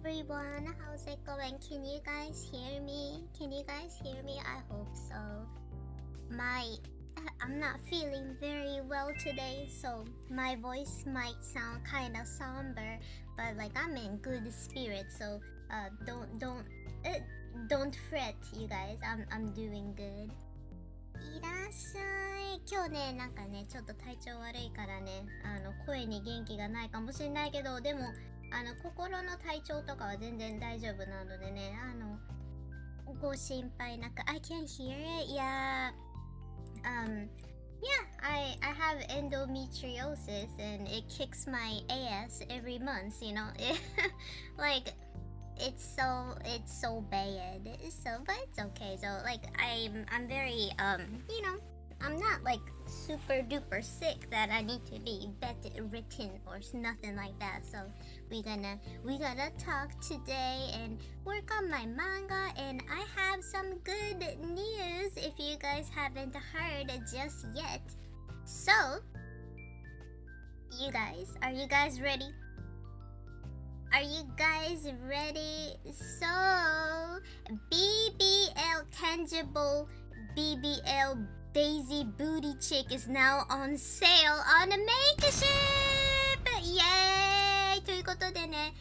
everyone, how's it going? Can you guys hear me? I hope so. I'm not feeling very well today, so my voice might sound kind of somber, but like I'm in good spirits, so don't fret, you guys. I'm doing good. いらっしゃい。今日ね、なんかね、ちょっと体調悪いからね、声に元気がないかもしれないけど、でも心の体調とかは全然大丈夫なのでね、ご心配なく。I can hear it. Yeah. I have endometriosis and it kicks my ass every month, you know. Like it's so bad. But it's okay. So like I'm very I'm not like super duper sick that I need to be bedridden or nothing like that. So we gonna talk today and work on my manga, and I have some good news if you guys haven't heard just yet. So are you guys ready? Are you guys ready? So BBL tangible BBL Daisy Booty Chick is now on sale on Makeship! イエーイということでね、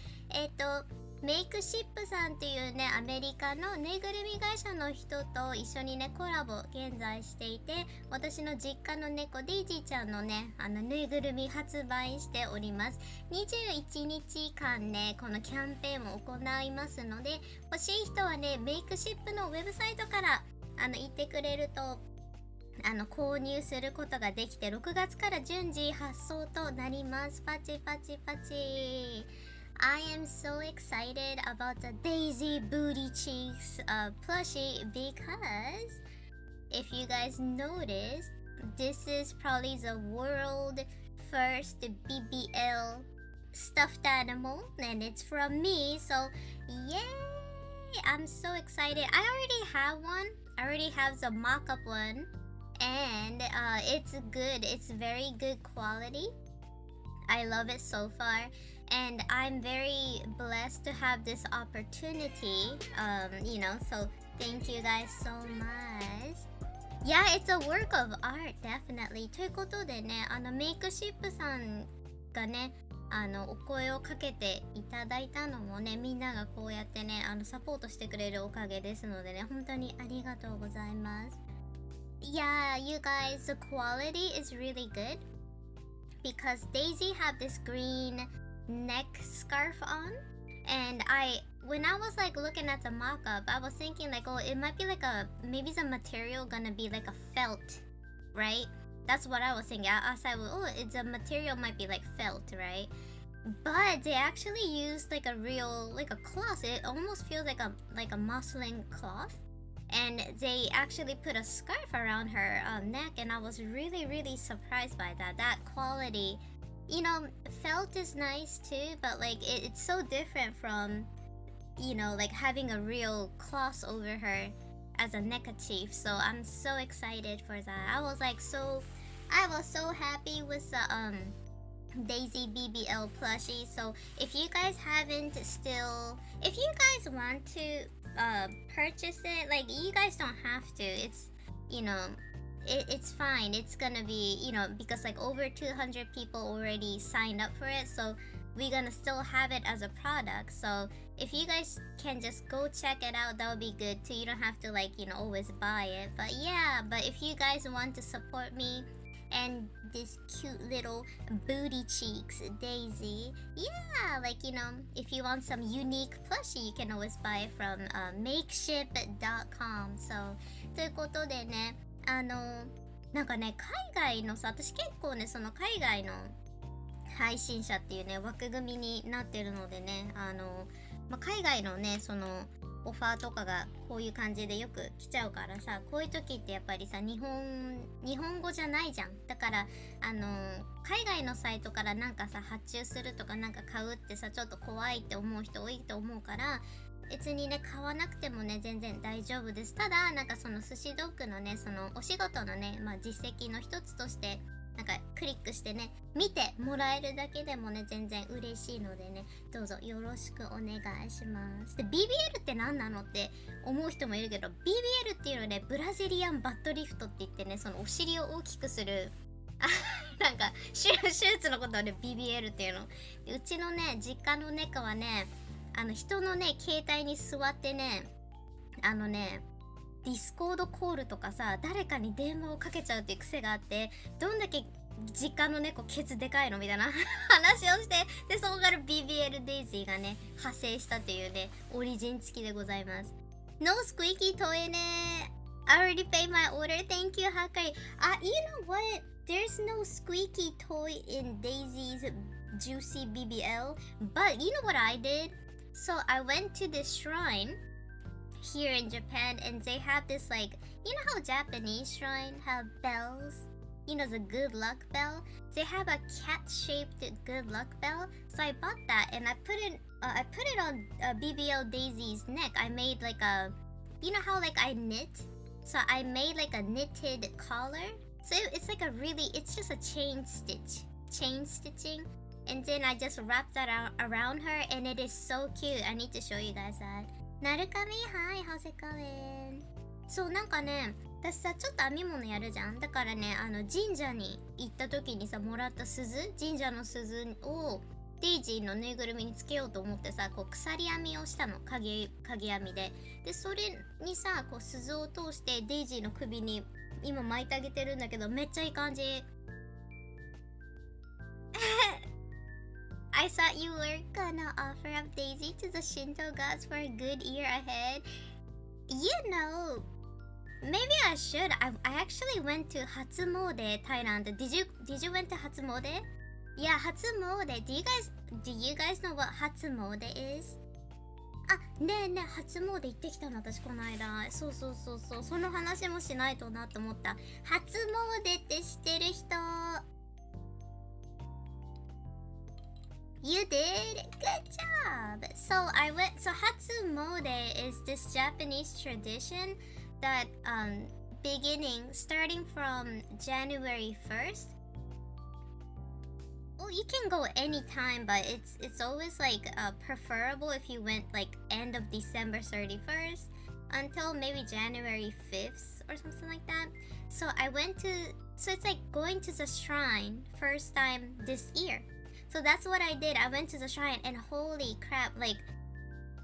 メイクシップさんっていうね、アメリカのぬいぐるみ会社の人と一緒にね、コラボ現在していて、私の実家の猫デイジーちゃんのね、ぬいぐるみ発売しております。21日間ね、このキャンペーンを行いますので、欲しい人はね、メイクシップのウェブサイトから行ってくれると購入することができて、6月から順次発送となります。パチパチパチ。I am so excited about the Daisy Booty Cheeks plushie because if you guys noticed, this is probably the world first BBL stuffed animal and it's from me, so yay! I'm so excited. I already have one. I already have the mock-up one, and it's good. It's very good quality. I love it so far, and I'm very blessed to have this opportunity, so thank you guys so much. Yeah, it's a work of art, definitely. ということでね、メイクシップさんがね、お声をかけていただいたのもね、みんながこうやってね、サポートしてくれるおかげですのでね、本当にありがとうございます。Yeah, you guys, the quality is really good because Daisy had this green neck scarf on, and when I was like looking at the mock-up, I was thinking like, oh, it might be like maybe the material gonna be like a felt, right? That's what I was thinking. I was like, oh, the material might be like felt, right? But they actually used like a cloth. It almost feels like a muslin cloth. And they actually put a scarf around her neck, and I was really, really surprised by that quality. You know, felt is nice too, but like it's so different from, like having a real cloth over her as a neckerchief. So I'm so excited for that. I was so happy with the Daisy BBL plushie. So if you guys want to purchase it, like, you guys don't have to. It's it's fine. It's gonna be, because like over 200 people already signed up for it, so we're gonna still have it as a product. So if you guys can just go check it out, that would be good too. You don't have to like, always buy it. But yeah, but if you guys want to support me and this cute little booty cheeks Daisy, yeah, like, if you want some unique plushie, you can always buy it from makeship.com. So ということでね、なんかね、海外のさ、私結構ね、その海外の配信者っていうね、枠組みになってるのでね、海外のね、そのオファーとかがこういう感じでよく来ちゃうからさ、こういう時ってやっぱりさ、日本語じゃないじゃん。だから海外のサイトからなんかさ、発注するとかなんか買うってさ、ちょっと怖いって思う人多いと思うから、別にね、買わなくてもね、全然大丈夫です。ただなんかその寿司ドッグのね、そのお仕事のね、実績の一つとしてなんかクリックしてね見てもらえるだけでもね全然嬉しいのでね、どうぞよろしくお願いします。で BBL って何なのって思う人もいるけど、 BBL っていうのはねブラジリアンバットリフトって言ってね、そのお尻を大きくするなんか手術のことをね BBL っていうので、うちのね実家の猫はね人のね携帯に座ってねディスコードコールとかさ、誰かに電話をかけちゃうっていう癖があって、どんだけ実家の猫ケツでかいのみたいな話をして、でそこから BBL デイジーがね派生したというねオリジン付きでございます。 No squeaky toy ね I already paid my order, thank you Hakari. You know what, there's no squeaky toy in Daisy's juicy BBL, but you know what I did? So I went to this shrine here in Japan, and they have this, like, you know how Japanese shrine have bells, you know, the good luck bell, they have a cat shaped good luck bell. So I bought that and I put it on BBL Daisy's neck. I made like a, you know how like I knit, so I made like a knitted collar, so it's like a really, it's just a chain stitching, and then I just wrapped that around her, and it is so cute. I need to show you guys that. なるかみ、はい、how's it going? そうなんかね、私さちょっと編み物やるじゃん。だからね神社に行った時にさもらった鈴、神社の鈴をデイジーのぬいぐるみにつけようと思ってさ、こう鎖編みをしたの、影編みで。でそれにさこう鈴を通してデイジーの首に今巻いてあげてるんだけど、めっちゃいい感じ。I thought you were gonna offer up Daisy to the Shinto gods for a good year ahead. You know, maybe I should. I actually went to Hatsumode, Thailand. Did you went to Hatsumode? Yeah, Hatsumode. Do you guys know what Hatsumode is? ねえねえ、初詣行ってきたの私この間。そう、その話もしないとなと思った。初詣って知ってる人。You did? Good job! So Hatsumode is this Japanese tradition that starting from January 1st. Well, you can go anytime, but it's always like preferable if you went like end of December 31st until maybe January 5th or something like that. So it's like going to the shrine first time this year. So that's what I did. I went to the shrine and holy crap, like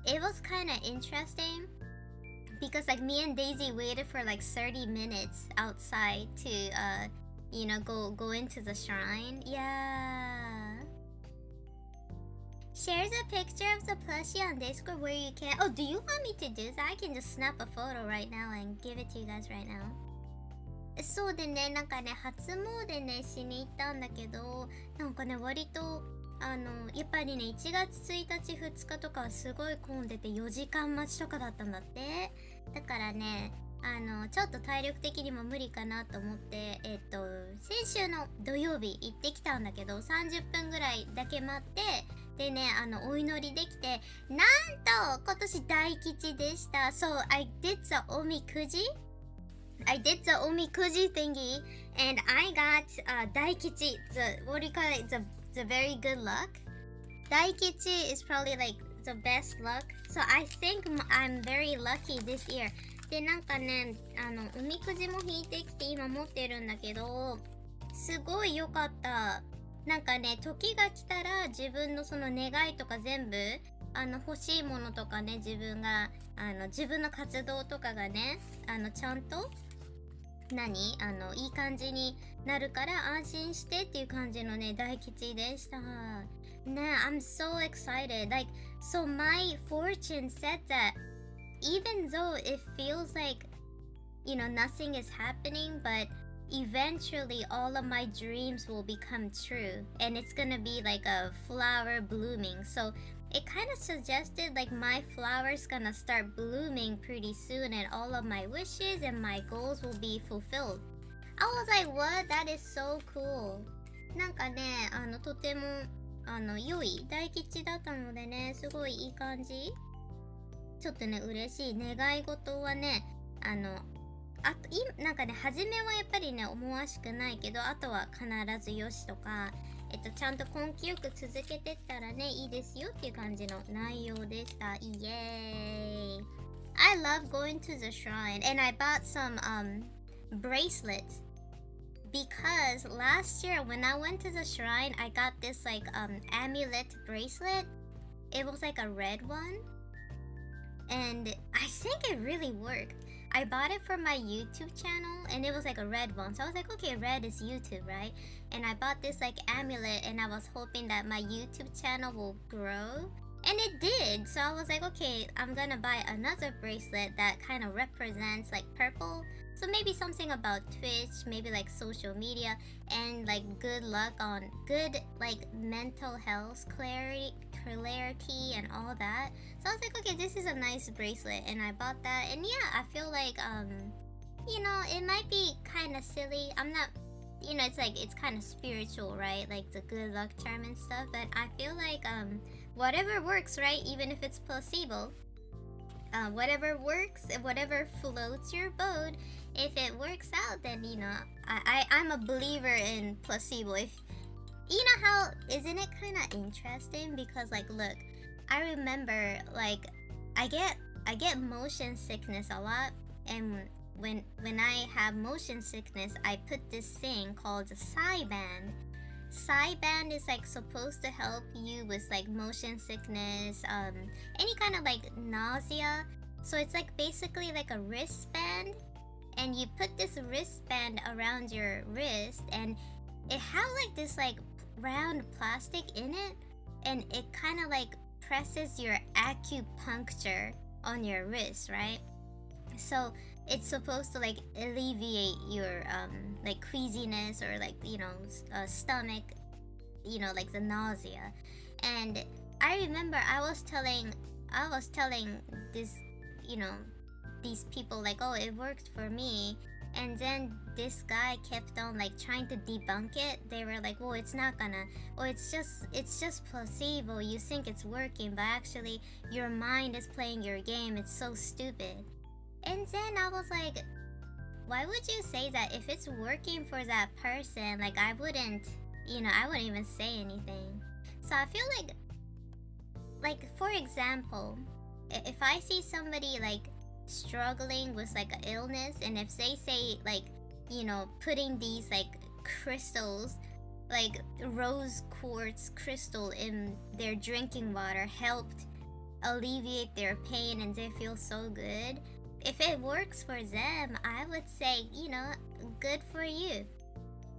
it was kind of interesting because like me and Daisy waited for like 30 minutes outside to go into the shrine. Yeah. Shares a picture of the plushie on Discord where you can. Oh, do you want me to do that? I can just snap a photo right now and give it to you guys right now. そうでね、なんかね初詣ねしに行ったんだけど、なんかね割とやっぱりね1月1日2日とかはすごい混んでて4時間待ちとかだったんだって。だからねちょっと体力的にも無理かなと思って先週の土曜日行ってきたんだけど、30分ぐらいだけ待って、でねお祈りできて、なんと今年大吉でした。So I did the omikuji thingy and I got daikichi, what do you call it, the very good luck. Daikichi is probably like the best luck, so I think I'm very lucky this year. でなんかねおみくじも引いてきて今持ってるんだけど、すごい良かった。なんかね時が来たら自分のその願いとか全部欲しいものとかね、自分の活動とかがねちゃんといい感じになるから安心してっていう感じのね大吉でしたね。I'm so excited. Like, so my fortune said that even though it feels like nothing is happening, but eventually all of my dreams will become true and it's gonna be like a flower blooming. So it kind of suggested like my flower's gonna start blooming pretty soon and all of my wishes and my goals will be fulfilled. I was like, what? That is so cool. なんかねとても良い大吉だったのでね、すごいいい感じ。ちょっとね嬉しい。願い事はねなんかね、初めはやっぱりね、思わしくないけど、あとは必ずよしとか、ちゃんと根気よく続けてったらね、いいですよっていう感じの内容でした。イエーイ。I love going to the shrine and I bought some bracelets because last year when I went to the shrine, I got this like amulet bracelet. It was like a red one and I think it really worked. I bought it for my YouTube channel and it was like a red one. So I was like, okay, red is YouTube, right? And I bought this like amulet and I was hoping that my YouTube channel will grow. And it did. So I was like, okay, I'm gonna buy another bracelet that kind of represents like purple. So maybe something about Twitch, maybe like social media and like good luck on good like mental health clarity and all that. So I was like, okay, this is a nice bracelet and I bought that. And yeah, I feel like you know, it might be kind of silly. I'm not, you know, it's like it's kind of spiritual, right? Like the good luck charm and stuff, but I feel like whatever works, right? Even if it's placebo, whatever works, whatever floats your boat, if it works out, then you know, I'm a believer in placebo. If you know how, isn't it kind of interesting? Because like, look, I remember like I get motion sickness a lot, and when I have motion sickness, I put this thing called a Band. Band is like supposed to help you with like motion sickness, any kind of like nausea. So it's like basically like a wristband, and you put this wristband around your wrist, and it had like this like round plastic in it, and it kind of like presses your acupuncture on your wrist, right? So it's supposed to like alleviate your like queasiness or like, you know, stomach, you know, like the nausea. And I remember I was telling this, you know, these people like, oh, it worked for me. And then this guy kept on like trying to debunk it. They were like, well, it's not gonna, or it's just placebo. You think it's working, but actually your mind is playing your game. It's so stupid. And then I was like, why would you say that? If it's working for that person, like I wouldn't even say anything. So I feel like for example, if I see somebody like struggling with like an illness, and if they say like, you know, putting these like crystals, like rose quartz crystal in their drinking water helped alleviate their pain and they feel so good, if it works for them, I would say, you know, good for you.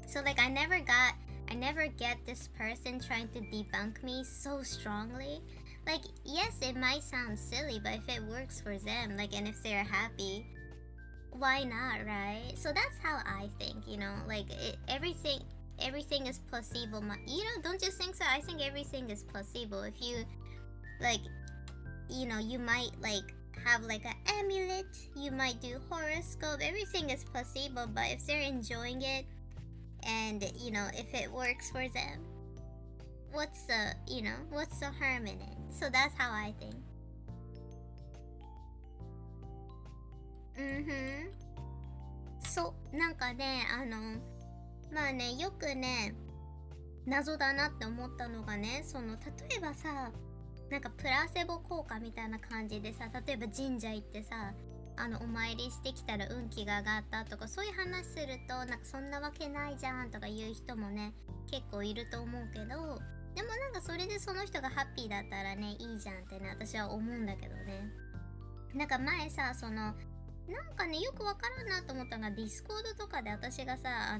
So like I never get this person trying to debunk me so strongly. Like, yes, it might sound silly, but if it works for them, like, and if they're happy, why not, right? So that's how I think, you know, like everything is placebo. You know, don't you think so? I think everything is placebo. If you like, you know, you might like have like an amulet, you might do horoscope, everything is placebo, but if they're enjoying it and, you know, if it works for them, what's the harm in it? So that's how I think. そうなんかね、まあね、よくね謎だなって思ったのがね、その例えばさ、なんかプラセボ効果みたいな感じでさ、例えば神社行ってさ、お参りしてきたら運気が上がったとか、そういう話するとなんかそんなわけないじゃんとか言う人もね結構いると思うけど、でもなんかそれでその人がハッピーだったらねいいじゃんってね、私は思うんだけどね。なんか前さ、そのなんかねよくわからんなと思ったのが、ディスコードとかで私がさ、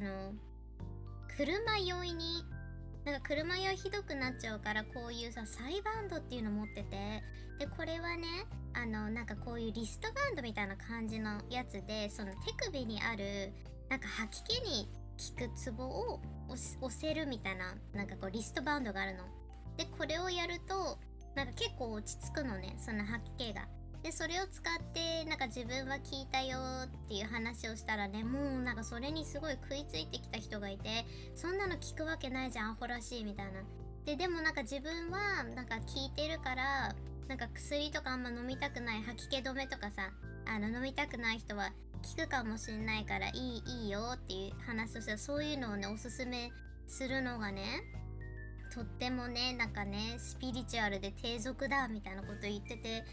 車酔いになんか車酔いひどくなっちゃうから、こういうさサイバンドっていうの持ってて、でこれはねなんかこういうリストバンドみたいな感じのやつで、その手首にあるなんか吐き気に効くツボを押せるみたいな、なんかこうリストバンドがあるので、これをやるとなんか結構落ち着くのね、その吐き気が。でそれを使ってなんか自分は聞いたよっていう話をしたらね、もうなんかそれにすごい食いついてきた人がいて、そんなの聞くわけないじゃんアホらしいみたいな。でもなんか自分はなんか聞いてるから、なんか薬とかあんま飲みたくない、吐き気止めとかさ飲みたくない人は効くかもしんないからいいよっていう話としては、そういうのをねおすすめするのがね、とってもねなんかねスピリチュアルで低俗だみたいなこと言ってて、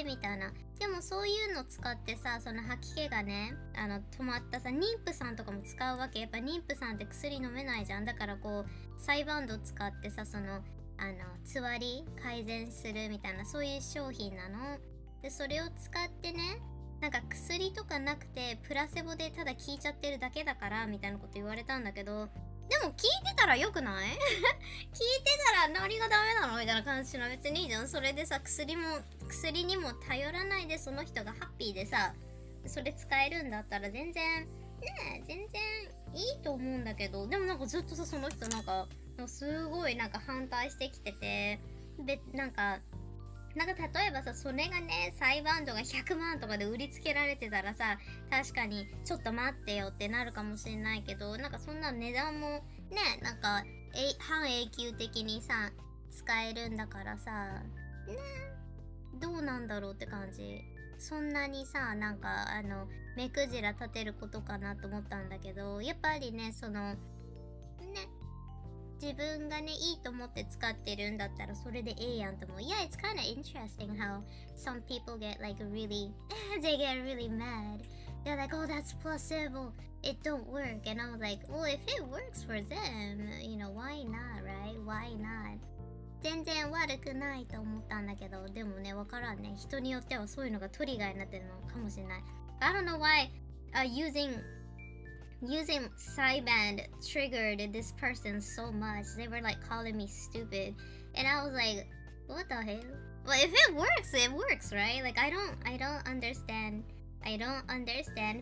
みたいな。でもそういうの使ってさ、その吐き気がね止まったさ、妊婦さんとかも使うわけ。やっぱ妊婦さんって薬飲めないじゃん。だからこうサイバンド使ってさ、そのつわり改善するみたいな、そういう商品なので、それを使ってね、なんか薬とかなくてプラセボでただ効いちゃってるだけだからみたいなこと言われたんだけど、でも聞いてたらよくない聞いてたら何がダメなのみたいな感じの、別にいいじゃん。それでさ、薬にも頼らないでその人がハッピーでさ、それ使えるんだったら全然いいと思うんだけど、でもなんかずっとさ、その人なんかすごいなんか反対してきてて、でなんか例えばさ、それがね裁判度が100万とかで売りつけられてたらさ、確かにちょっと待ってよってなるかもしれないけど、なんかそんな値段もね、なんか半永久的にさ使えるんだからさ、ね、どうなんだろうって感じ。そんなにさ、なんか目くじら立てることかなと思ったんだけど、やっぱりね、そのね、自分がねいいと思って使ってるんだったらそれでええやんと思う。Yeah, it's kind of interesting how some people get like really they get really mad. They're like, oh, that's placebo, it don't work. And I was like, well, if it works for them, you know, why not, right? Why not? 全然悪くないと思ったんだけど、でもね、わからんね。人によってはそういうのがトリガーになってるのかもしれない。I don't know why using Cyband triggered this person so much. They were like calling me stupid, and I was like, what the hell? Well, if it works, right? Like I don't understand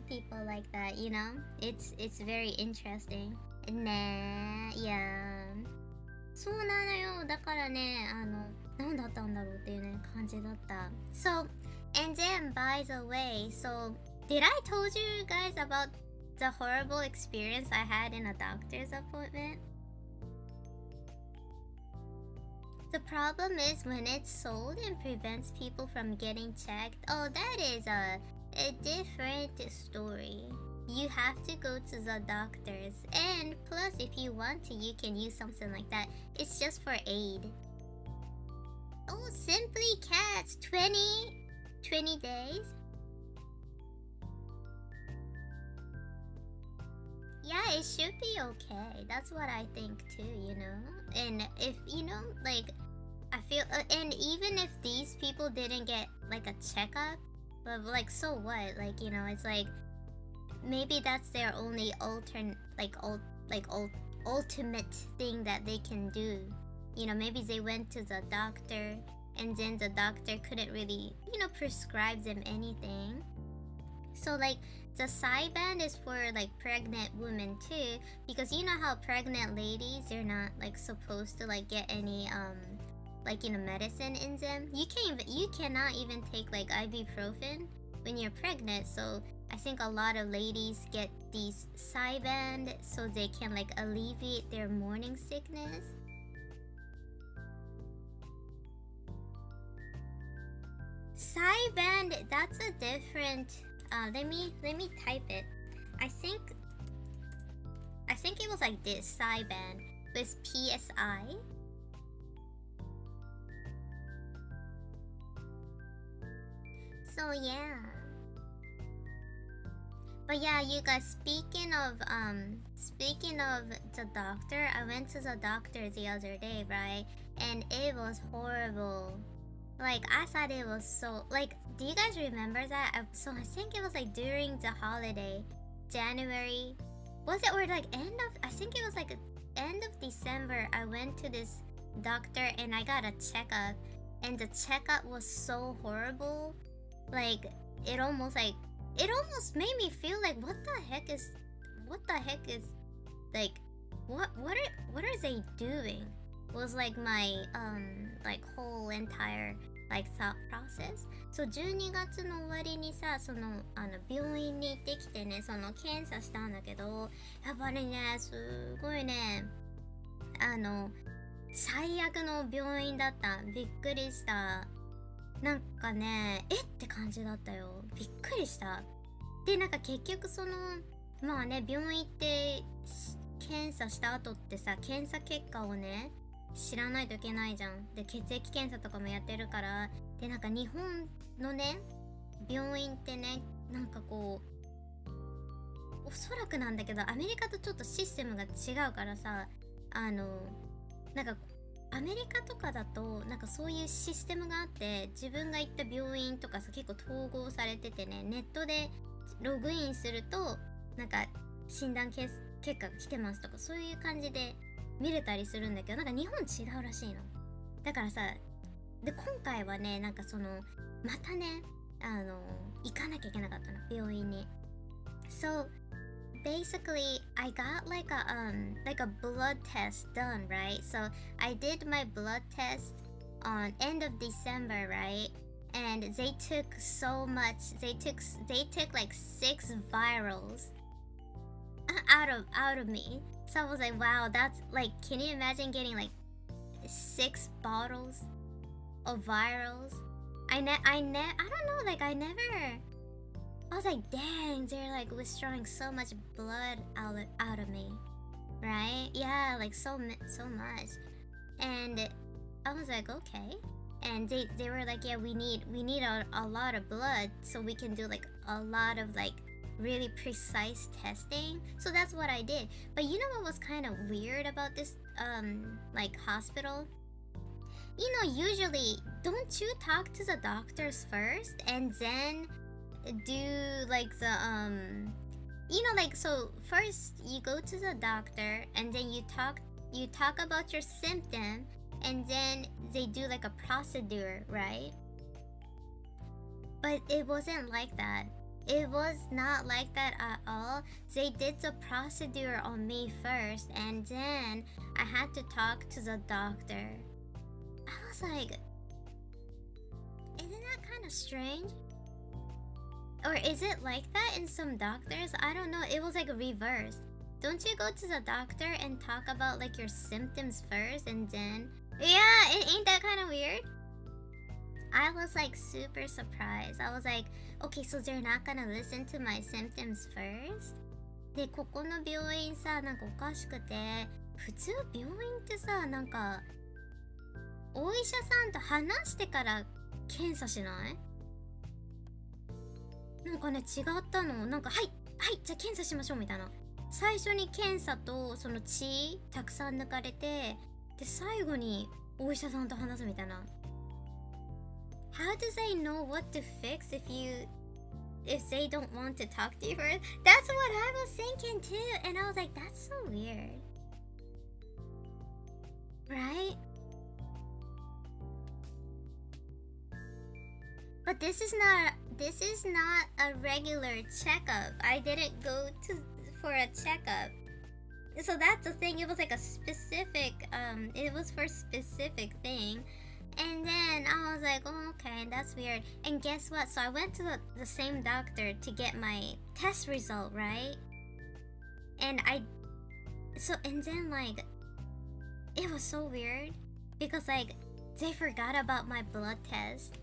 people like that, you know? It's very interesting. ねえ、いやそうなのよ。だからね、何だったんだろうっていうね感じだった。So, and then by the way, so did I told you guys about the horrible experience I had in a doctor's appointment? The problem is when it's sold and prevents people from getting checked. Oh, that is a different story. You have to go to the doctors, and plus if you want to, you can use something like that. It's just for aid. Oh, Simply Cats, 20 days? Yeah, it should be okay. That's what I think too, you know? And if, you know, like, I feel, and even if these people didn't get, like, a checkup, but, like, so what? Like, you know, it's like, maybe that's their only ultimate thing that they can do. You know, maybe they went to the doctor, and then the doctor couldn't really, you know, prescribe them anything. So, like, the Cyband is for like pregnant women too, because you know how pregnant ladies, they're not like supposed to like get any like, you know, medicine in them. You cannot even take like ibuprofen when you're pregnant. So I think a lot of ladies get these Cyband so they can like alleviate their morning sickness. Cyband, that's a different let me type it. I think it was like this, Cyband with PSI. So yeah. But yeah, you guys, speaking of the doctor, I went to the doctor the other day, right? And it was horrible. Like, I thought it was so, like, do you guys remember that? So I think it was like during the holiday, January, was it, or like I think it was like end of December, I went to this doctor and I got a checkup, and the checkup was so horrible. Like, it almost made me feel like, what the heck is like, what are they doing? Was like my like whole entire like thought process. So 12月の終わりにさ、その病院に行ってきてね、その検査したんだけど、やっぱりね、すごいね、最悪の病院だった。びっくりした。なんかね、えって感じだったよ。びっくりした。でなんか結局そのまあね病院行って検査した後ってさ検査結果をね知らないといけないじゃん。で血液検査とかもやってるから、でなんか日本のね病院ってねなんかこうおそらくなんだけどアメリカとちょっとシステムが違うからさ、なんかアメリカとかだとなんかそういうシステムがあって、自分が行った病院とかさ結構統合されててね、ネットでログインするとなんか診断結果が来てますとかそういう感じで見れたりするんだけど、なんか日本違うらしいの。だからさ、で今回はねなんかそのまたね行かなきゃいけなかったの病院に。So basically I got like a blood test done, right? So I did my blood test on end of December, right? And they took so much. They took like 6 virals out of me. So I was like, wow, that's like, can you imagine getting like 6 bottles of virals? I don't know, like I was like, dang, they're like withdrawing so much blood out of me, right? Yeah, like so much. And I was like, okay. And they were like, yeah, we need a lot of blood so we can do like a lot of like really precise testing. So that's what I did. But you know what was kind of weird about this like hospital? You know, usually don't you talk to the doctors first and then do like the you know, like, so first you go to the doctor and then you talk about your symptom and then they do like a procedure, right? But it wasn't like that. It was not like that at all. They did the procedure on me first and then I had to talk to the doctor. I was like, isn't that kind of strange? Or is it like that in some doctors? I don't know. It was like reversed. Don't you go to the doctor and talk about like your symptoms first and then... Yeah, ain't that kind of weird? I was like super surprised. I was like, okay, so they're not gonna listen to my symptoms first? で、ここの病院さ、なんかおかしくて、普通病院ってさ、なんかお医者さんと話してから検査しない？なんかね違ったの。なんかはいじゃあ検査しましょうみたいな。最初に検査とその血たくさん抜かれて、で最後にお医者さんと話すみたいな。How do they know what to fix if they don't want to talk to you first? That's what I was thinking too, and I was like, that's so weird, right? But this is not a regular checkup. I didn't go for a checkup. So that's the thing. It was like a specific it was for a specific thing. And then I was like, oh, okay, that's weird. And guess what? So I went to the same doctor to get my test result, right? And then like it was so weird because like they forgot about my blood test.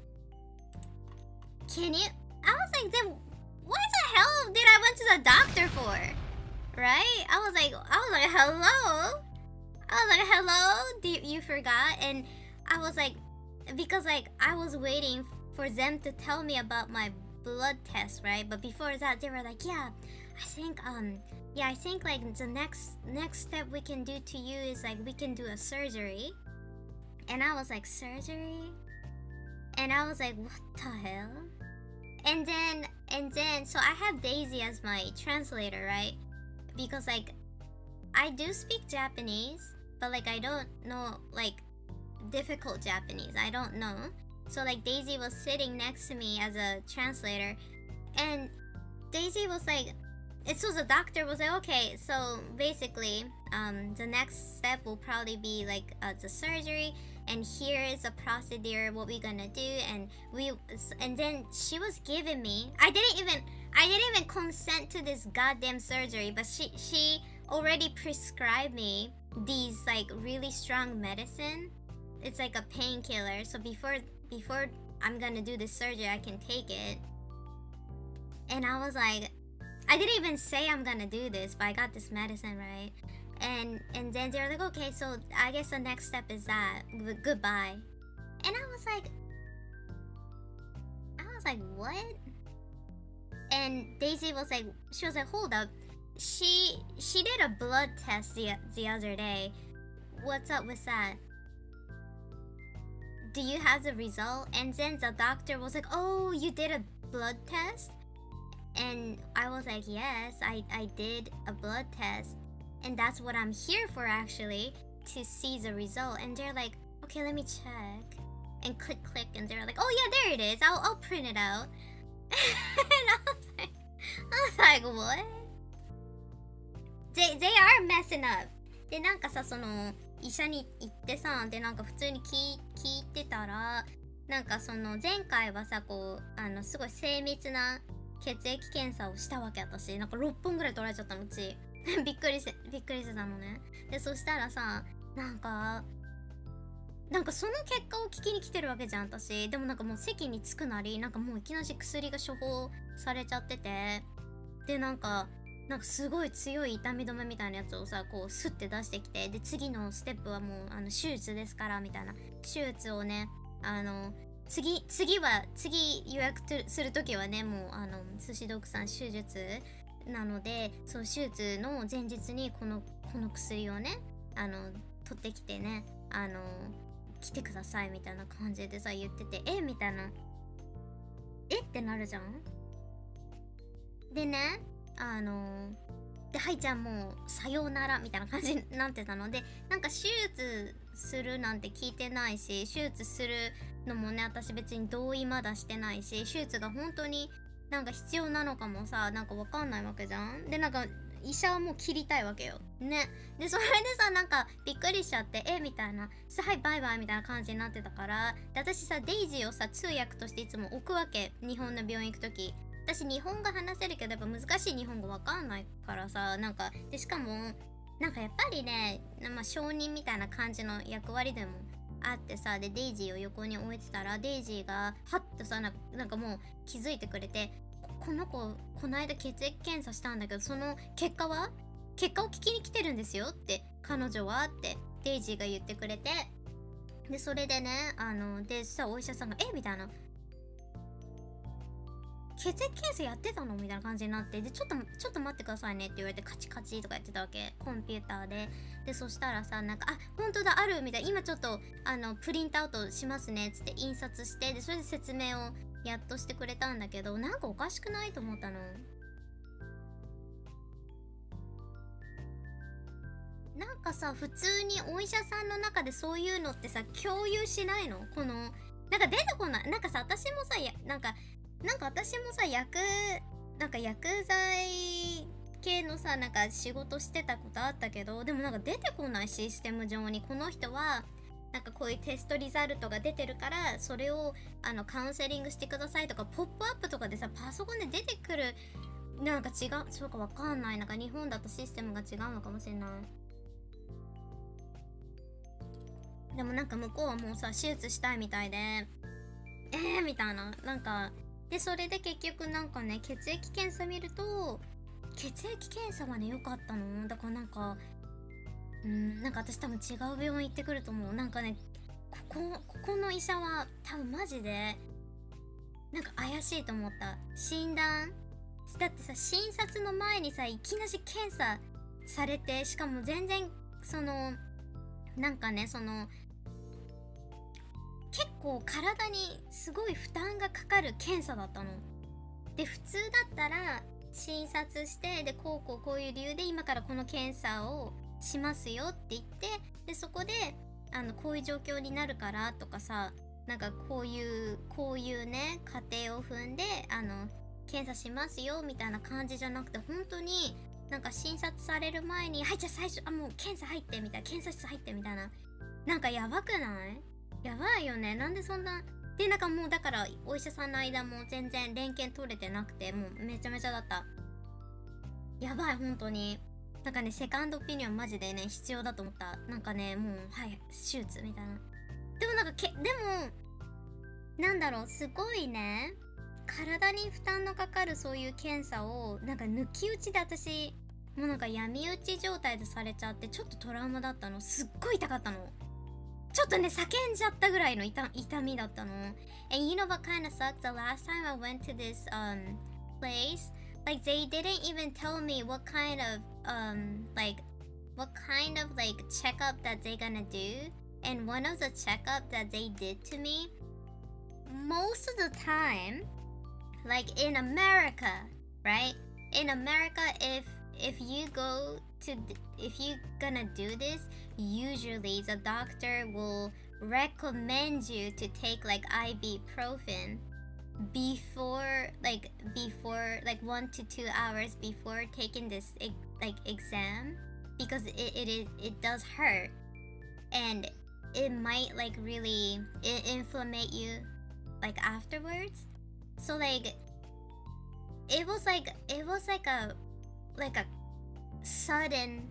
Can you? I was like, then what the hell did I went to the doctor for? Right? I was like, hello? You forgot? And I was like, because like I was waiting for them to tell me about my blood test, right? But before that, they were like, I think like the next step we can do to you is like we can do a surgery. And I was like, surgery? And I was like, what the hell? And then so I have Daisy as my translator, right? Because like I do speak Japanese, but like I don't know like difficult Japanese. I don't know. So like Daisy was sitting next to me as a translator, and Daisy was like, so the doctor was like, okay, so basically the next step will probably be like the surgery, and here is a procedure what we're gonna do, and then she was giving me, I didn't even consent to this goddamn surgery, but she already prescribed me these like really strong medicine. It's like a painkiller, so before I'm gonna do this surgery I can take it. And I was like, I didn't even say I'm gonna do this, but I got this medicine, right? And then they were like, okay, so I guess the next step is that goodbye. And I was like, what? And Daisy was like, she was like, hold up. She did a blood test the other day. What's up with that? Do you have the result? And then the doctor was like, oh, you did a blood test? And I was like, yes, I did a blood test. And that's what I'm here for, actually, to see the result. And they're like, okay, let me check. And click, and they're like, oh yeah, there it is. I'll print it out. And I was like, what? They are messing up. で、なんかさ、その医者に行ってさ、で、なんか普通に聞いてたら、なんかその前回はさ、こうすごい精密な血液検査をしたわけ。私なんか6本ぐらい取られちゃったのうちびっくりしてたのね。で、そしたらさ、なんかその結果を聞きに来てるわけじゃん、私。でもなんかもう席に着くなり、なんかもういきなり薬が処方されちゃってて、で、なんかすごい強い痛み止めみたいなやつをさ、こうスッて出してきて、で、次のステップはもう手術ですからみたいな。手術をね、次予約するときはね、もう寿司ドッグさん手術なので、そう、手術の前日にこの薬をね、取ってきてね、来てくださいみたいな感じでさ、言ってて、みたいな、ってなるじゃん。でね、で、はい、じゃあもうさようならみたいな感じになってたので、なんか手術するなんて聞いてないし、手術するのもね、私別に同意まだしてないし、手術が本当になんか必要なのかもさ、なんかわかんないわけじゃん。で、なんか医者はもう切りたいわけよね。で、それでさ、なんかびっくりしちゃって、みたいな、はい、バイバイみたいな感じになってたから、で、私さ、デイジーをさ、通訳としていつも置くわけ。日本の病院行くとき。私日本語話せるけど、やっぱ難しい日本語わかんないからさ、なんか、で、しかもなんかやっぱりね、まあ証人みたいな感じの役割でもあってさ、で、デイジーを横に置いてたら、デイジーがハッとさ、なんかもう気づいてくれて、この子この間血液検査したんだけど、その結果を聞きに来てるんですよって、彼女はってデイジーが言ってくれて、で、それでね、でさ、お医者さんがみたいな、血液検査やってたのみたいな感じになって、で、ちょっと待ってくださいねって言われて、カチカチとかやってたわけ、コンピューターで。で、そしたらさ、なんか、本当だ、あるみたいな、今ちょっとプリントアウトしますねっつって印刷して、で、それで説明をやっとしてくれたんだけど、なんかおかしくないと思ったの。なんかさ、普通にお医者さんの中でそういうのってさ、共有しないの？この、なんか出てこない。なんかさ、私もさ、なんか私もさ、薬剤系のさ、なんか仕事してたことあったけど、でもなんか出てこない、システム上に。この人はなんかこういうテストリザルトが出てるから、それをカウンセリングしてくださいとか、ポップアップとかでさ、パソコンで出てくる、なんか違う、そうかわかんない。なんか日本だとシステムが違うのかもしれない。でもなんか向こうはもうさ、手術したいみたいで、みたいな、なんか、で、それで結局なんかね、血液検査見ると、血液検査はね、良かったの。だからなんか、なんか私多分違う病院行ってくると思う。なんかね、ここの医者は多分マジで、なんか怪しいと思った。診断だってさ、診察の前にさ、いきなり検査されて、しかも全然、なんかね、結構体にすごい負担がかかる検査だったの。で、普通だったら診察して、で、こういう理由で今からこの検査をしますよって言って、で、そこでこういう状況になるからとかさ、なんかこういうね、過程を踏んで検査しますよみたいな感じじゃなくて、本当になんか診察される前に、はい、じゃあ最初もう検査入ってみたいな、検査室入ってみたいな、なんかやばくない？やばいよね。なんでそんな。で、なんかもうだからお医者さんの間も全然連携取れてなくて、もうめちゃめちゃだった。やばい、本当に。なんかね、セカンドオピニオンマジでね、必要だと思った。なんかね、もう、はい、手術みたいな。でもなんかでも、なんだろう、すごいね、体に負担のかかるそういう検査をなんか抜き打ちで私もうなんか闇打ち状態でされちゃって、ちょっとトラウマだったの。すっごい痛かったの。ちょっとね、叫んじゃったぐらいの痛みだったの。And you know what kind of sucked? The last time I went to this place, like they didn't even tell me what kind of checkup that they gonna do. And one of the checkup that they did to me, most of the time, like in America, right? In America, if you gonna do this, usually the doctor will recommend you to take like ibuprofen before 1 to 2 hours before taking this exam, because it does hurt and it might like really inflammate you like afterwards. So like it was like a sudden,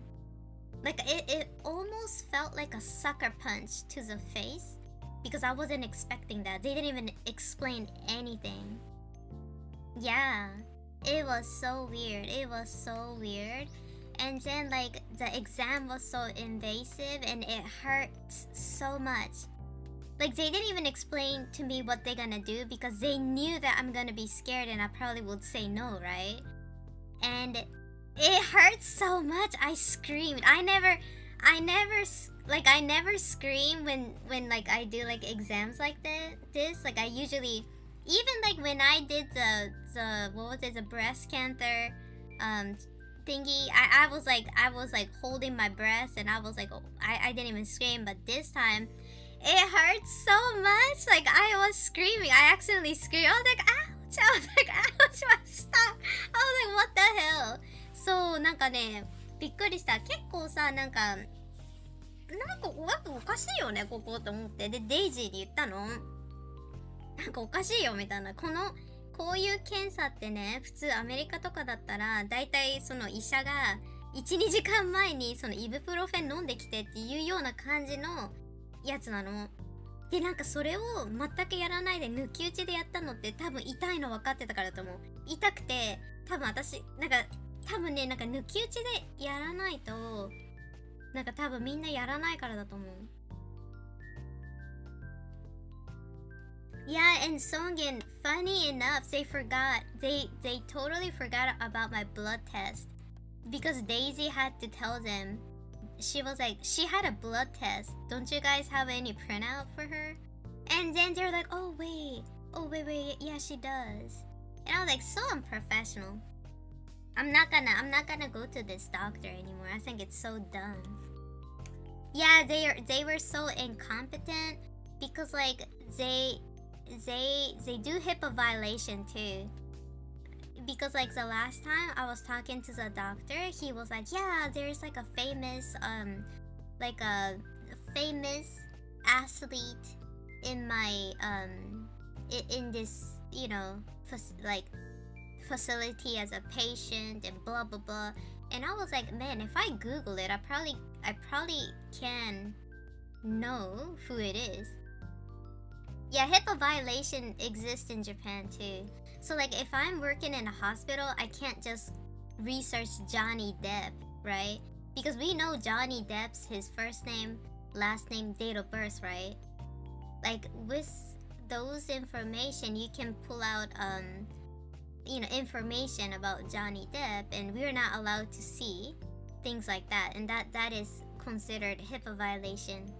like it almost felt like a sucker punch to the face, because I wasn't expecting that. They didn't even explain anything. Yeah, it was so weird. And then like the exam was so invasive and it hurts so much. Like they didn't even explain to me what they're gonna do, because they knew that I'm gonna be scared and I probably would say no, right? And it hurts so much. I screamed. I never scream when like I do like exams like this. Like I usually, even like when I did the breast cancer thingy, I was like holding my breath and I was like, oh, I didn't even scream. But this time it hurt so much. Like I was screaming. I accidentally screamed. I was like, ouch! Ouch! Stop! I was like, what the hell? そう、なんかね、びっくりした。結構さ、なんかおかしいよね、ここと思って。で、デイジーに言ったの。なんかおかしいよみたいな。こういう検査ってね、普通アメリカとかだったら、だいたいその医者が1、2時間前にそのイブプロフェン飲んできてっていうような感じのやつなの。で、なんかそれを全くやらないで抜き打ちでやったのって多分痛いの分かってたからだと思う。痛くて、多分ね、なんか抜き打ちでやらないと、なんか多分みんなやらないからだと思う。Yeah, and Songin, funny enough, they totally forgot about my blood test, because Daisy had to tell them. She was like, she had a blood test. Don't you guys have any printout for her? And then they're like, oh wait, yeah, she does. And I was like, so unprofessional. I'm not gonna go to this doctor anymore. I think it's so dumb. Yeah, they were so incompetent, because like they do HIPAA violation too. Because like the last time I was talking to the doctor, he was like, yeah, there's like a famous athlete in my in this, you know, facility as a patient and blah blah blah. And I was like, man, if I Google it, I probably can know who it is. Yeah, HIPAA violation exists in Japan too. So like if I'm working in a hospital, I can't just research Johnny Depp, right? Because we know Johnny Depp's his first name, last name, date of birth, right? Like with those information, you can pull out information about Johnny Depp, and we're not allowed to see things like that, and that is considered HIPAA violation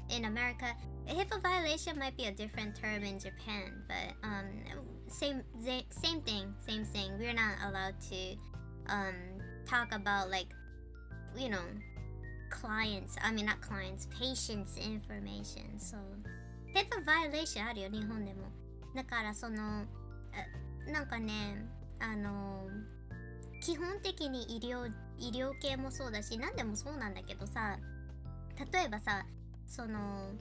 in America. A HIPAA violation might be a different term in Japan, but same thing. We're not allowed to talk about like, you know, patients' information. So HIPAA violation あるよ、日本でも。だからそのなんかね、基本的に医療系もそうだし、何でもそうなんだけどさ、例えばさ、その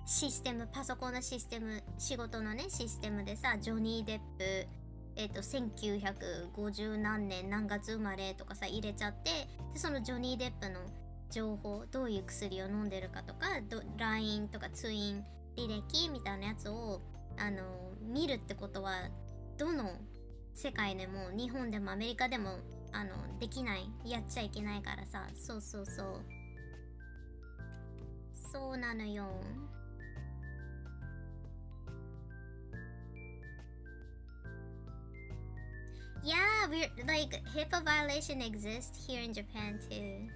システム、パソコンのシステム、仕事のねシステムでさ、ジョニー・デップ1950何年何月生まれとかさ入れちゃって、でそのジョニー・デップの情報、どういう薬を飲んでるかとか、LINE とか通院履歴みたいなやつを見るってことはどの世界でも日本でもアメリカでもできない、やっちゃいけないからさ。そうそうそう、そうなのよ。Yeah, we're like HIPAA violation exists here in Japan too.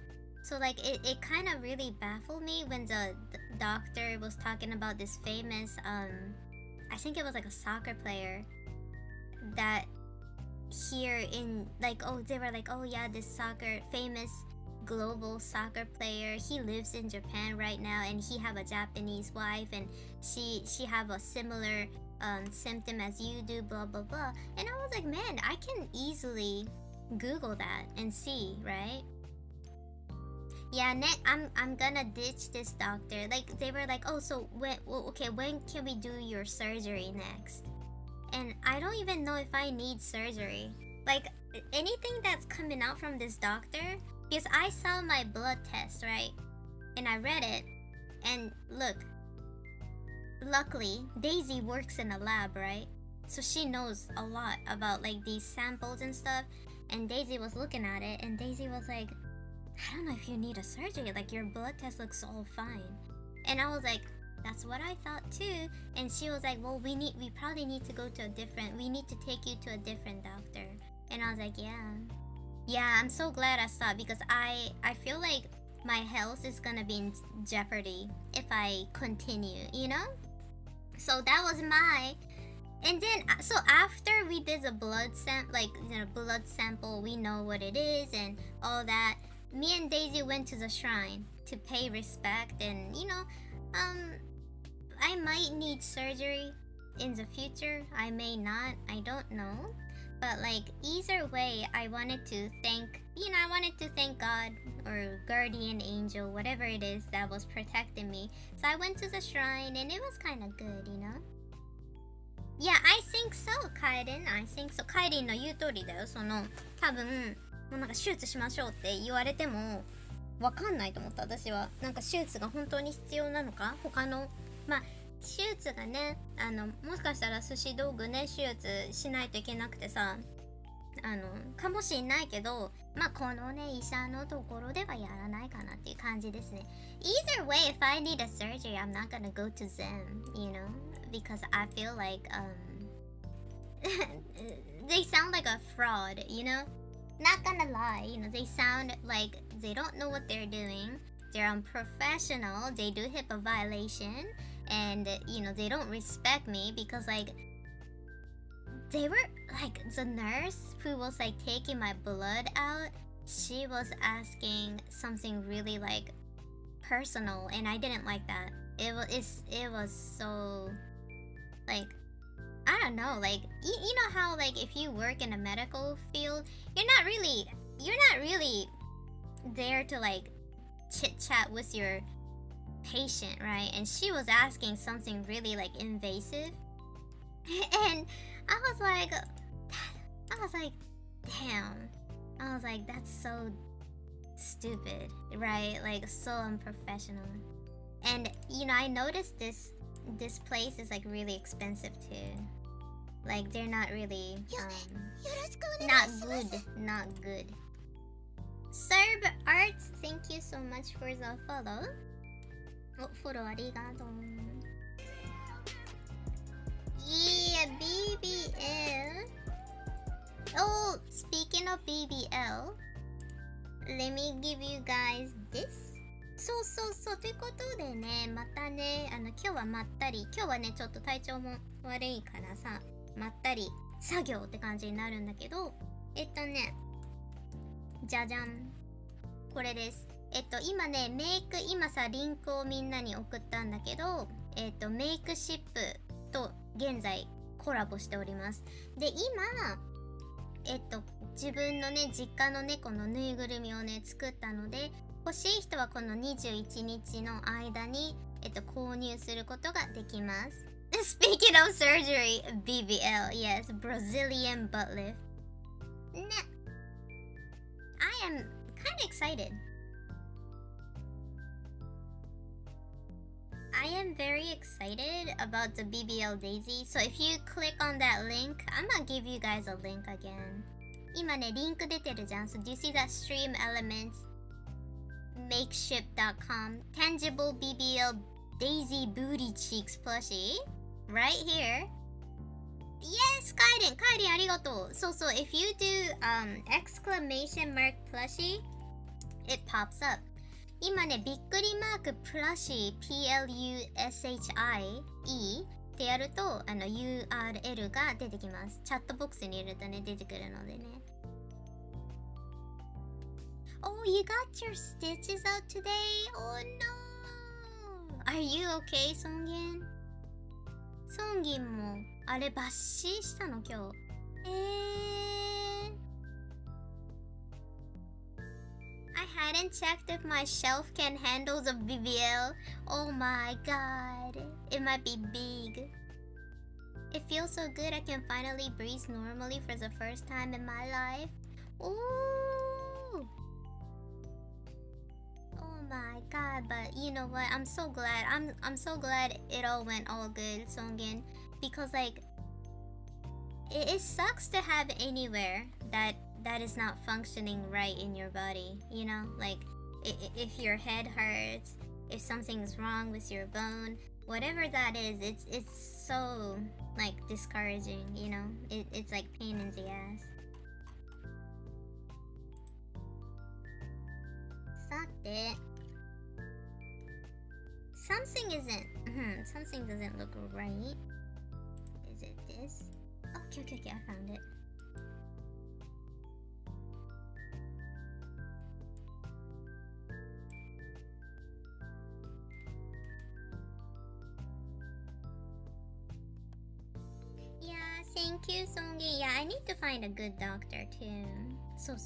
So like it kind of really baffled me when the doctor was talking about this famous I think it was like a soccer player that here in like, oh, they were like, oh yeah, this soccer famous global soccer player, he lives in Japan right now and he have a Japanese wife and she have a similar symptom as you do, blah blah blah. And I was like, man, I can easily Google that and see, right? Yeah, I'm gonna ditch this doctor. Like they were like, oh, so when can we do your surgery next? And I don't even know if I need surgery. Like anything that's coming out from this doctor, because I saw my blood test, right? And I read it, and look, luckily Daisy works in a lab, right? So she knows a lot about like these samples and stuff. And Daisy was looking at it, and Daisy was like, I don't know if you need a surgery, like your blood test looks all fine. And I was like, that's what I thought too. And she was like, well, we probably need to go to we need to take you to a different doctor. And I was like, yeah, I'm so glad I saw it, because I feel like my health is gonna be in jeopardy if I continue, you know? So that was and then so after we did the blood sample, we know what it is and all that. Me and Daisy went to the shrine to pay respect, and I might need surgery in the future. I may not. I don't know. But like either way, I wanted to thank God or guardian angel, whatever it is that was protecting me. So I went to the shrine and it was kind of good, you know? Yeah, I think so, Kaiden. I think so. Kaiden の言う通りだよ。多分もうなんか手術しましょうって言われてもわかんないと思った。私はなんか手術が本当に必要なのか、他の手術がね、もしかしたら寿司道具ね、手術しないといけなくてさ、かもしんないけど、このね、医者のところではやらないかなっていう感じですね。Either way, if I need a surgery, I'm not gonna go to them, you know, because I feel like they sound like a fraud, you know? Not gonna lie, you know, they sound like they don't know what they're doing. They're unprofessional. They do HIPAA violation, and they don't respect me because like they were like the nurse who was like taking my blood out. She was asking something really like personal, and I didn't like that. It was so like, I don't know, like you know how like if you work in a medical field, you're not really there to like chit chat with your patient, right? And she was asking something really like invasive, and I was like damn, I was like, that's so stupid, right? Like so unprofessional. And I noticed this place is like really expensive too. Like they're not really not good. Serb Arts, thank you so much for the follow. Follow ありがとう。Yeah, BBL. Oh, speaking of BBL, let me give you guys this. そうということでね、またね、今日はまったり、今日はねちょっと体調も悪いからさ、まったり作業って感じになるんだけど、じゃじゃん、これです。今ね今さリンクをみんなに送ったんだけど、メイクシップと現在コラボしております。で今自分のね実家の猫のぬいぐるみをね作ったので、欲しい人はこの21日の間に購入することができます。Speaking of surgery, BBL, yes, Brazilian butt lift. I am kind of excited. I am very excited about the BBL Daisy. So if you click on that link, I'm gonna give you guys a link again. 今ね、リンク出てるじゃん。So do you see that stream elements? Makeship.com Tangible BBL Daisy Booty Cheeks plushie. Right here. Yes, Kaiden! Kaiden, ありがとう。そうそう、if you do exclamation mark plushie, it pops up. 今ね、びっくりマークプラシー PLUSHIE ってやるとURL が出てきます。チャットボックスに入れるとね、出てくるのでね。Oh, you got your stitches out today? Oh no! Are you okay, ソンギン？ソンギンもあれ抜歯したの今日。I hadn't checked if my shelf can handle the BBL. Oh my god, it might be big. It feels so good I can finally breathe normally for the first time in my life. Ooh. Oh my god, but you know what? I'm so glad. I'm so glad it all went all good, Songgin, because like it sucks to have anywhere that is not functioning right in your body, you know? Like if your head hurts, if something's wrong with your bone, whatever that is, it's so like discouraging, you know? It's like pain in the ass. さて something doesn't look right. Is it this? Okay, I found it. Yeah, thank you, Songi. Yeah, I need to find a good doctor too. そう。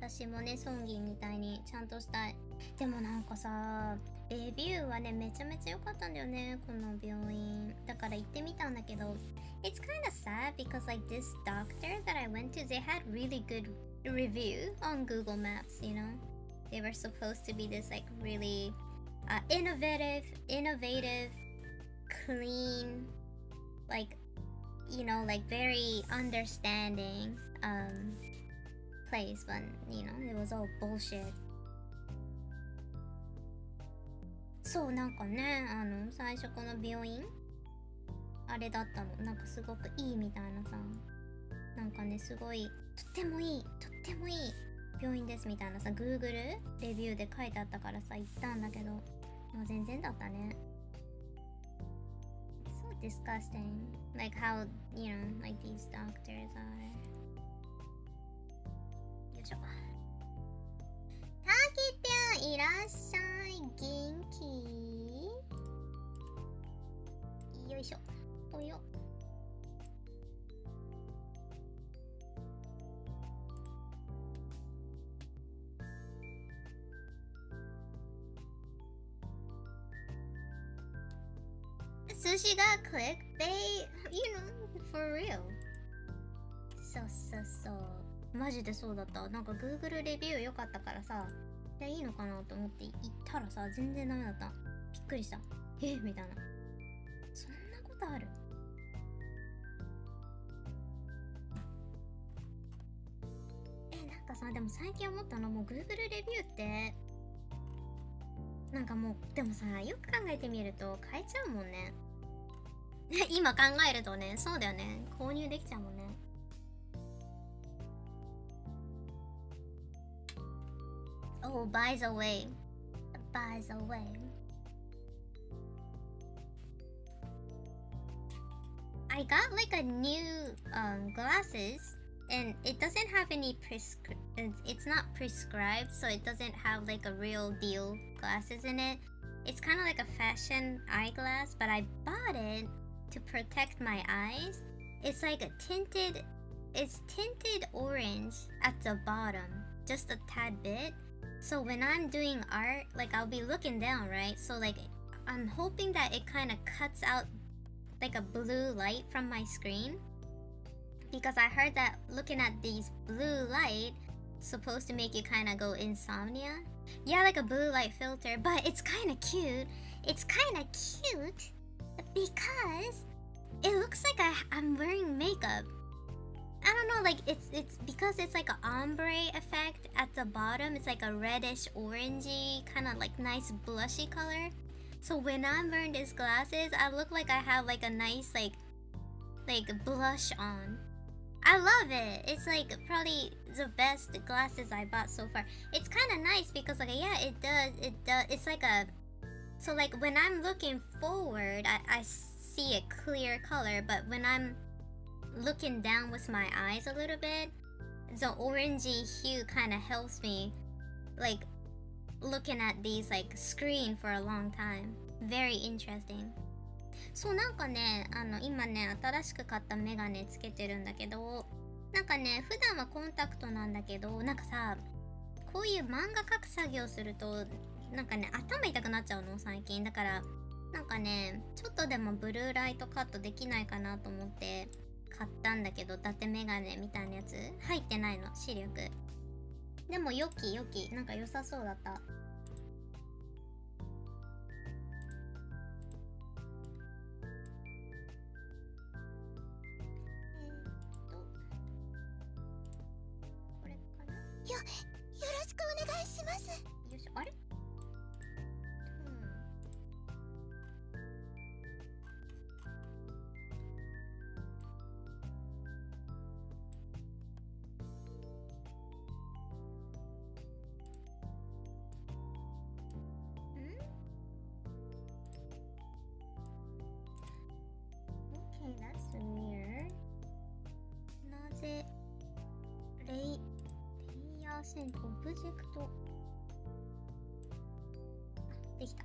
私もね、ソンギンみたいにちゃんとしたい。でもなんかさ、レビューはね、めちゃめちゃ良かったんだよね、この病院。だから行ってみたんだけど、It's kind of sad because like this doctor that I went to, they had really good review on Google Maps, you know? They were supposed to be this like really innovative, clean, like, you know, like very understanding place, but you know, it was all bullshit. そうなんかね、最初この病院あれだったの、なんかすごくいいみたいなさ、なんかねすごいとってもいい病院ですみたいなさ、Google レビューで書いてあったからさ行ったんだけど、もう全然だったね。So disgusting, like how, you know, like these doctors are. よいしょ。たきぴょんいらっしゃい、元気？よいしょ。およ。Sushi got clicked. They, you know, for real. そう。マジでそうだった。なんか Google レビュー良かったからさ、いいのかなと思って行ったらさ、全然ダメだった。びっくりした。みたいな。そんなことある？なんかさ、でも最近思ったの、もう Google レビューってなんかもう、でもさ、よく考えてみると変えちゃうもんね。今考えるとね、そうだよね。購入できちゃうもんね。Oh, by the way. I got like a new glasses, and it doesn't have any it's not prescribed, so it doesn't have like a real deal glasses in it. It's kind of like a fashion eyeglass, but I bought it to protect my eyes. It's like it's tinted orange at the bottom, just a tad bit. So when I'm doing art, like I'll be looking down, right? So like I'm hoping that it kind of cuts out like a blue light from my screen, because I heard that looking at these blue light supposed to make you kind of go insomnia. Yeah, like a blue light filter, but it's kind of cute. it's kind of cute because it looks like I'm wearing makeup. I don't know, like it's because it's like an ombre effect at the bottom. It's like a reddish orangey kind of like nice blushy color. So when I'm wearing these glasses, I look like I have like a nice like blush on. I love it. It's like probably the best glasses I bought so far. It's kind of nice because like yeah, it does. It's like a so like when I'm looking forward, I see a clear color, but when I'm looking down with my eyes a little bit, the orangey hue kind of helps me like looking at these like screen for a long time. Very interesting. そうなんかね、今ね新しく買ったメガネつけてるんだけど、なんかね普段はコンタクトなんだけど、なんかさこういう漫画描く作業するとなんかね頭痛くなっちゃうの最近。だからなんかねちょっとでもブルーライトカットできないかなと思って買ったんだけど、伊達メガネみたいなやつ入ってないの、視力。でも良きなんか良さそうだった。これかな。よろしくお願いします。よいしょ。あれOkay, that's weird. なぜレイヤーセントオブジェクトできた。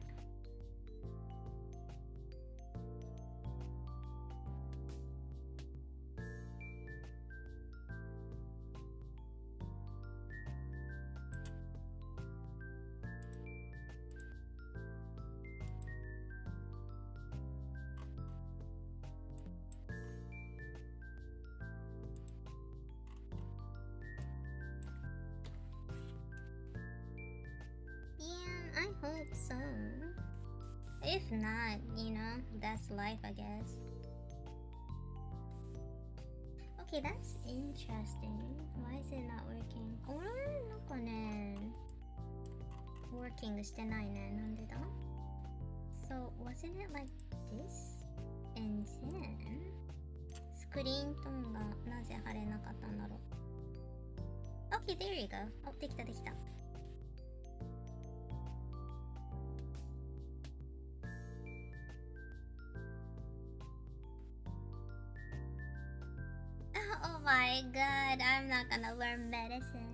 Yeah, I hope so. If not, that's life, I guess. Okay, that's interesting. Why is it not working? なんかね、working してないね。なんでだ？ So, wasn't it like this? And then, スクリーントーンがなぜ貼れなかったんだろう。Okay, there you go. できた。Oh my god, I'm not gonna learn medicine.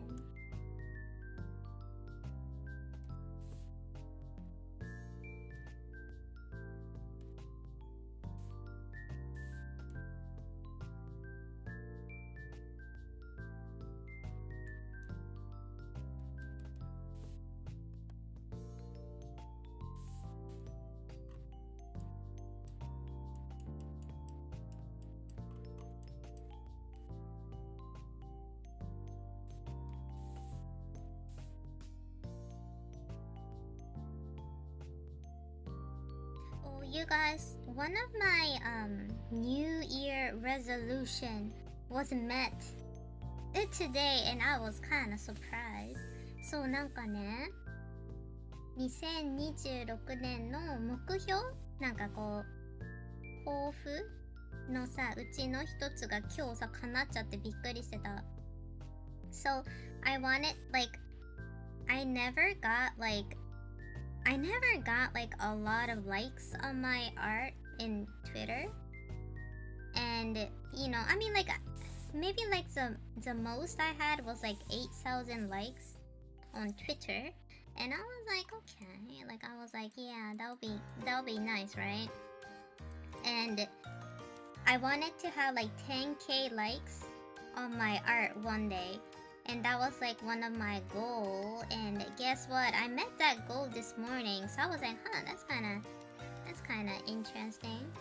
Oh, you guys, one of my New Year resolution was met today, and I was kind of surprised. So なんかね、2026年の目標なんかこう抱負のさうちの一つが今日さ叶っちゃってびっくりしてた。So I wanted I never got a lot of likes on my art in Twitter, and I mean maybe the most I had was 8,000 likes on Twitter, and I was like, okay, I was like, yeah, that'll be nice, right? And I wanted to have 10k likes on my art one day, and that was one of my goals. And guess what? I met that goal this morning, so I was like, that's kind of interesting.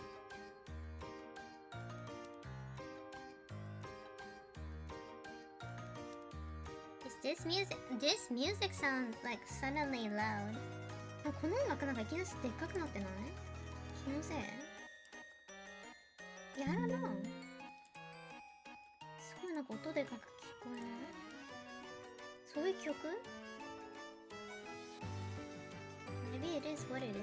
Is this music sounds suddenly loud. この音楽なんかいきなりでっかくなってない？気のせい？やらな。すごいなんか音でかく聞こえない？そういう曲？ Maybe it is what it is.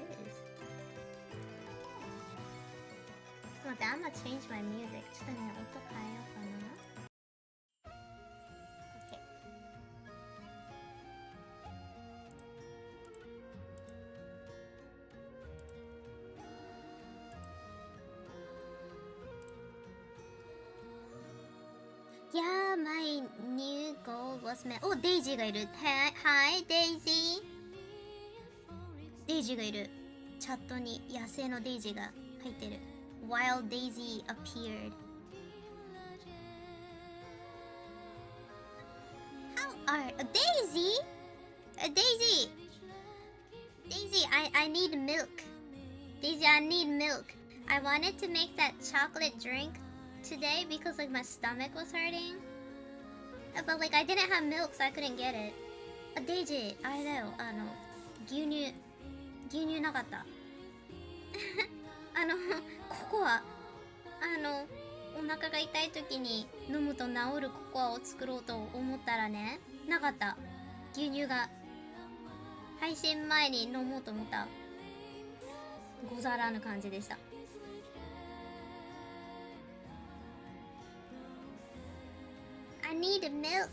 ちょっと待って、I'm gonna change my music. ちょっとね、音変えようかな。Yeah, my new goal was met. お、デイジーがいる。はい、デイジー。デイジーがいる。チャットに野生のデイジーが入ってる。Wild Daisy appeared. How are Daisy? Daisy. Daisy, I need milk. Daisy, I need milk. I wanted to make that chocolate drink today because like my stomach was hurting. But like I didn't have milk so I couldn't get it. Daisy, あれだよ。牛乳なかった。ココア。お腹が痛い時に飲むと治るココアを作ろうと思ったらね、なかった。牛乳が。配信前に飲もうと思った。ござらぬ感じでした。I need milk.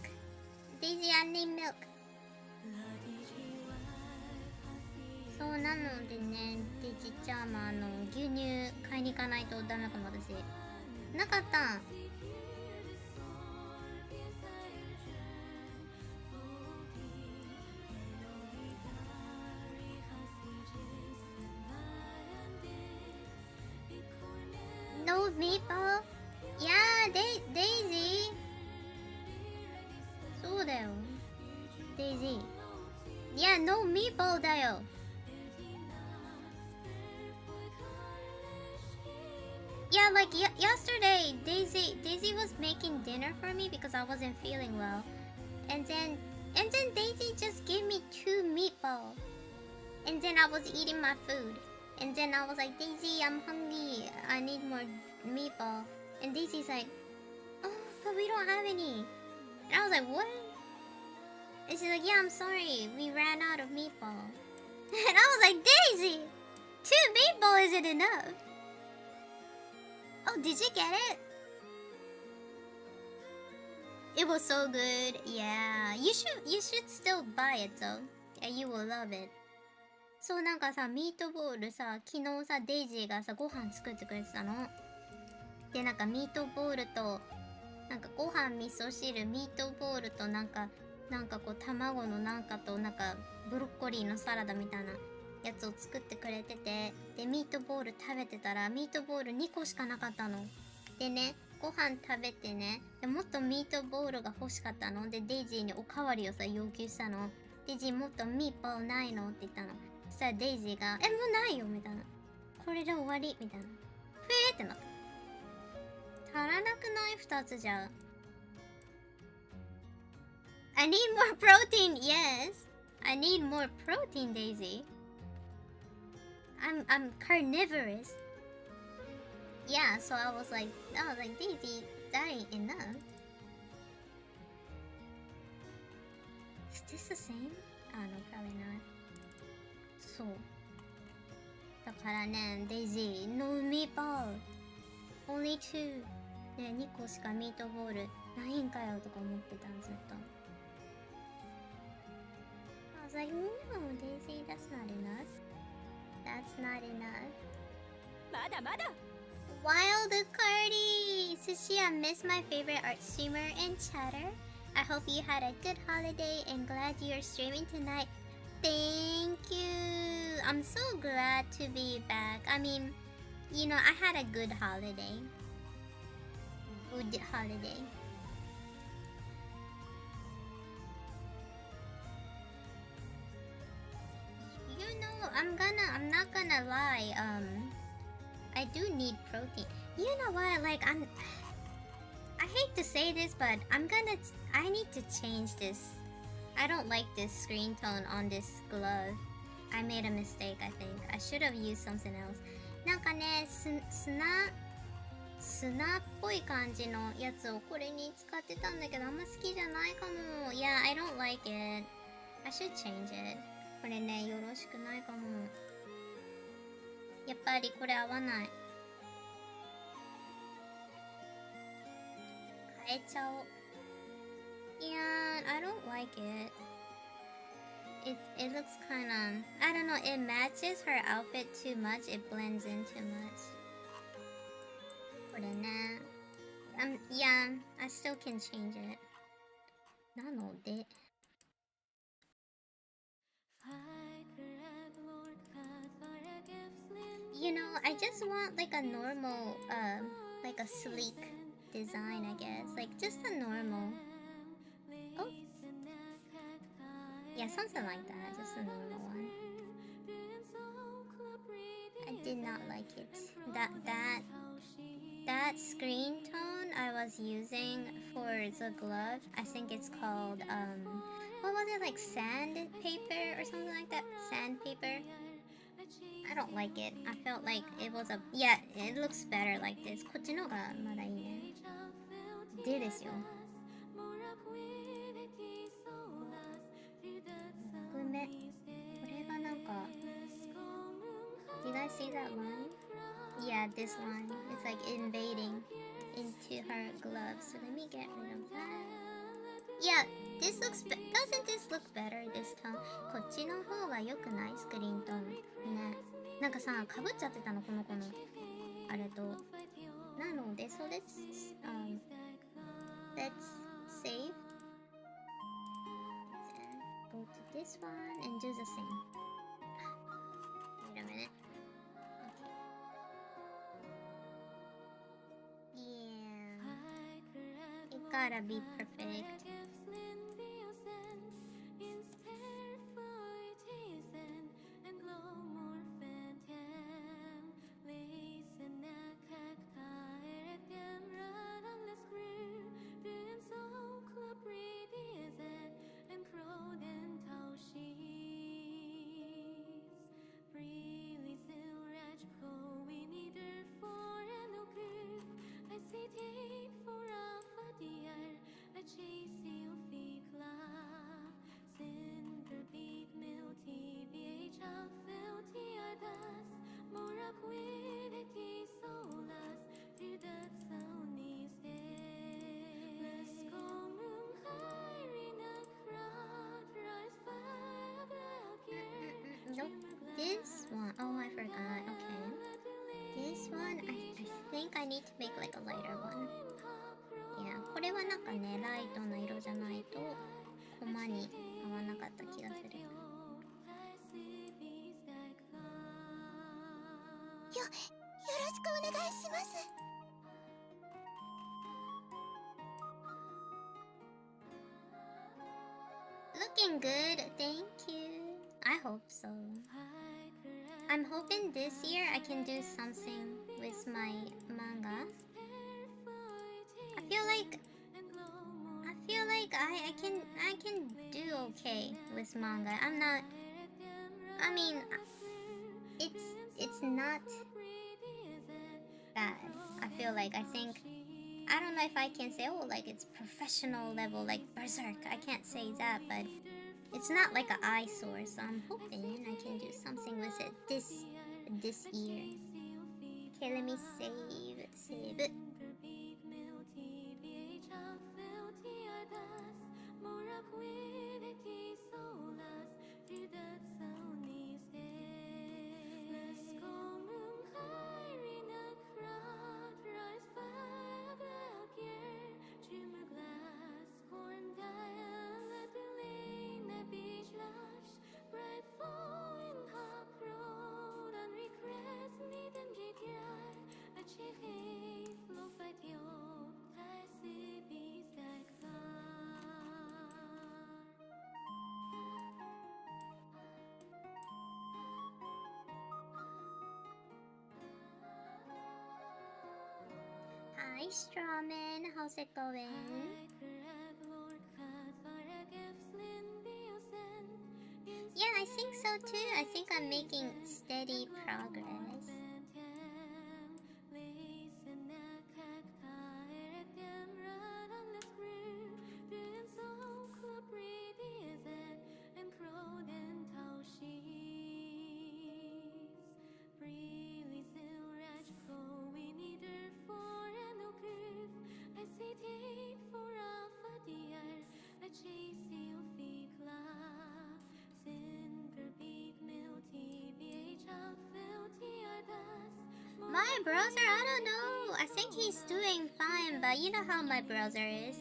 Daisy, I need milk. そうなのでね、デジちゃんも牛乳買いに行かないとダメかも私。なかった。No meatball? Yeah, Daisy. そうだよ。Daisy. Yeah, no meatball だよ。Yeah, like yesterday, Daisy was making dinner for me because I wasn't feeling well, and then Daisy just gave me 2 meatballs, and then I was eating my food, and then I was like, Daisy, I'm hungry, I need more meatball, and Daisy's like, oh, but we don't have any, and I was like, what? And she's like, yeah, I'm sorry, we ran out of meatball, and I was like, Daisy, 2 meatballs isn't enough. Oh, did you get it? It was so good. Yeah, you should still buy it though. Yeah, you will love it. そうなんかさ、ミートボールさ、昨日さ、デイジーがさ、ご飯作ってくれてたの。で、なんかミートボールと、なんかご飯味噌汁、ミートボールとなんかこう卵のなんかとなんかブロッコリーのサラダみたいなやつを作ってくれてて、でミートボール食べてたらミートボール2個しかなかったのでね、ご飯食べてね、でもっとミートボールが欲しかったので、デイジーにおかわりをさ要求したの。デイジーもっとミートボールないのって言ったの。そしたらデイジーがもうないよみたいな、これで終わりみたいな、ってなった。足らなくない？2つじゃ。 I need more protein. Yes, I need more protein, Daisy. I'm carnivorous. Yeah, so I was like, Daisy, that ain't enough. Is this the same? Oh no, probably not. そう。だからね、Daisy, no meatball. Only 2. ね、2個しかミートボールないんかよとか思ってたんずっと。I was like, no, Daisy, that's not enough. That's not enough. まだまだ Wild Cardi! Sushi, I miss my favorite art streamer and chatter. I hope you had a good holiday and glad you're streaming tonight. Thank you! I'm so glad to be back. I mean, you know, I had a good holiday. Good holiday. You know, I'm not gonna lie, I do need protein. You know what, like, I hate to say this, but I need to change this. I don't like this screen tone on this glove. I made a mistake, I think. I should have used something else. なんかね、砂っぽい感じのやつをこれに使ってたんだけど、あんま好きじゃないかも。Yeah, I don't like it. I should change it. これね、よろしくないかも。やっぱりこれ合わない。変えちゃおう。Yeah, I don't like it. It looks kinda... I don't know, it matches her outfit too much. It blends in too much. これね。Yeah, I still can change it. なので。You know, I just want like a normal, like a sleek design, I guess. Like just a normal. Oh. Yeah, something like that. Just a normal one. I did not like it. That screen tone I was using for the glove, I think it's called, what was it, like sandpaper or something like that? Sandpaper? I don't like it. I felt like it was a... Yeah, it looks better like this. こっちのがまだいいね。でですよ。木目。これがなんか... Did I see that line? Yeah, this line. It's like invading into her gloves. So let me get rid of that. Yeah, this looks... Doesn't this look better this time? こっちの方が良くない？スクリーントーン。ね。なんかさ、かぶっちゃってたの、この子の。あれと。なので、so let's save. And go to this one and do the same. Wait a minute. Okay. Yeah. It gotta be perfect. Nope. This one. Oh, I forgot. Okay. This one, I think I need to make like a lighter one. Yeah. これはなんかね、ライトな色じゃないとコマに合わなかった気がする。よろしくお願いします。Looking good, thank you. I hope so. I'm hoping this year I can do something with my manga. I feel like I can do okay with manga. I'm not... I mean, it's not bad. I feel like, I think... I don't know if I can say, oh, like it's professional level, like Berserk. I can't say that, but it's not like an eyesore, so I'm hoping I can do something with it this year. Okay, let me save it. Hi, Strawman. How's it going? Yeah, Yeah, I think so too. I think I'm making steady progress. My browser, I don't know. I think he's doing fine, but you know how my browser is.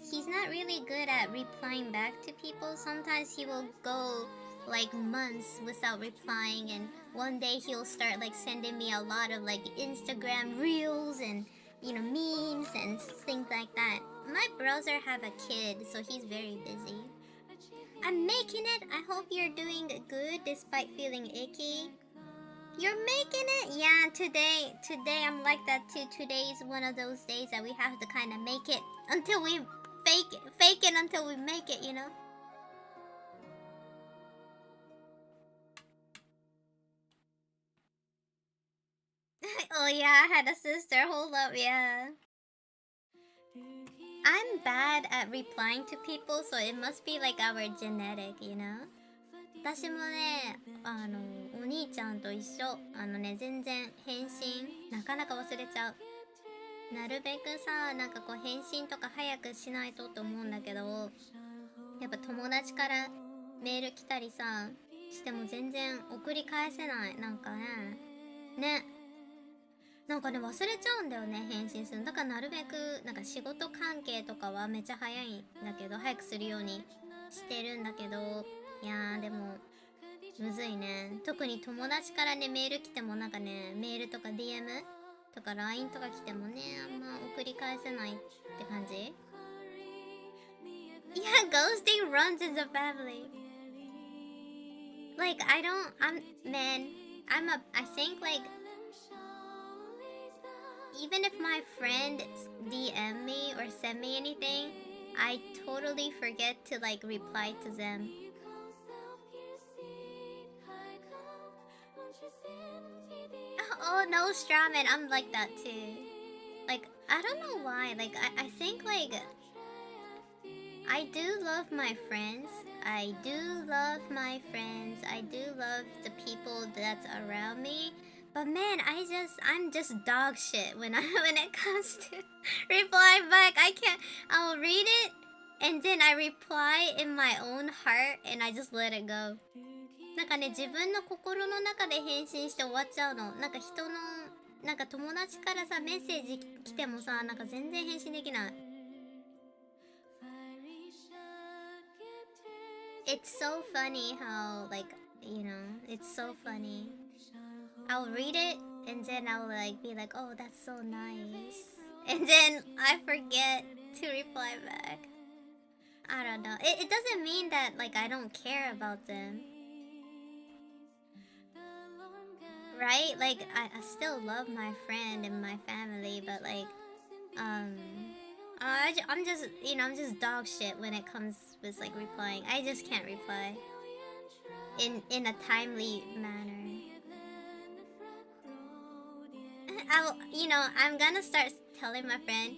He's not really good at replying back to people. Sometimes he will go like months without replying, and one day he'll start like sending me a lot of like Instagram reels and memes and things like that. My browser have a kid, so he's very busy. I'm making it. I hope you're doing good despite feeling icky. You're making it? Yeah, today I'm like that too. Today is one of those days that we have to kind of make it until we fake it until we make it, Oh yeah, I had a sister. Hold up, yeah. I'm bad at replying to people, so it must be like our genetic, 私もね、お兄ちゃんと一緒。全然返信なかなか忘れちゃう。なるべくさ、なんかこう返信とか早くしないとって思うんだけど、やっぱ友達からメール来たりさ、しても全然送り返せない。なんかね、なんかね、忘れちゃうんだよね、返信する。だからなるべく、なんか仕事関係とかはめっちゃ早いんだけど、早くするようにしてるんだけど、いやーでも、むずいね。特に友達からね、メール来てもなんかね、メールとか DM とか LINE とか来てもね、あんま送り返せないって感じ。Yeah, ghosting runs in the family. Like, I think like, even if my friend DM me or send me anything, I totally forget to like reply to them. Oh no, Strawman, I'm like that too. Like, I don't know why. Like, I think like I do love my friends. I do love my friends. I do love the people that's around me. But man, I'm just dog shit when it comes to reply back. I can't. I'll read it and then I reply in my own heart and I just let it go. なんかね、自分の心の中で返信して終わっちゃうの。なんか人の、なんか友達からさ、メッセージ来てもさ、なんか全然返信できない。It's so funny how, like, it's so funny. I'll read it and then I'll like be like, oh, that's so nice. And then I forget to reply back. I don't know. It doesn't mean that like I don't care about them. Right? Like I still love my friend and my family, but like I'm just I'm just dog shit when it comes with like replying. I just can't reply in a timely manner. I'm gonna start telling my friend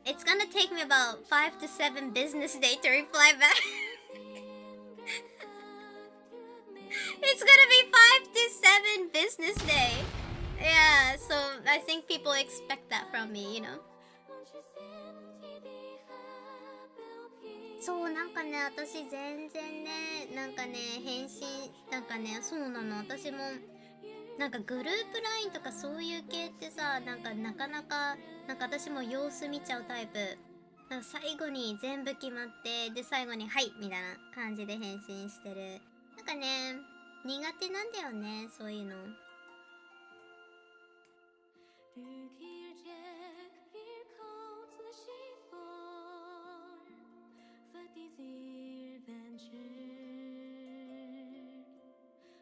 it's gonna take me about 5 to 7 business days to reply back. It's gonna be 5 to 7 business day. Yeah, so I think people expect that from me, そうなんかね、私全然ね、なんかね、返信なんかね、そうなの。私もなんかグループ LINE とかそういう系ってさ、なんかなかなかなんか私も様子見ちゃうタイプ。なんか最後に全部決まってで最後にはいみたいな感じで返信してる。なんかね、苦手なんだよね、そういうの。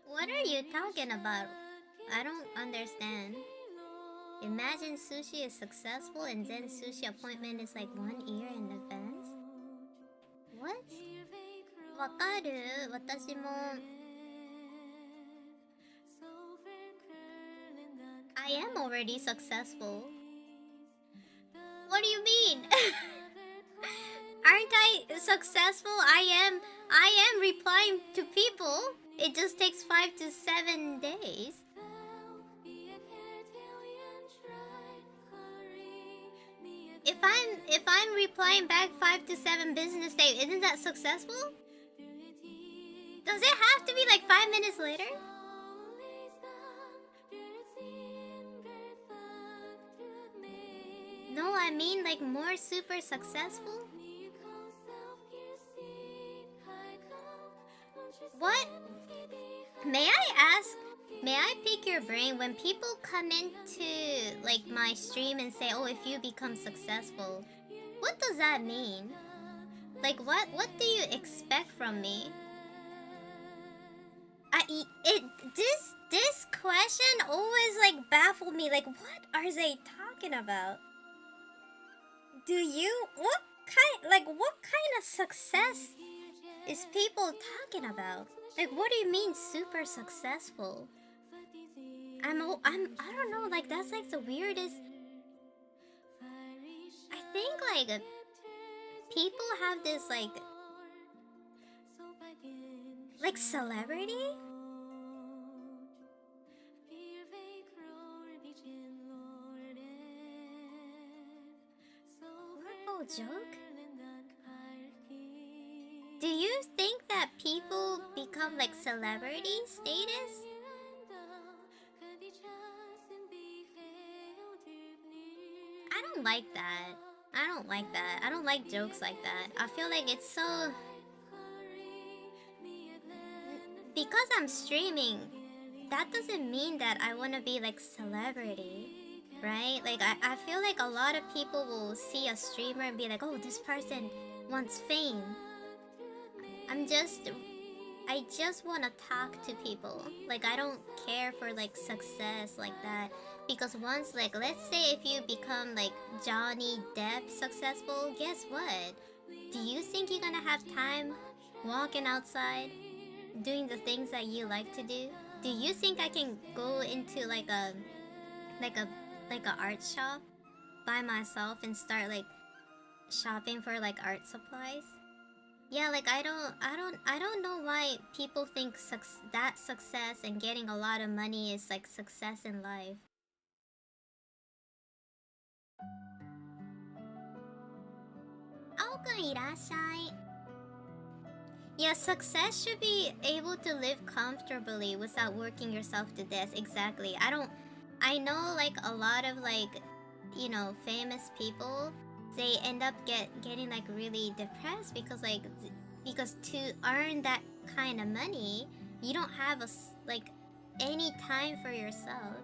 What are you talking about? I don't understand. Imagine sushi is successful and then sushi appointment is like 1 year in advance? What? わかる？私も I am already successful. What do you mean? Aren't I successful? I am replying to people. It just takes 5 to 7 days. If I'm replying back 5 to 7 business days, isn't that successful? Does it have to be like 5 minutes later? No, I mean like more super successful. What? May I pick your brain? When people come into like my stream and say, oh, if you become successful, what does that mean? Like what do you expect from me? This question always like baffled me. Like, what are they talking about? What kind of success is people talking about? Like, what do you mean super successful? I don't know, like that's like the weirdest. I think like people have this like celebrity? Horrible joke? Do you think that people become like celebrity status? I don't like that. I don't like jokes like that. I feel like it's so... Because I'm streaming, that doesn't mean that I want to be like celebrity, right? Like I feel like a lot of people will see a streamer and be like, oh, this person wants fame. I just want to talk to people. Like I don't care for like success like that. Because once, like, let's say if you become like Johnny Depp successful, guess what? Do you think you're gonna have time walking outside, doing the things that you like to do? Do you think I can go into like a art shop by myself and start like shopping for like art supplies? Yeah, like I don't know why people think that success and getting a lot of money is like success in life. Yeah, success should be able to live comfortably without working yourself to death. Exactly. I know like a lot of like, you know, famous people, they end up getting like really depressed because to earn that kind of money, you don't have like any time for yourself.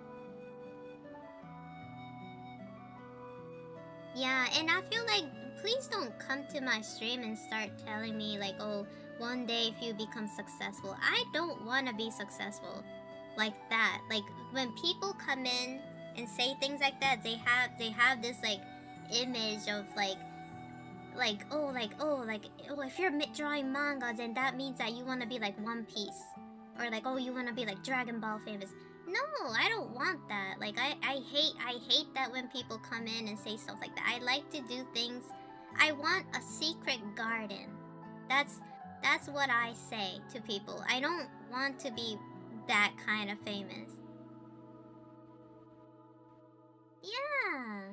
Yeah, and I feel like please don't come to my stream and start telling me like, oh, one day if you become successful. I don't want to be successful like that. Like when people come in and say things like that, they have this like image of if you're drawing manga, then that means that you want to be like One Piece, or like, oh, you want to be like Dragon Ball famous. No, I don't want that. Like I hate that when people come in and say stuff like that. I like to do things. I want a secret garden. That's what I say to people. I don't want to be that kind of famous. Yeah.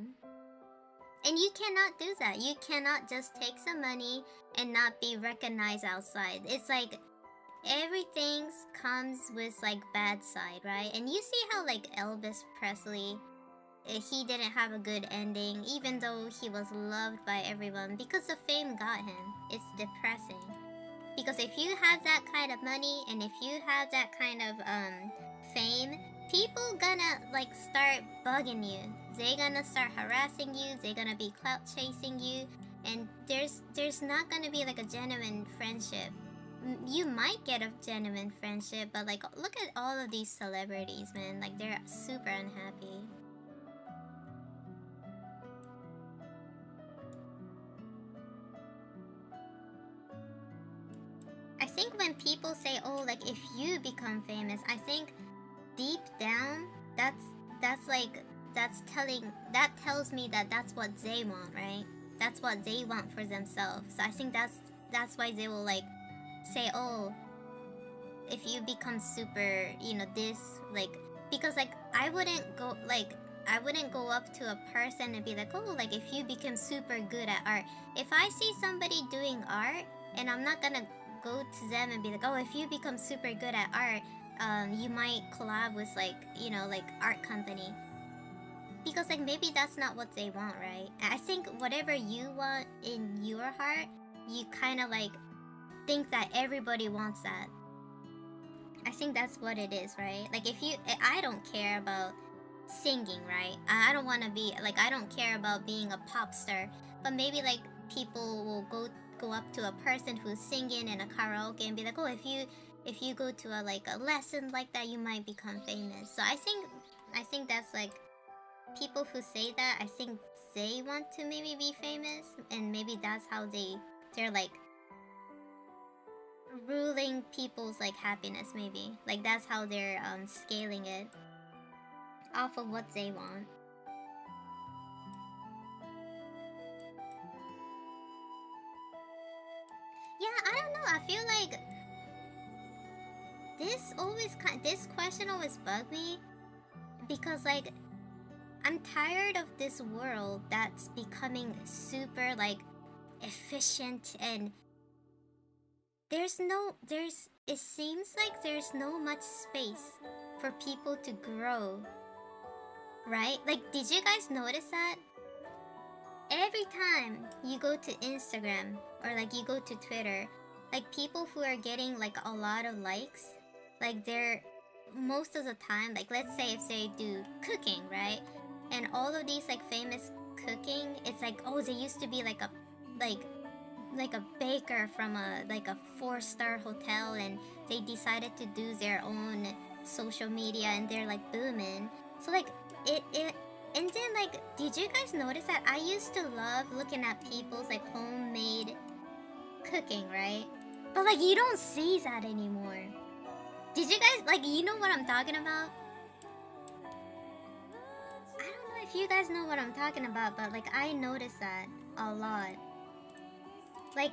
And you cannot do that. You cannot just take some money and not be recognized outside. It's like everything comes with like bad side, right? And you see how like Elvis Presley, he didn't have a good ending, even though he was loved by everyone, because the fame got him. It's depressing. Because if you have that kind of money and if you have that kind of fame, people gonna like start bugging you. They gonna start harassing you. They gonna be clout chasing you, and there's not gonna be like a genuine friendship. You might get a genuine friendship, but like look at all of these celebrities, man. Like they're super unhappy. think when people say, oh, like if you become famous, I think deep down that tells me that that's what they want, right? That's what they want for themselves. So I think that's why they will like say, oh, if you become super, this, like, because like I wouldn't go up to a person and be like, oh, like if you become super good at art. If I see somebody doing art, and I'm not gonna go to them and be like, oh, if you become super good at art, you might collab with like, like art company. Because like maybe that's not what they want, right? I think whatever you want in your heart, you kind of like think that everybody wants that. I think that's what it is, right? Like I don't care about singing, right? I don't want to be like, I don't care about being a pop star, but maybe like people will go up to a person who's singing in a karaoke and be like, oh, if you go to a lesson like that, you might become famous. So I think that's like, people who say that, I think they want to maybe be famous, and maybe that's how they're like ruling people's like happiness, maybe. Like that's how they're scaling it off of what they want. Yeah, I don't know. I feel like this question always bugged me, because like I'm tired of this world that's becoming super like efficient, and it seems like there's no much space for people to grow, right? Like, did you guys notice that? Every time you go to Instagram or like you go to Twitter, like people who are getting like a lot of likes, like they're most of the time, like let's say if they do cooking, right? And all of these like famous cooking, it's like, oh, they used to be like a baker from a 4-star hotel, and they decided to do their own social media, and they're like booming. So like it and then like, did you guys notice that I used to love looking at people's like homemade cooking, right? But like you don't see that anymore. Did you guys like, you know what I'm talking about? I don't know if you guys know what I'm talking about, but like I noticed that a lot. Like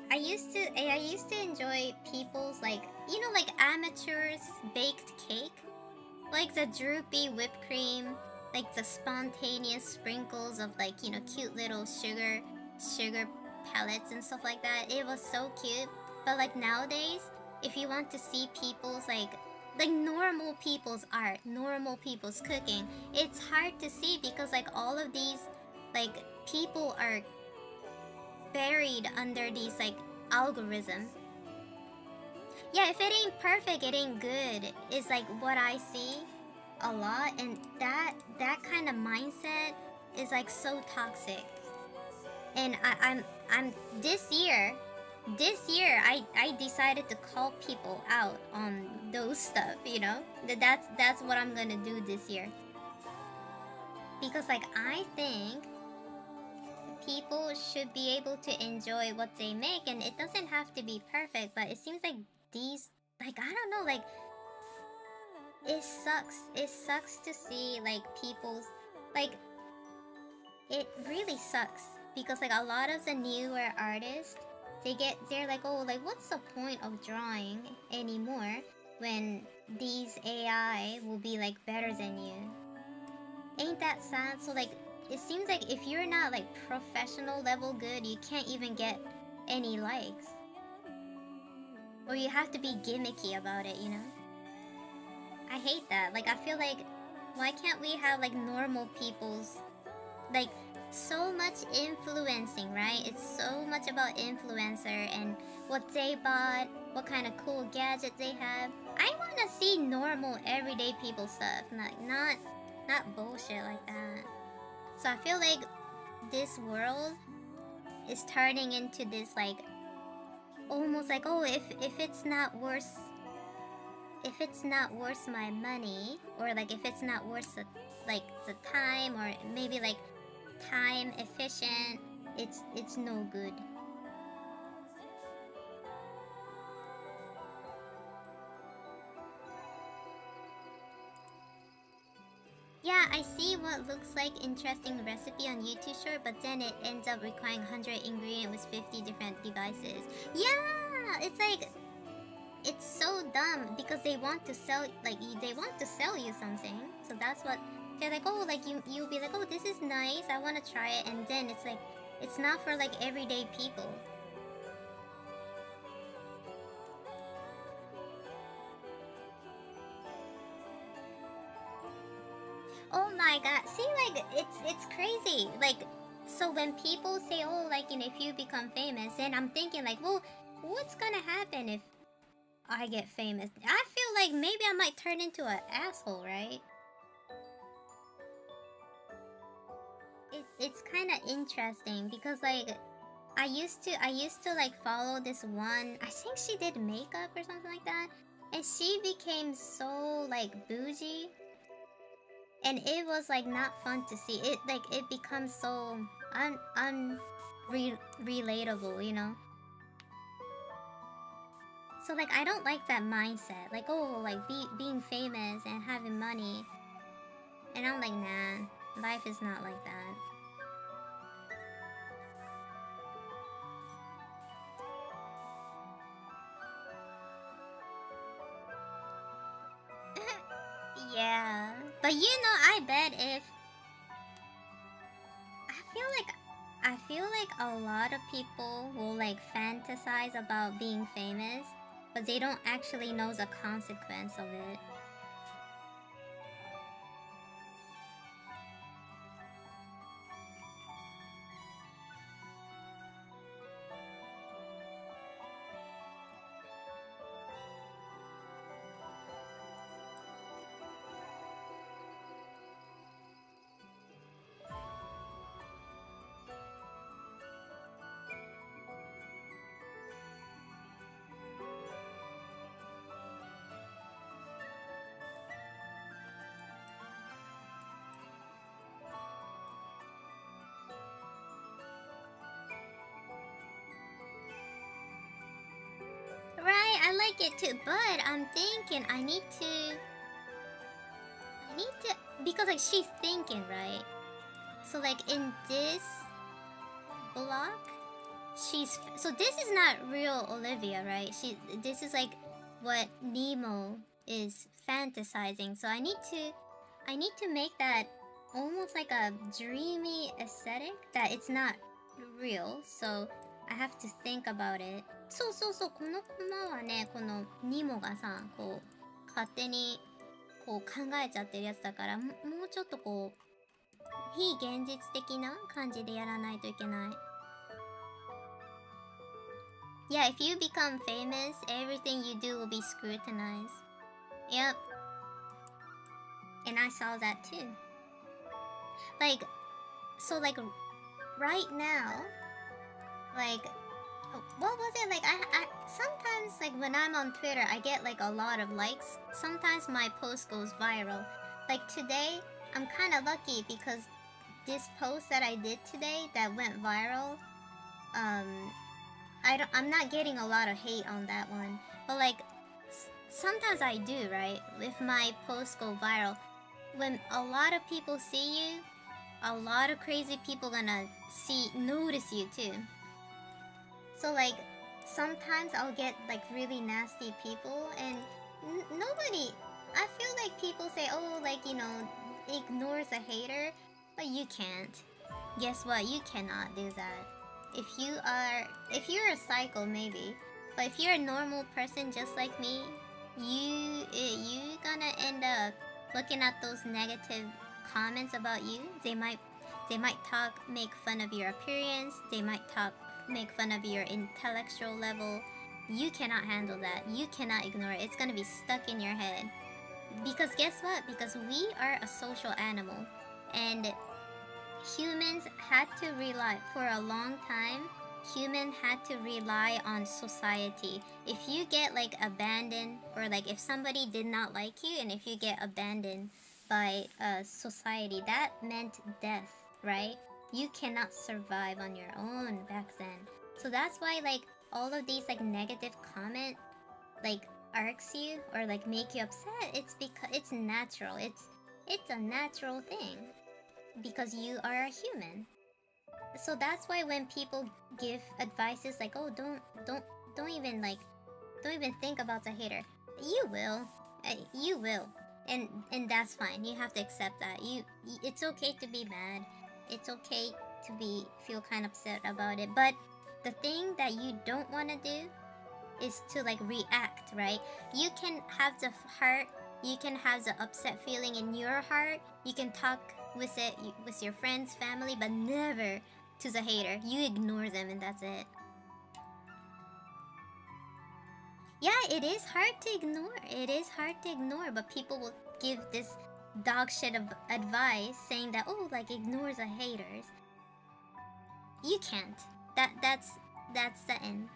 I used to enjoy people's like, like amateurs baked cake, like the droopy whipped cream, like the spontaneous sprinkles of like, cute little sugar pellets and stuff like that. It was so cute. But like nowadays, if you want to see people's like normal people's art, normal people's cooking, it's hard to see, because like all of these like people are buried under these like algorithms. Yeah, if it ain't perfect, it ain't good, is like what I see a lot, and that kind of mindset is like so toxic. And I'm this year I decided to call people out on those stuff, that's what I'm gonna do this year, because like I think people should be able to enjoy what they make, and it doesn't have to be perfect. But it seems like these, like, I don't know, like it sucks to see like people's like, it really sucks, because like a lot of the newer artists, they're like, oh, like what's the point of drawing anymore when these AI will be like better than you? Ain't that sad? So like it seems like if you're not like professional level good, you can't even get any likes, or you have to be gimmicky about it, I hate that. Like I feel like, why can't we have like normal people's like, so much influencing, right? It's so much about influencer and what they bought, what kind of cool gadget they have. I want to see normal everyday people stuff, not bullshit like that. So I feel like this world is turning into this like, almost like, oh, if it's not worth my money, or like if it's not worth the time, or maybe like time efficient, it's no good. I see what looks like interesting recipe on YouTube short, but then it ends up requiring 100 ingredients with 50 different devices. Yeah, it's like it's so dumb because they want to sell you something. So that's what they're like. Oh, like you'll be like, oh, this is nice. I want to try it, and then it's like it's not for like everyday people. Oh my god. See, like it's crazy. Like, so when people say, oh, like, you know, if you become famous, then I'm thinking like, well, what's gonna happen if I get famous? I feel like maybe I might turn into an asshole, right? It's kind of interesting because like I used to like follow this one. I think she did makeup or something like that, and she became so like bougie. And it was like not fun to see it. Like it becomes so relatable, you know. So like I don't like that mindset. Like, oh, like being famous and having money. And I'm like, nah, life is not like that. Yeah, but you know, I bet if I feel like a lot of people will like fantasize about being famous, but they don't actually know the consequence of it. Right, I like it too, but I'm thinking I need to because like she's thinking, right? So like in this block, so this is not real Olivia, right? This is like what Nemo is fantasizing. So I need to make that almost like a dreamy aesthetic that it's not real. So I have to think about it. そうそうそう、このコマはね、このニモがさ、こう勝手にこう考えちゃってるやつだから、もうちょっとこう非現実的な感じでやらないといけない。Yeah, if you become famous, everything you do will be scrutinized. Yep. And I saw that too. Like, so like right now, like, what was it? Like I sometimes like when I'm on Twitter, I get like a lot of likes. Sometimes my post goes viral. Like today, I'm kind of lucky because this post that I did today that went viral, I'm not getting a lot of hate on that one. But like sometimes I do, right? If my posts go viral, when a lot of people see you, a lot of crazy people gonna notice you too. So like sometimes I'll get like really nasty people, and nobody, I feel like people say, oh, like, you know, ignores a hater, but you can't. Guess what? You cannot do that. If you're a psycho, maybe, but if you're a normal person just like me, you gonna end up looking at those negative comments about you. They might make fun of your appearance. They might make fun of your intellectual level. You cannot handle that. You cannot ignore it. It's gonna be stuck in your head. Because guess what? Because we are a social animal, and humans had to rely for a long time. Humans had to rely on society. If you get like abandoned, or like if somebody did not like you, and if you get abandoned by society, that meant death, right? You cannot survive on your own back then. So that's why like all of these like negative comment like irks you or like make you upset. It's because it's natural. It's a natural thing because you are a human. So that's why when people give advices like, oh, don't even think about the hater. You will. You will. And that's fine. You have to accept that. It's okay to be mad. It's okay to feel kind of upset about it. But the thing that you don't want to do is to like react, right? You can have the heart, you can have the upset feeling in your heart. You can talk with it with your friends, family, but never to the hater. You ignore them and that's it. Yeah, it is hard to ignore. It is hard to ignore, but people will give this dog shit of advice saying that, oh, like ignore the haters. You can't. That's the end.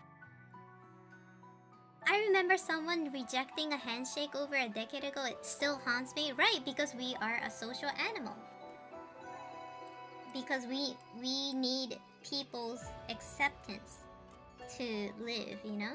I remember someone rejecting a handshake over a decade ago. It still haunts me, right? Because we are a social animal. Because we need people's acceptance to live, you know?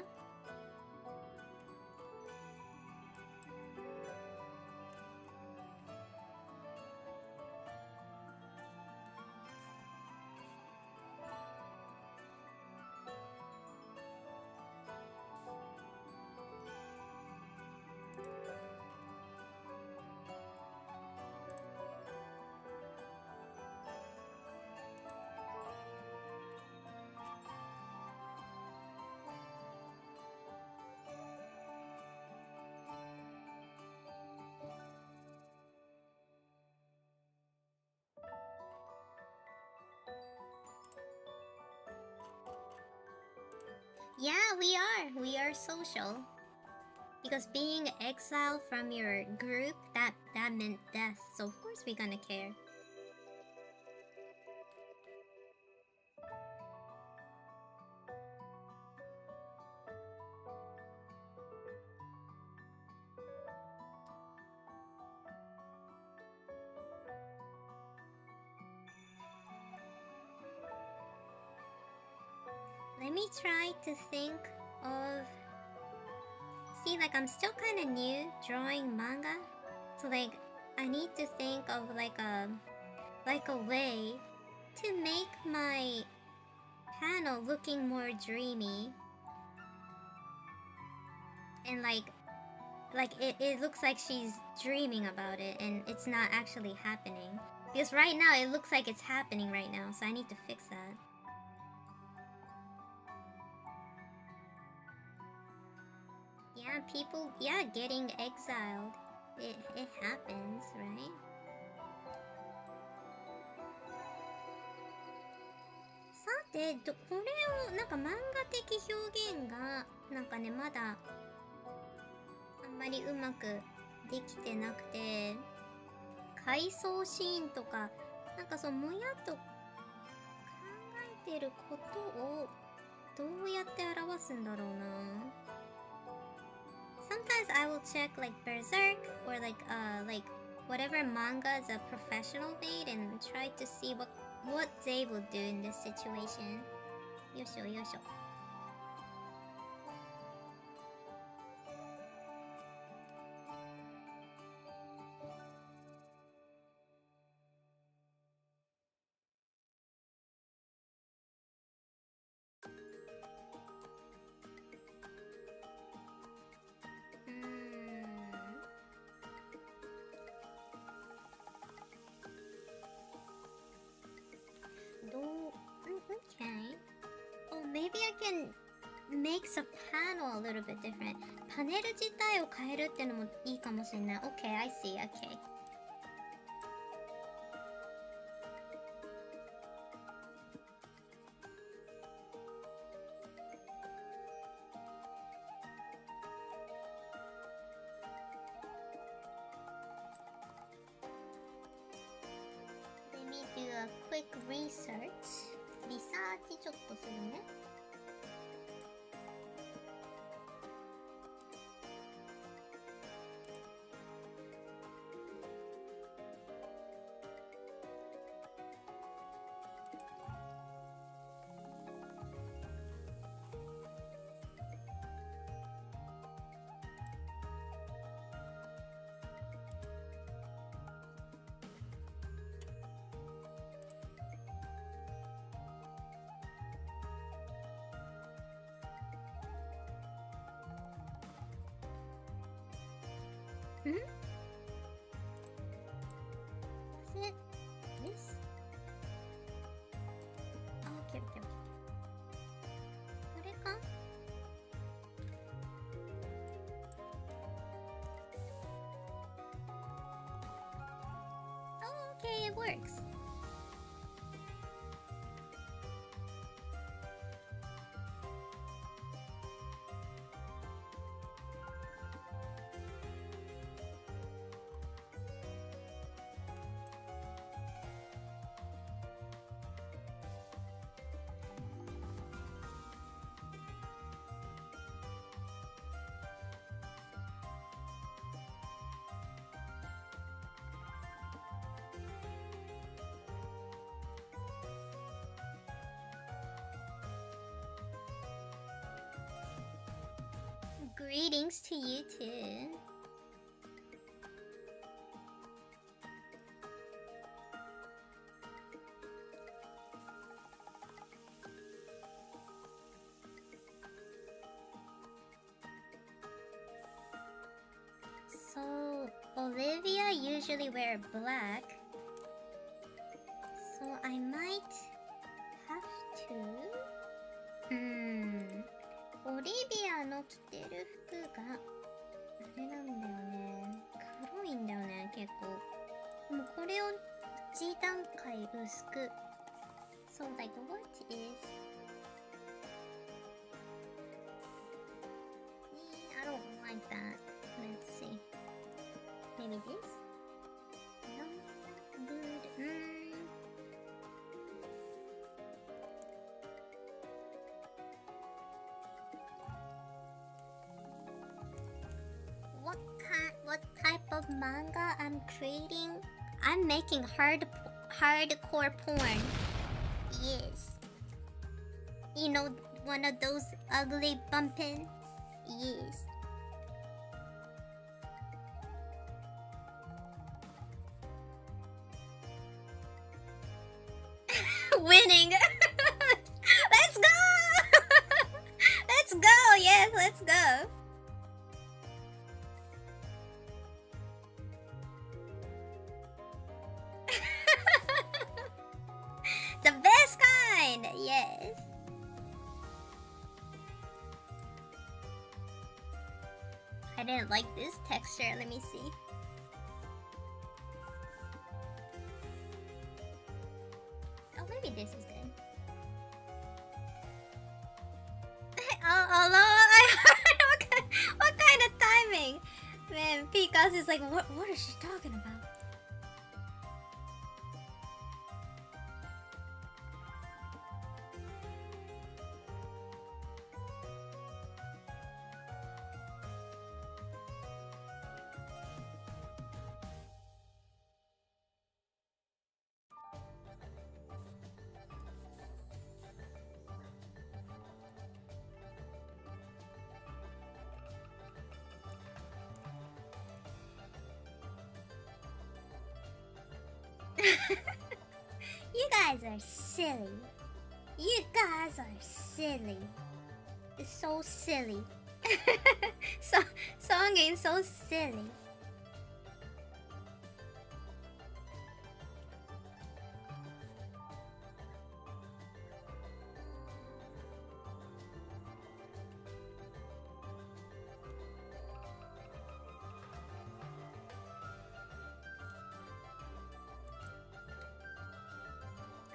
Yeah, we are. We are social. Because being exiled from your group, that meant death. So of course we're gonna care. Let me try to think of... See, like I'm still kind of new drawing manga. So like, I need to think of like a way to make my panel looking more dreamy. And like it looks like she's dreaming about it and it's not actually happening. Because right now it looks like it's happening right now, so I need to fix that. Yeah, people, getting exiled. It happens, right? さて、これをなんか漫画的表現がなんかね、まだあんまりうまくできてなくて、回想シーンとかなんかそうもやっと考えてることをどうやって表すんだろうな。Sometimes I will check like Berserk or like whatever manga the professional made and try to see what they will do in this situation. よいしょよいしょ。Okay. Oh, maybe I can make the panel a little bit different. パネル自体を変えるってのもいいかもしれない。Okay, I see. Okay. Let me do a quick research. リサーチちょっとするね。Hmm? Is it this? Oh, okay, okay, okay. これか? Oh, okay, it works. Greetings to you too. So, Olivia usually wear black. So I might have to... オリビアの着てる服があれなんだよね。黒いんだよね、結構。もうこれを1段階薄く。So like what is... I don't like that. Let's see. Maybe this? No. Good. What type of manga I'm creating? I'm making hardcore porn. Yes. You know, one of those ugly bumping? Yes. Winning! Let's go! Let's go! Yes, let's go! The best kind! Yes. I didn't like this texture. Let me see. Oh, maybe this is good. Oh, Lord. What kind of timing? Man, Picas is like, what is she talking about? You guys are silly. You guys are silly. It's so silly. Song is so silly.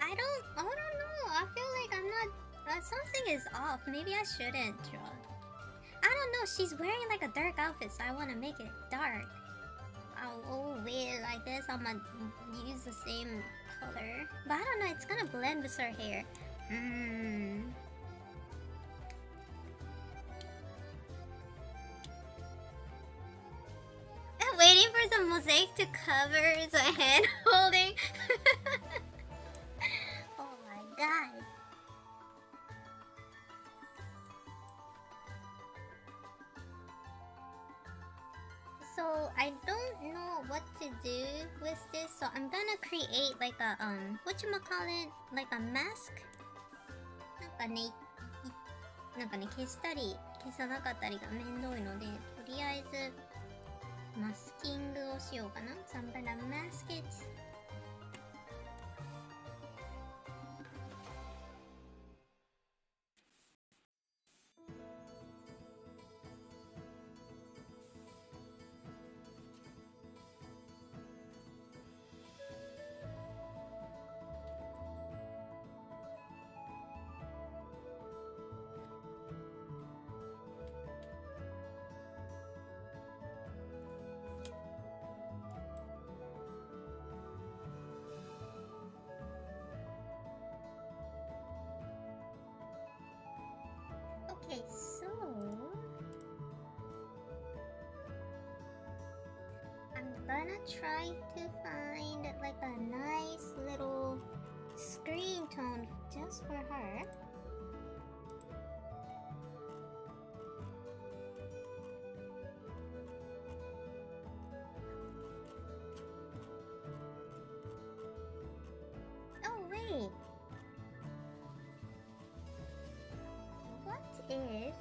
I don't know. I feel like I'm not. Something is off. Maybe I shouldn't draw. I don't know. She's wearing like a dark outfit, so I want to make it dark. I'll wear it like this. I'm gonna use the same color, but I don't know. It's gonna blend with her hair. I'm waiting for some mosaic to cover the hand holding. Oh my god. So I don't know what to do with this, so I'm gonna create like a whatchamacallit, like a mask? なんかね消したり消さなかったりが面倒いので、とりあえずマスキングをしようかな。So I'm gonna mask it. Okay, so I'm gonna try to find like a nice little screen tone just for her. Oh wait. What if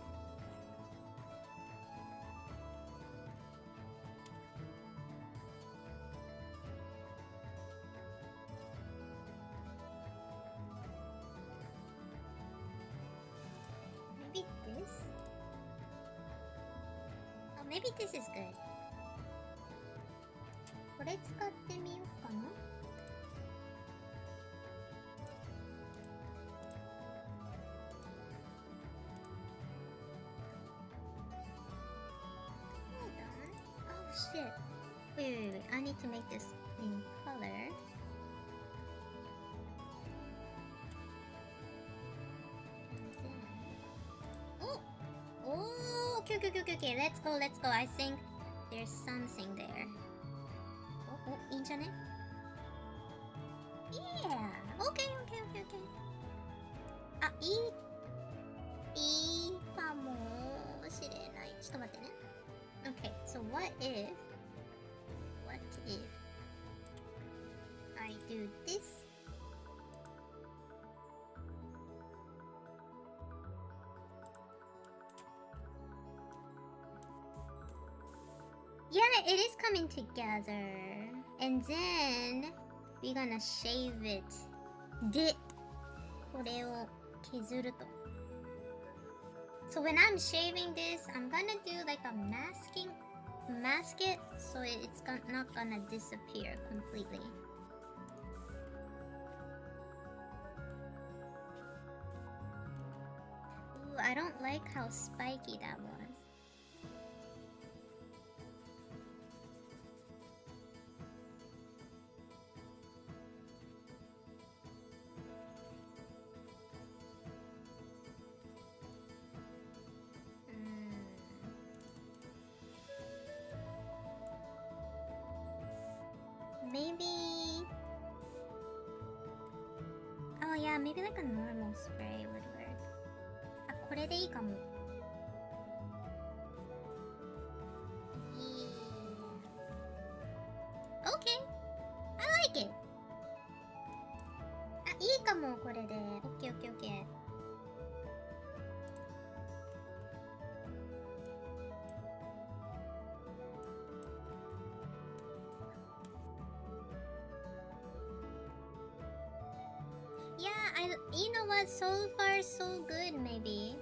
maybe this? Oh, maybe this is good. これ使ってみようかな。Shit. Wait. I need to make this in color. Oh! Oh! Okay. Let's go. I think there's something there. Oh, いいんじゃね? Yeah! Okay. あ、いいかもしれない。ちょっと待ってね。Okay, so what if I do this? Yeah, it is coming together. And then we're gonna shave it. で、これを削ると。So when I'm shaving this, I'm gonna do like a mask it so it's not gonna disappear completely. Ooh, I don't like how spiky that was. Maybe... Oh yeah, maybe like a normal spray would work. あ、これでいいかも。Okay! I like it! あ、いいかも、これで。Okay. Yeah, you know what? So far, so good, maybe.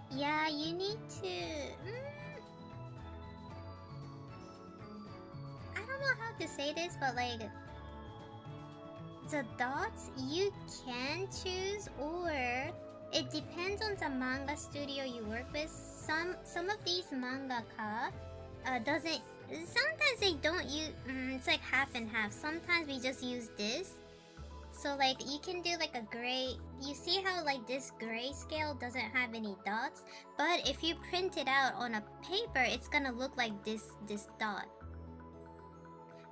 Yeah, you need to... I don't know how to say this, but like... the dots you can choose, or it depends on the manga studio you work with. Some of these mangaka doesn't. Sometimes they don't use. It's like half and half. Sometimes we just use this. So like you can do like a gray. You see how like this grayscale doesn't have any dots, but if you print it out on a paper, it's gonna look like this dot.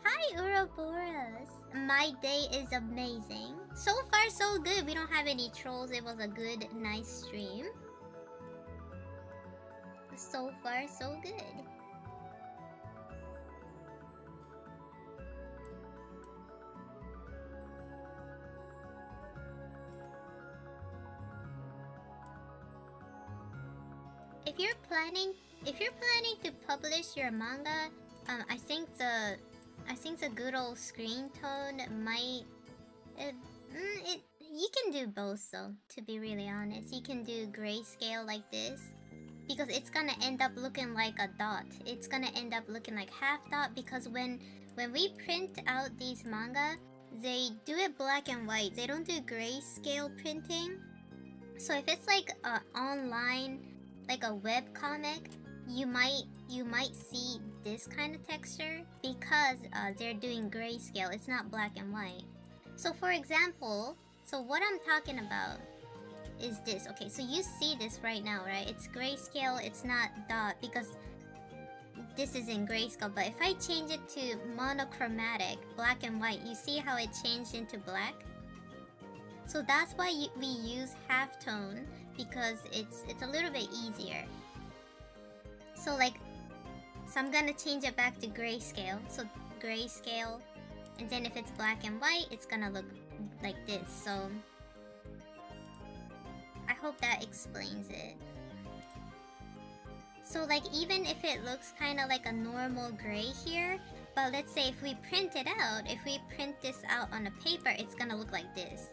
Hi Ouroboros. My day is amazing. So far so good. We don't have any trolls. It was a good, nice stream. So far so good. If you're planning to publish your manga, I think the good old screen tone might. You can do both though. To be really honest, you can do grayscale like this, because it's gonna end up looking like a dot. It's gonna end up looking like half dot, because when we print out these manga, they do it black and white. They don't do grayscale printing. So if it's like online, like a web comic, you might see this kind of texture, because they're doing grayscale. It's not black and white. So for example, so what I'm talking about is this. Okay, so you see this right now, right? It's grayscale, it's not dot, because this is in grayscale. But if I change it to monochromatic, black and white, you see how it changed into black? So that's why we use halftone, because it's a little bit easier. So I'm gonna change it back to grayscale. So grayscale, and then if it's black and white, it's gonna look like this. So I hope that explains it. So like even if it looks kind of like a normal gray here, but let's say if we print it out, if we print this out on a paper, it's gonna look like this.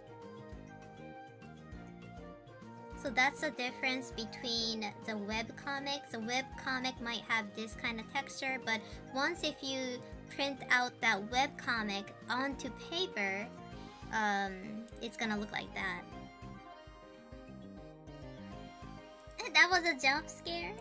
So that's the difference between the webcomic. The webcomic might have this kind of texture, but once if you print out that webcomic onto paper, it's gonna look like that. That was a jump scare.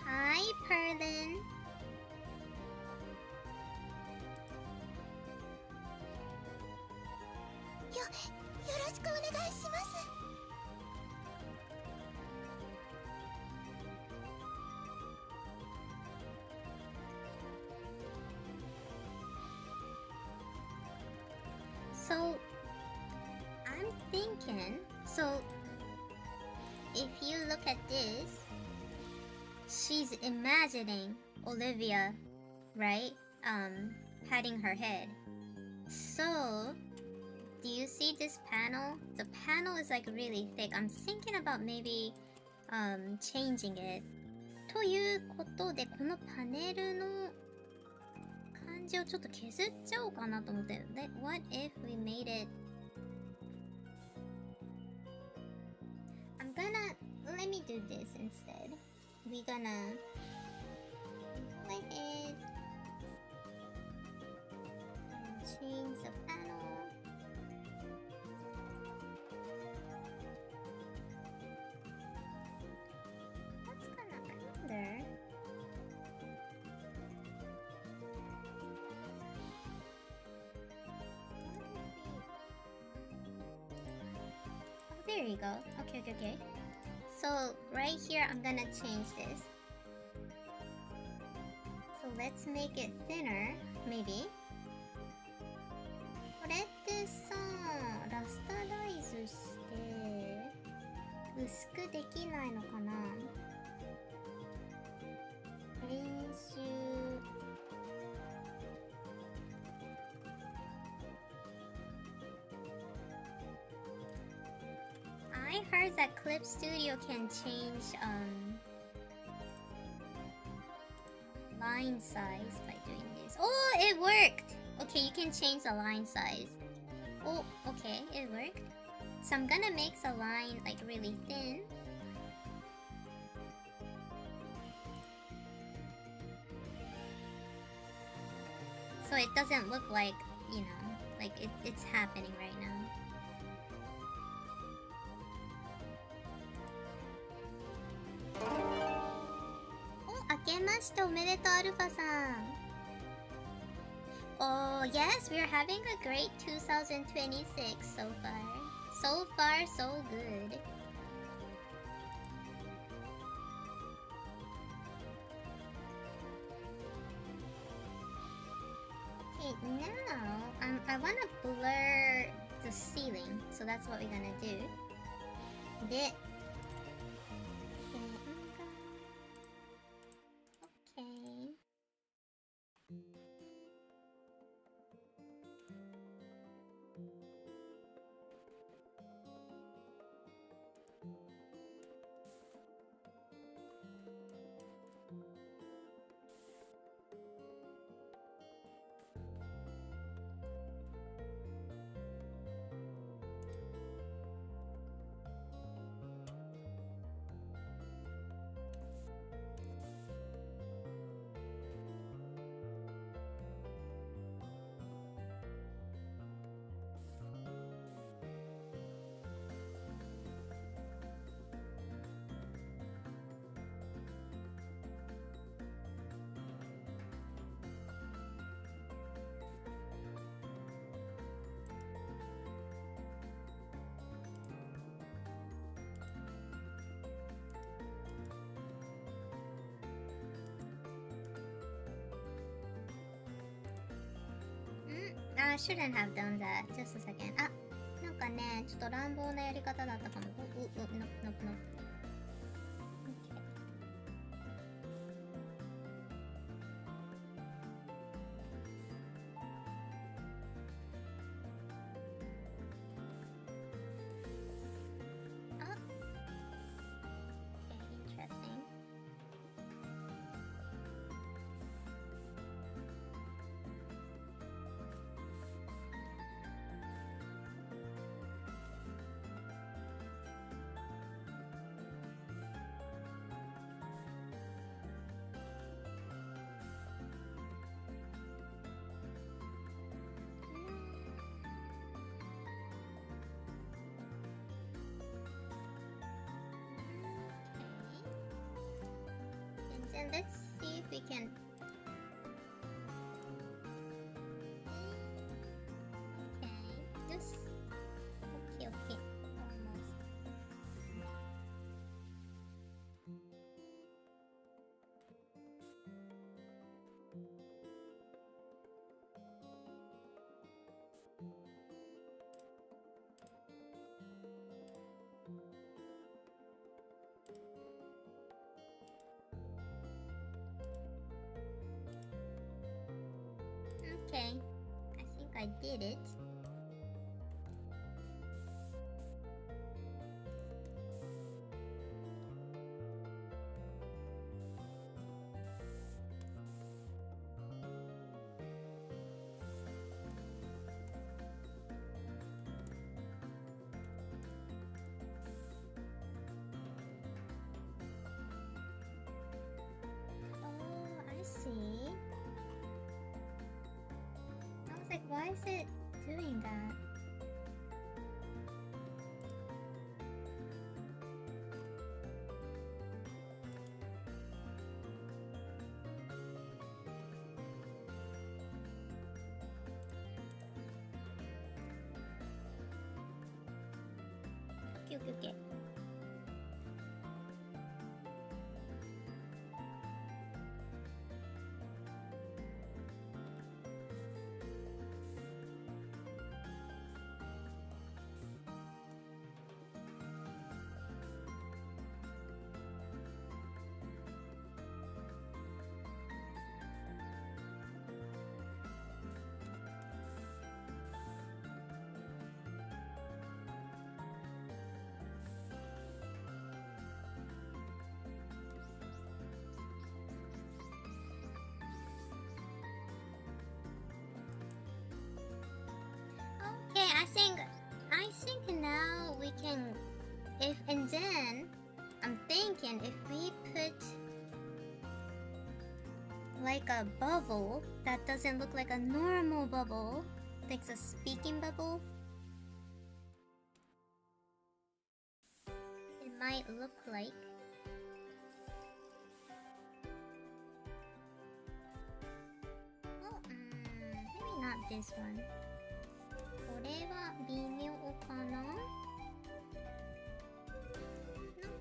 Hi, Perlin. So, I'm thinking, so if you look at this, she's imagining Olivia, right? Patting her head. So, do you see this panel? The panel is like really thick. I'm thinking about maybe changing it. ということで、このパネルの感じをちょっと削っちゃおうかなと思って。What if we made it? Let me do this instead. We're gonna go ahead and change the panel. That's kinda cooler. Oh, there you go. Okay. So right here, I'm gonna change this. So let's make it thinner, maybe. これってさ、ラスタライズして薄くできないのかな？練習。I heard that ClipStudio can change line size by doing this. Oh, it worked! Okay, you can change the line size. Oh, okay, it worked. So I'm gonna make the line like really thin. So it doesn't look like, you know, like it's happening right now. Oh, 明けましておめでとうアルファさん。Oh, yes, we're having a great 2026 so far. So far, so good. Okay, now, I wanna blur the ceiling, so that's what we're gonna do. で、Okay. I shouldn't have done that. Just a second. あ、なんかね、ちょっと乱暴なやり方だったかも。no. And let's see if we can. Okay, just okay. Almost. Okay, I think I did it. Oh, I see. Like, why is it doing that? Okay. think now we can, if, and then I'm thinking if we put like a bubble that doesn't look like a normal bubble, like a speaking bubble, it might look like maybe not this one. これは微妙かな。なん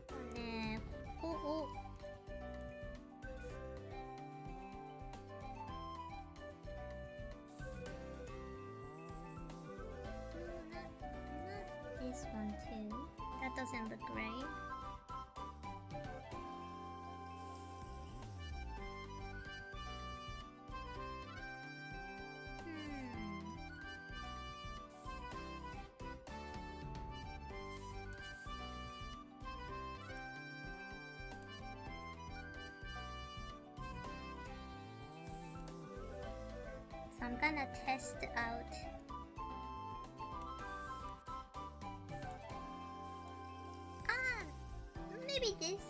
かね、ここをnot this one too. That doesn't look right. So I'm gonna test out maybe this.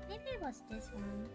Maybe it was this one.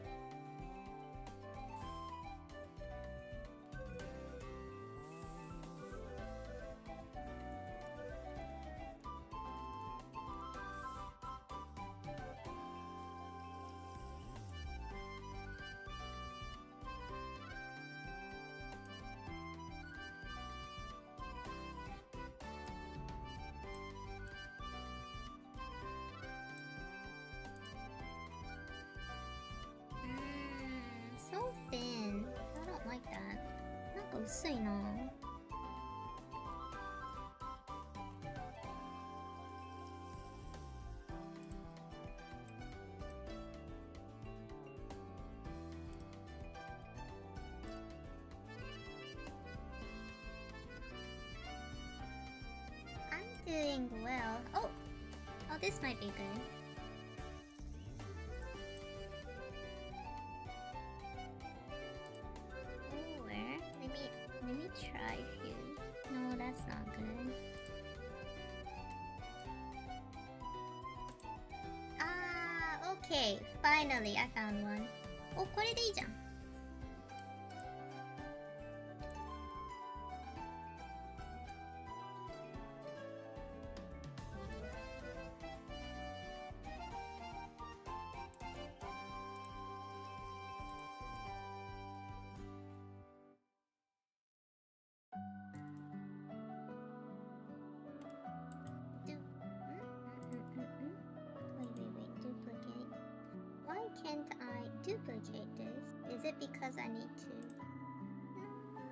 So thin. I don't like that. なんか薄いな。I'm doing well. Oh, this might be good. Let me try here. No, that's not good. Okay. Finally, I found one. お、これでいいじゃん。Can't I duplicate this? Is it because I need to? There we go.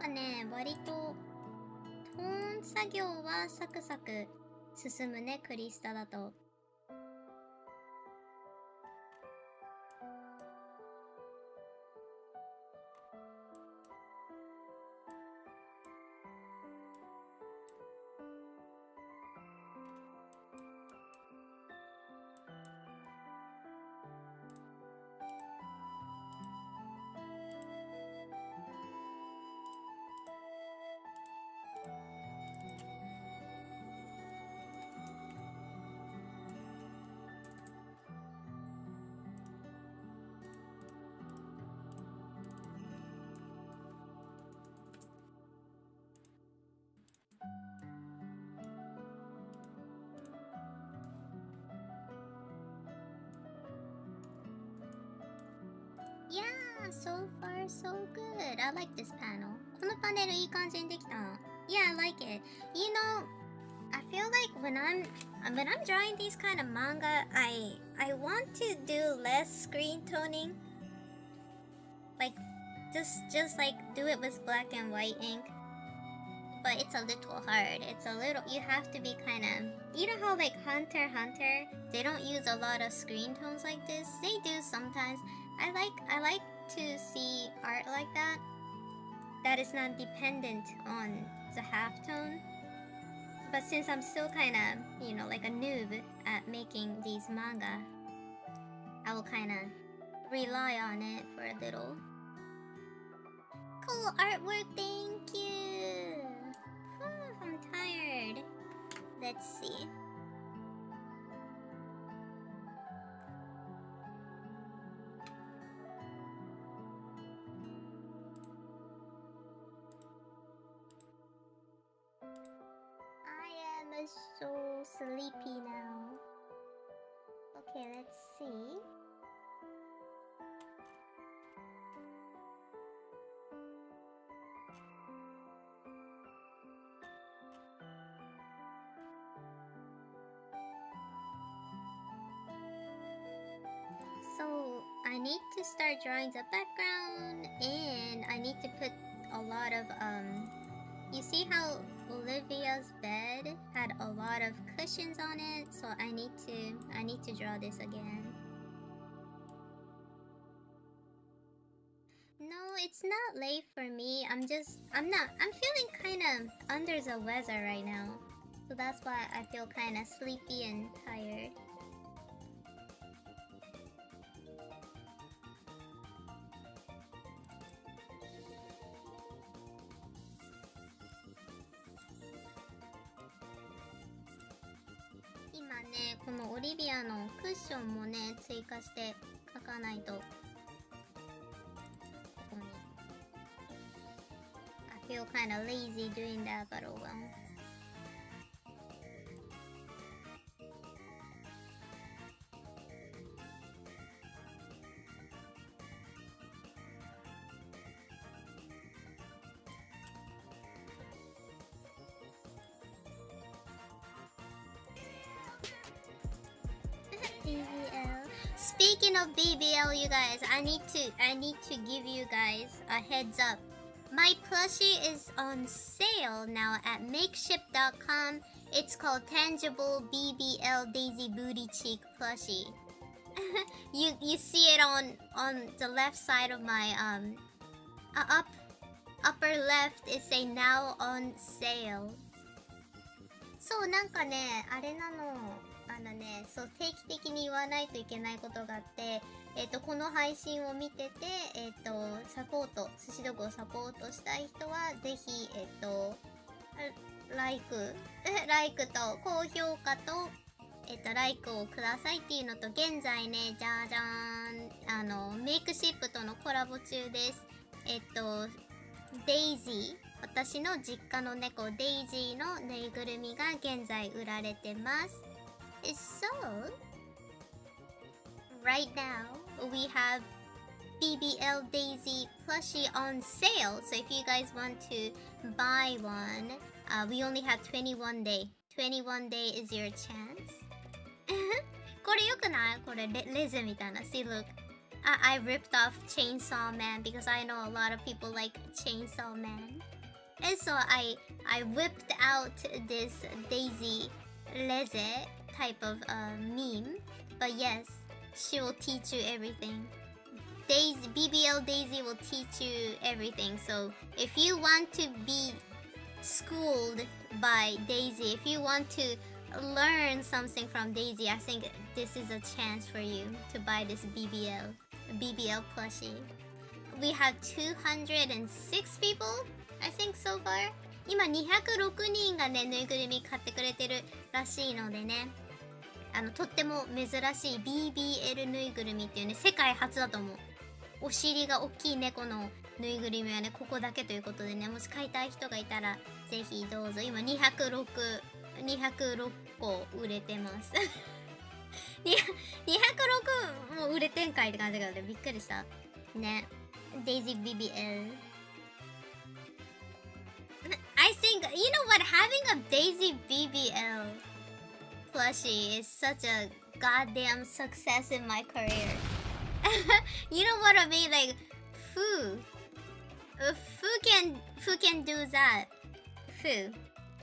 ね、割とトーン作業はサクサク進むね、クリスタだと。Yeah, so far so good. I like this panel. このパネルいい感じにできた。Yeah, I like it. You know, I feel like when I'm drawing these kind of manga, I want to do less screen toning. Like just like do it with black and white ink. But it's a little hard. It's a little, you have to be kind of, you know how like Hunter x Hunter, they don't use a lot of screen tones like this. They do sometimes. I like to see art like that is not dependent on the halftone. But since I'm still kind of, you know, like a noob at making these manga, I will kind of rely on it for a little. Cool artwork, thank you. I'm tired. Let's see. I am so sleepy now. Okay, let's see. So I need to start drawing the background, and I need to put a lot of you see how Olivia's bed had a lot of cushions on it, so I need to draw this again. No, it's not late for me. I'm feeling kind of under the weather right now. So that's why I feel kind of sleepy and tired. Now, このオリビアのクッションもね追加して描かないと。ここに I feel kind of lazy doing that, but oh well. BBL. Speaking of BBL, you guys, I need to give you guys a heads up. My plushie is on sale now at makeship.com. It's called Tangible BBL Daisy Booty Cheek plushie. you see it on the left side of my upper left. It say now on sale. そうなんかねあれなの。そう定期的に言わないといけないことがあって、この配信を見てて、サポート、寿司ドグをサポートしたい人はぜひ、ライクと高評価と、ライクをくださいっていうのと、現在ね、じゃじゃーん、メイクシップとのコラボ中です。デイジー、私の実家の猫デイジーのぬいぐるみが現在売られてます。So, right now, we have BBL Daisy plushie on sale. So if you guys want to buy one, we only have 21 day. 21 day is your chance. これよくない？これレズみたいな。See, look. I ripped off Chainsaw Man because I know a lot of people like Chainsaw Man. And so I whipped out this Daisy Leze type of meme. But yes, she will teach you everything. Daisy, BBL Daisy will teach you everything. So if you want to be schooled by Daisy, if you want to learn something from Daisy, I think this is a chance for you to buy this BBL plushie. We have 206 people, I think so far. 今206人がね、ぬいぐるみ買ってくれてるらしいのでね、とっても珍しい BBL ぬいぐるみっていうね、世界初だと思う。お尻が大きい猫のぬいぐるみはね、ここだけということでね、もし買いたい人がいたらぜひどうぞ。今206個売れてます206もう売れてんかいって感じだけどびっくりしたね。Daisy BBL I think, you know what, having a Daisy BBL plushie is such a goddamn success in my career. You know what I mean? Like, who can do that? Who?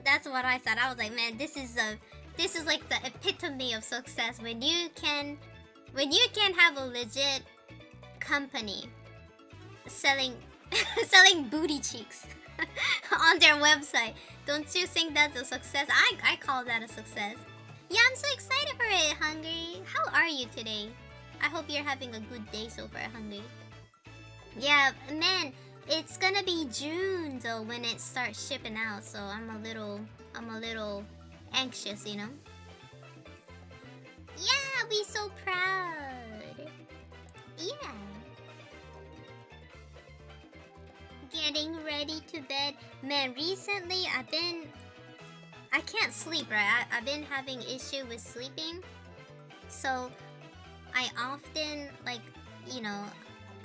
That's what I thought. I was like, man, this is like the epitome of success when you can have a legit company selling booty cheeks on their website. Don't you think that's a success? I call that a success. Yeah, I'm so excited for it, Hungry. How are you today? I hope you're having a good day so far, Hungry. Yeah, man, it's gonna be June though when it starts shipping out, so I'm a little anxious, you know? Yeah, we so proud. Yeah. Getting ready to bed. Man, recently I can't sleep, right? I've been having issue with sleeping. So I often like, you know,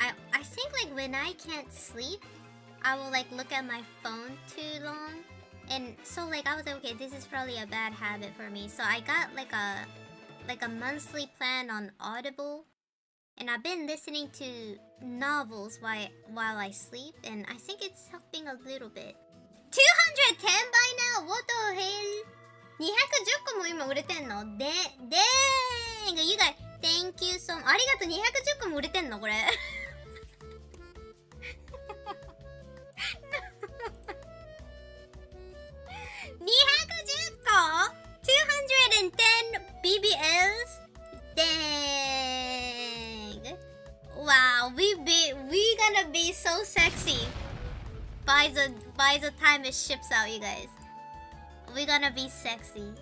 I think like when I can't sleep, I will like look at my phone too long. And so like I was like, okay, this is probably a bad habit for me. So I got like a monthly plan on Audible. And I've been listening to novels while I sleep, and I think it's helping a little bit. 210 by now? What the hell? 210個も今売れてんの？でーん！ You guys, thank you so much. ありがとう、210個も売れてんのこれ。210個？ 210 BBLs? Dang! Wow, we gonna be so sexy by the time it ships out, you guys. We gonna be sexy.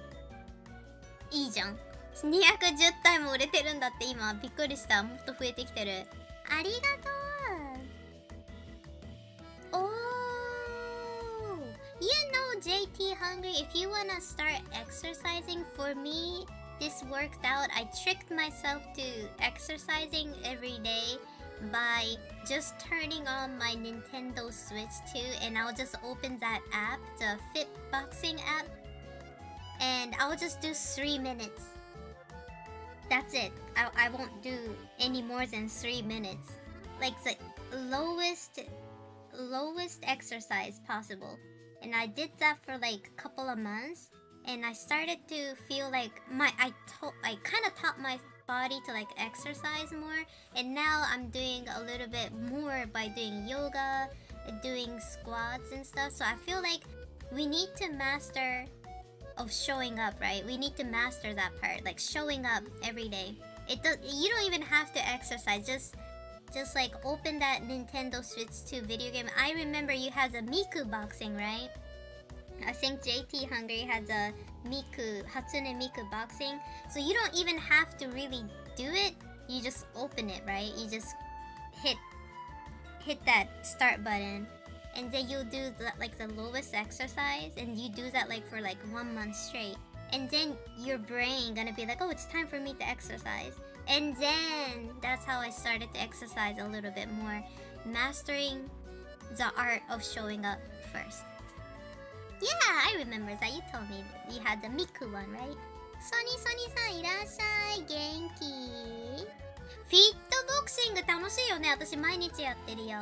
いいじゃん。210体も売れてるんだって今びっくりした。もっと増えてきてる。ありがとう。おー。You know, JT Hungry, if you wanna start exercising, for me, this worked out. I tricked myself to exercising every day by just turning on my Nintendo Switch too, and I'll just open that app, the Fitboxing app, and I'll just do 3 minutes. That's it. I won't do any more than 3 minutes. Like the lowest exercise possible. And I did that for like a couple of months. And I started to feel like I kind of taught my body to like exercise more, and now I'm doing a little bit more by doing yoga, doing squats and stuff. So I feel like we need to master of showing up, right? We need to master that part, like showing up every day. You don't even have to exercise, just like open that Nintendo Switch 2 video game. I remember you had the Miku boxing, right? I think JT Hungry had the Hatsune Miku boxing. So you don't even have to really do it. You just open it, right? You just hit that start button. And then you do the lowest exercise. And you do that like for like 1 month straight. And then your brain gonna be like, oh, it's time for me to exercise. And then that's how I started to exercise a little bit more. Mastering the art of showing up first. Yeah, I remember that. You told me you had the Miku one, right? Sonny さんいらっしゃい。元気フィットボクシング楽しいよね。私毎日やってるよ。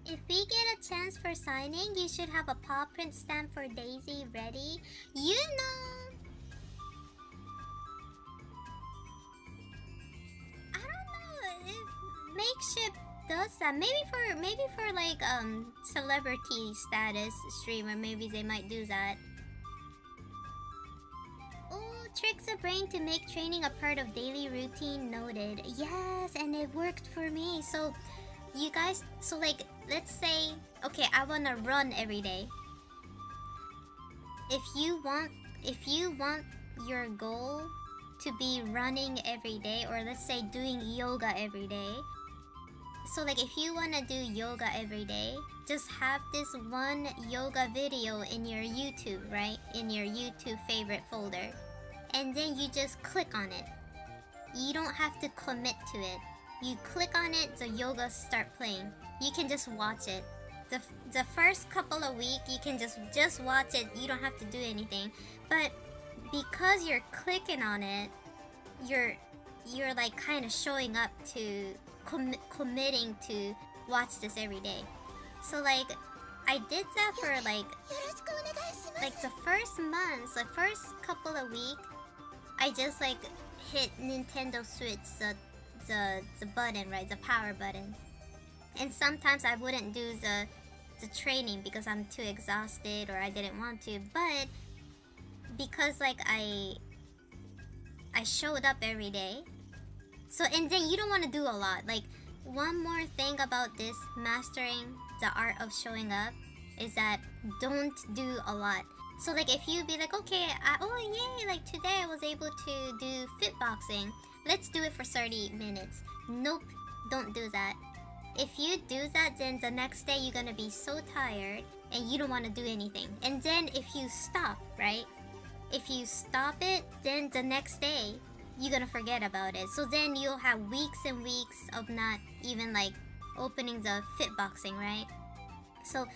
If we get a chance for signing, you should have a paw print stamp for Daisy ready. You know. I don't know if Makeshift does that. Maybe for like celebrity status streamer, maybe they might do that. Oh, tricks the brain to make training a part of daily routine. Noted. Yes, and it worked for me. So you guys, so like, let's say, okay, I wanna run every day. If you want your goal to be running every day, or let's say doing yoga every day. So like, if you wanna do yoga every day, just have this one yoga video in your YouTube, right? In your YouTube favorite folder. And then you just click on it. You don't have to commit to it. You click on it, the yoga start playing. You can just watch it. The first couple of weeks, you can just watch it. You don't have to do anything. But because you're clicking on it, you're like kind of showing up to committing to watch this every day. So like, I did that for like the first month, the first couple of weeks, I just like hit Nintendo Switch, the button, right, the power button. And sometimes I wouldn't do the training because I'm too exhausted or I didn't want to. But because like I showed up every day. So, and then you don't want to do a lot. Like, one more thing about this mastering the art of showing up is that don't do a lot. So like, if you be like, okay, oh yay, like today I was able to do fitboxing. Let's do it for 30 minutes. Nope, don't do that. If you do that, then the next day you're gonna be so tired and you don't want to do anything. And then if you stop, right? If you stop it, then the next day you're gonna forget about it. So then you'll have weeks and weeks of not even like opening the fitboxing, right? So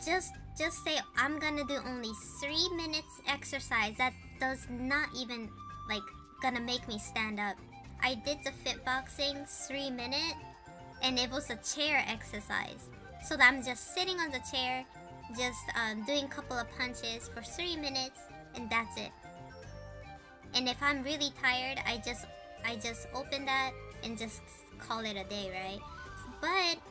just say I'm gonna do only 3 minutes exercise. That does not even like gonna make me stand up. I did the fitboxing 3 minutes and it was a chair exercise. So that I'm just sitting on the chair, just doing a couple of punches for 3 minutes, and that's it. And if I'm really tired, I just open that and just call it a day, right? But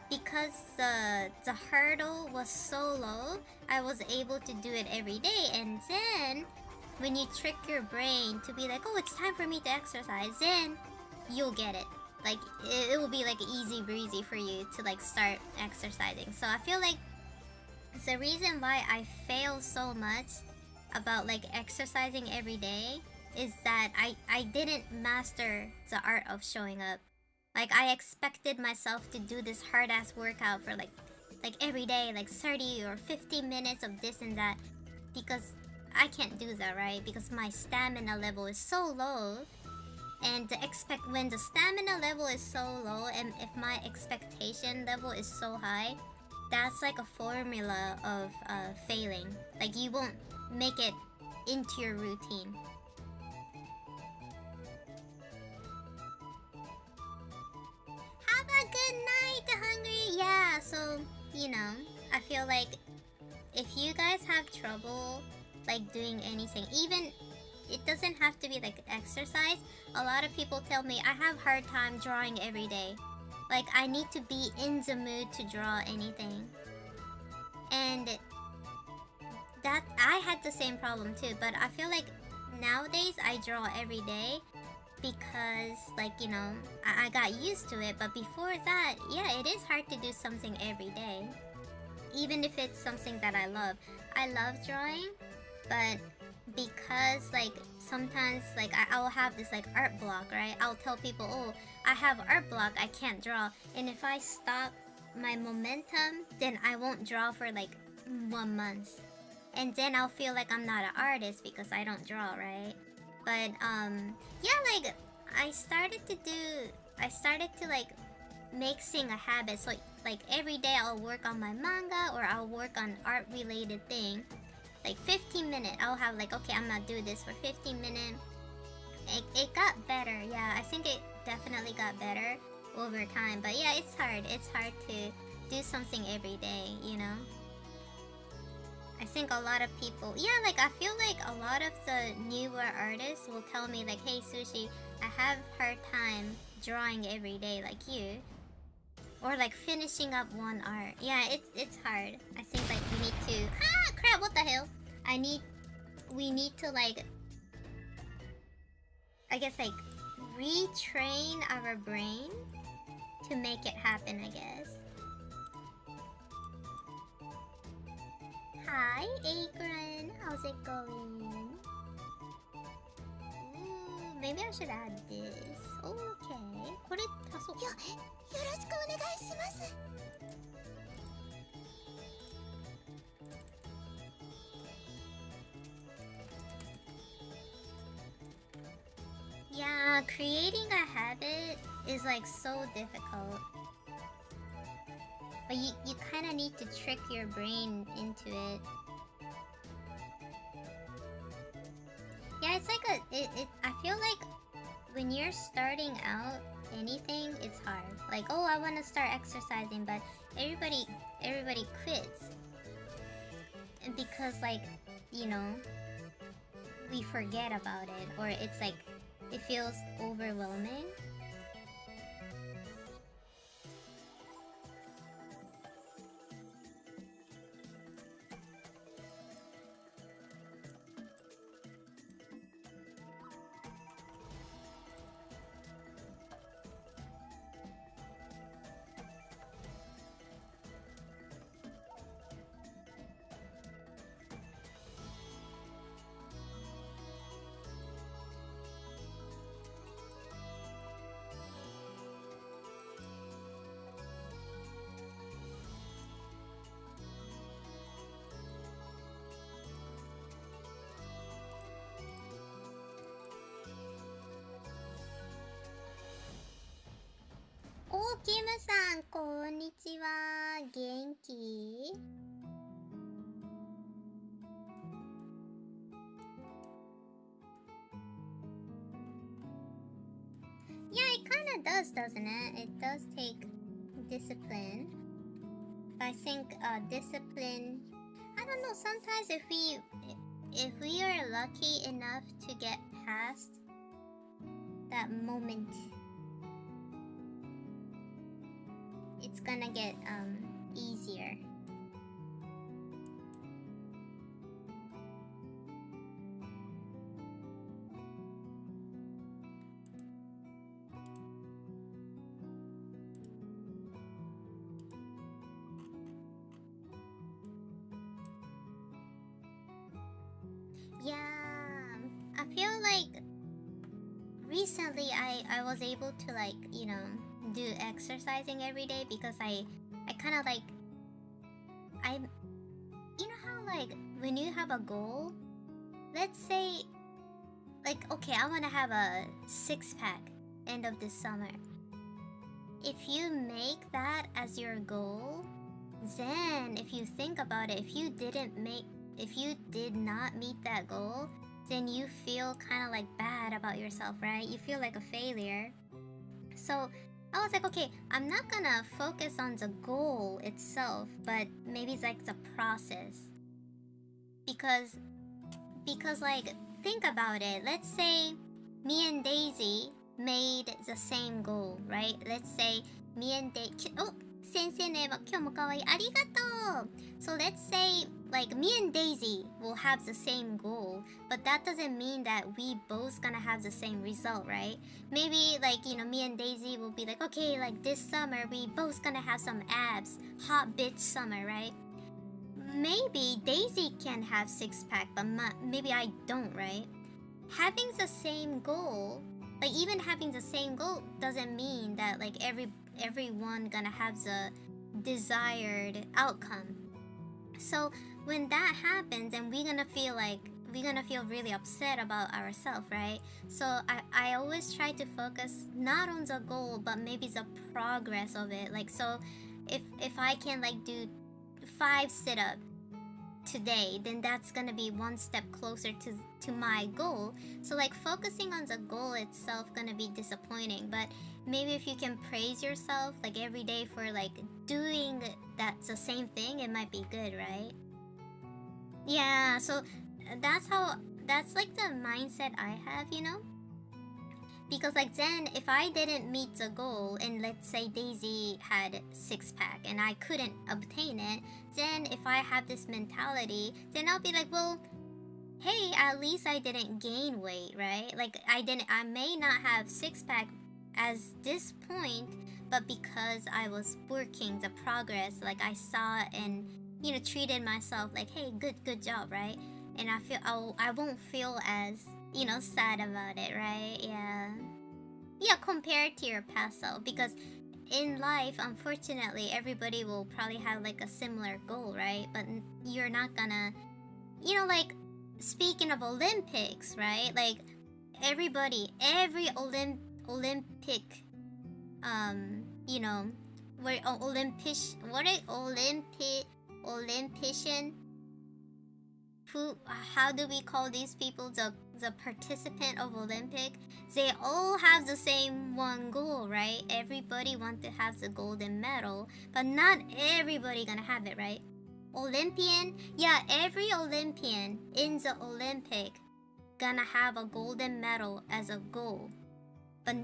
because the hurdle was so low, I was able to do it every day. And then when you trick your brain to be like, oh, it's time for me to exercise, then you'll get it. Like, it will be like easy breezy for you to like start exercising. So I feel like the reason why I fail so much about like exercising every day is that I didn't master the art of showing up. Like, I expected myself to do this hard ass workout for like every day, like 30 or 50 minutes of this and that, because I can't do that, right? Because my stamina level is so low. And when the stamina level is so low and if my expectation level is so high, that's like a formula of failing. Like, you won't make it into your routine. Have a good night, Hungry! Yeah, so, you know, I feel like if you guys have trouble like doing anything, even it doesn't have to be like exercise. A lot of people tell me I have hard time drawing every day. Like, I need to be in the mood to draw anything. And that I had the same problem too, but I feel like nowadays I draw every day because, like, you know, I got used to it. But before that, yeah, it is hard to do something every day, even if it's something that I love. I love drawing, but because like sometimes like I'll have this like art block, right? I'll tell people, oh, I have art block, I can't draw. And if I stop my momentum, then I won't draw for like 1 month. And then I'll feel like I'm not an artist because I don't draw, right? But yeah, like I started to like make sing a habit. So like every day I'll work on my manga or I'll work on art related thing. Like 15 minutes, I'll have like, okay, I'm gonna do this for 15 minutes. It got better, yeah. I think it definitely got better over time. But yeah, it's hard. It's hard to do something every day, you know? I think a lot of people, yeah, like I feel like a lot of the newer artists will tell me like, hey Sushi, I have hard time drawing every day like you. Or like finishing up one art. Yeah, it's hard. I think like we need to, crap, what the hell? We need to like, I guess like retrain our brain to make it happen, I guess. Hi, Akron. How's it going? Ooh, maybe I should add this. Oh, okay. これ足そうか。よろしくお願いします。Yeah, creating a habit is like so difficult. But you kind of need to trick your brain into it. Yeah, it's like I feel like when you're starting out anything, it's hard. Like, oh, I want to start exercising, but everybody quits. Because like, you know, we forget about it, or it's like it feels overwhelming. Oh, Kim-san, こんにちは。元気? Yeah, it kind of does, doesn't it? It does take discipline. I think discipline, I don't know, sometimes if we are lucky enough to get past that moment, it's gonna get easier. Yeah, I feel like recently I was able to like, you know, do exercising every day because I kind of like, you know how like when you have a goal, let's say like, okay, I want to have a 6-pack end of this summer. If you make that as your goal, then if you think about it, if you did not meet that goal, then you feel kind of like bad about yourself, right? You feel like a failure. So I was like, okay, I'm not gonna focus on the goal itself, but maybe it's like the process. Because like, think about it. Let's say me and Daisy made the same goal, right? Let's say me and Daisy... Oh! 先生ね、今日もかわいい。ありがとう! So let's say, like, me and Daisy will have the same goal, but that doesn't mean that we both gonna have the same result, right? Maybe, like, you know, me and Daisy will be like, okay, like, this summer, we both gonna have some abs. Hot bitch summer, right? Maybe Daisy can have 6-pack, but maybe I don't, right? Having the same goal, like, even having the same goal doesn't mean that, like, everyone gonna have the desired outcome. So when that happens, then we're gonna feel really upset about ourselves, right? So I always try to focus not on the goal, but maybe the progress of it. Like, so if I can like do 5 sit-ups today, then that's gonna be one step closer to my goal. So like focusing on the goal itself gonna be disappointing, but maybe if you can praise yourself like every day for like doing that's the same thing, it might be good, right? Yeah, so that's like the mindset I have, you know? Because like then if I didn't meet the goal and let's say Daisy had 6-pack and I couldn't obtain it, then if I have this mentality, then I'll be like, well, hey, at least I didn't gain weight, right? Like I may not have 6-pack as this point, but because I was working the progress, like I saw and you know treated myself like, hey, good job, right? And I won't feel as you know sad about it, right? Yeah, compared to your past self, because in life unfortunately everybody will probably have like a similar goal, right? But you're not gonna, you know, like speaking of Olympics, right? Like every Olympic you know where Olympician who, how do we call these people, the participant of Olympic, they all have the same one goal, right? Everybody wants to have the golden medal, but not everybody gonna have it, right? Olympian, yeah, every Olympian in the Olympic gonna have a golden medal as a goal, but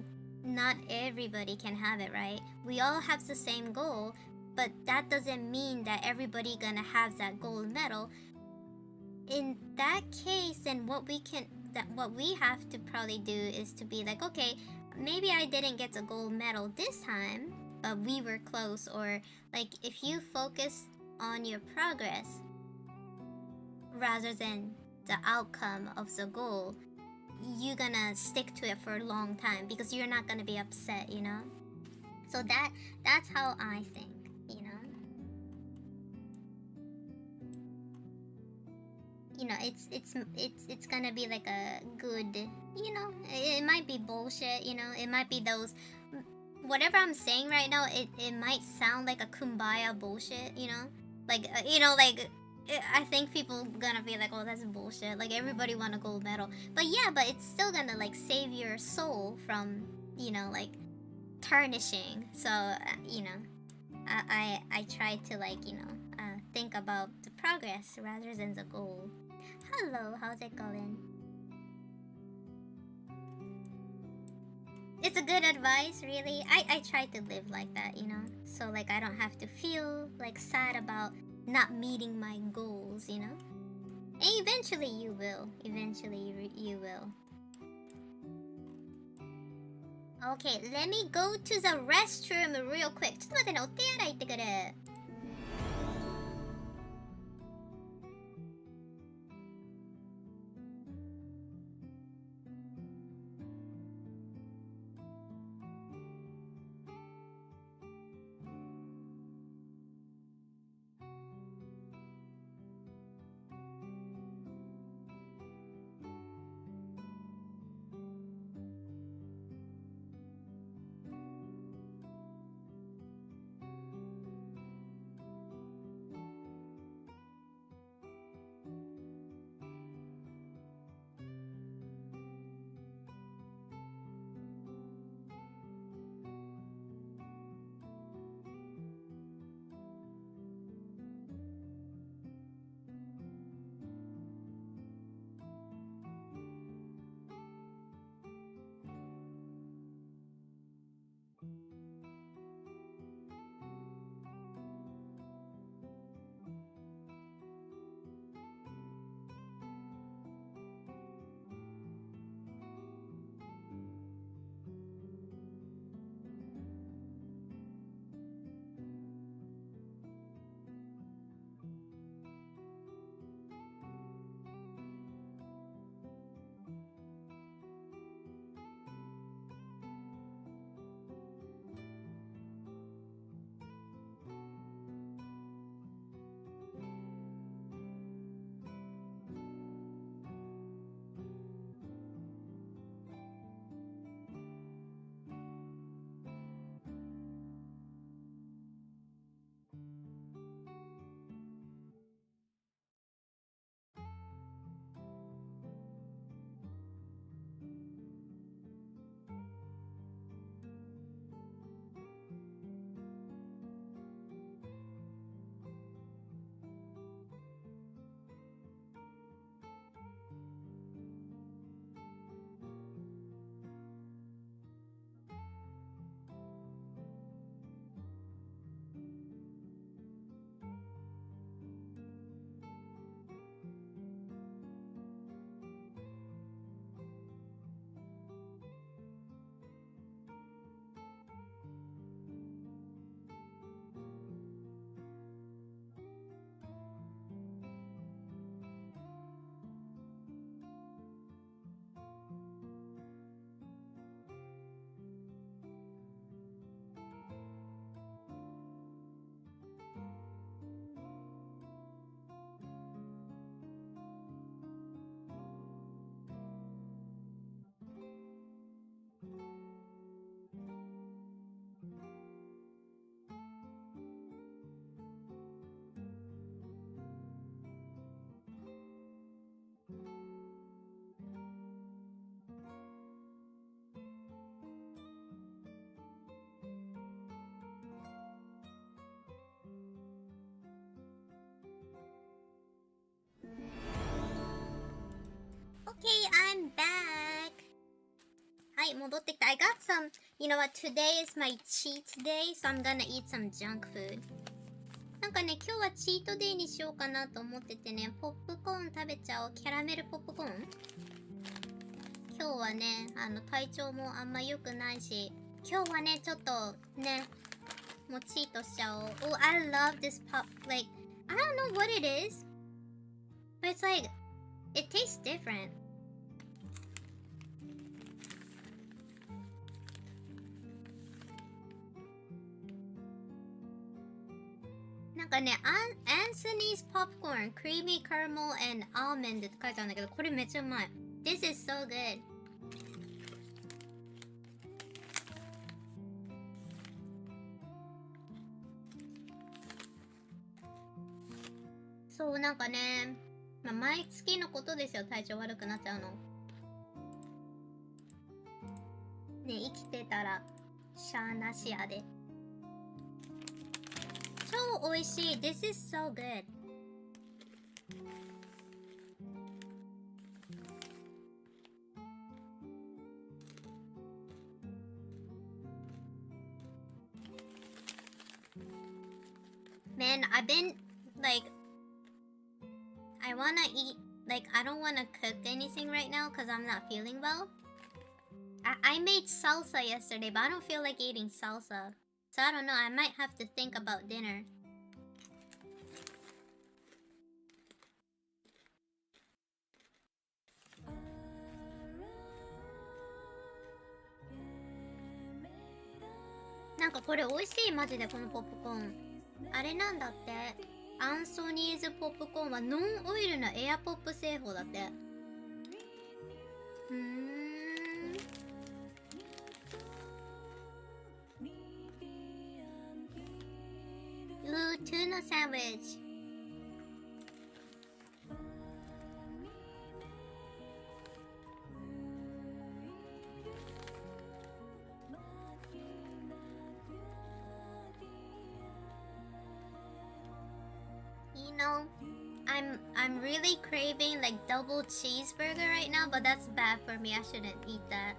not everybody can have it, right? We all have the same goal, but that doesn't mean that everybody gonna have that gold medal. In that case, then what we have to probably do is to be like, okay, maybe I didn't get the gold medal this time, but we were close. Or like if you focus on your progress rather than the outcome of the goal, you're gonna stick to it for a long time because you're not gonna be upset, you know? So that's how I think, you know? You know, it's gonna be like a good, you know, it might be bullshit, you know, it might be those, whatever I'm saying right now, it might sound like a kumbaya bullshit, you know, like you know, like I think people gonna be like, oh, that's bullshit, like everybody want a gold medal, but yeah, but it's still gonna like save your soul from, you know, like tarnishing. So you know, I try to like, you know, think about the progress rather than the goal. Hello, how's it going? It's a good advice, really. I try to live like that, you know, so like I don't have to feel like sad about not meeting my goals, you know. And eventually you will. Eventually you will. Okay, let me go to the restroom real quick. ちょっと待ってね、お手洗い行ってくる。はい、戻ってきた。I got some, you know what, today is my cheat day, so I'm gonna eat some junk food. なんかね、今日はチートデイにしようかなと思っててね、ポップコーン食べちゃおう。キャラメルポップコーン。今日はね、体調もあんま良くないし、今日はね、ちょっとね、もうチートしちゃおう。Oh, I love this pop, like, I don't know what it is, but it's like, it tastes different. なんかね、Anthony's popcorn, creamy caramel and almond って書いてあるんだけど、これめっちゃうまい。This is so good. そう、なんかね、まあ、毎月のことですよ、体調悪くなっちゃうの。ね、生きてたら、しゃーなしやで。超美味しい。This is so good. Man, I've been, like, I wanna eat, like, I don't wanna cook anything right now because I'm not feeling well. I made salsa yesterday, but I don't feel like eating salsa. So I don't know, I might have to think about dinner.なんかこれ美味しい、マジでこのポップコーン。あれなんだって。アンソニーズポップコーンはノンオイルのエアポップ製法だって。Tuna sandwich. You know, I'm really craving like double cheeseburger right now, but that's bad for me. I shouldn't eat that.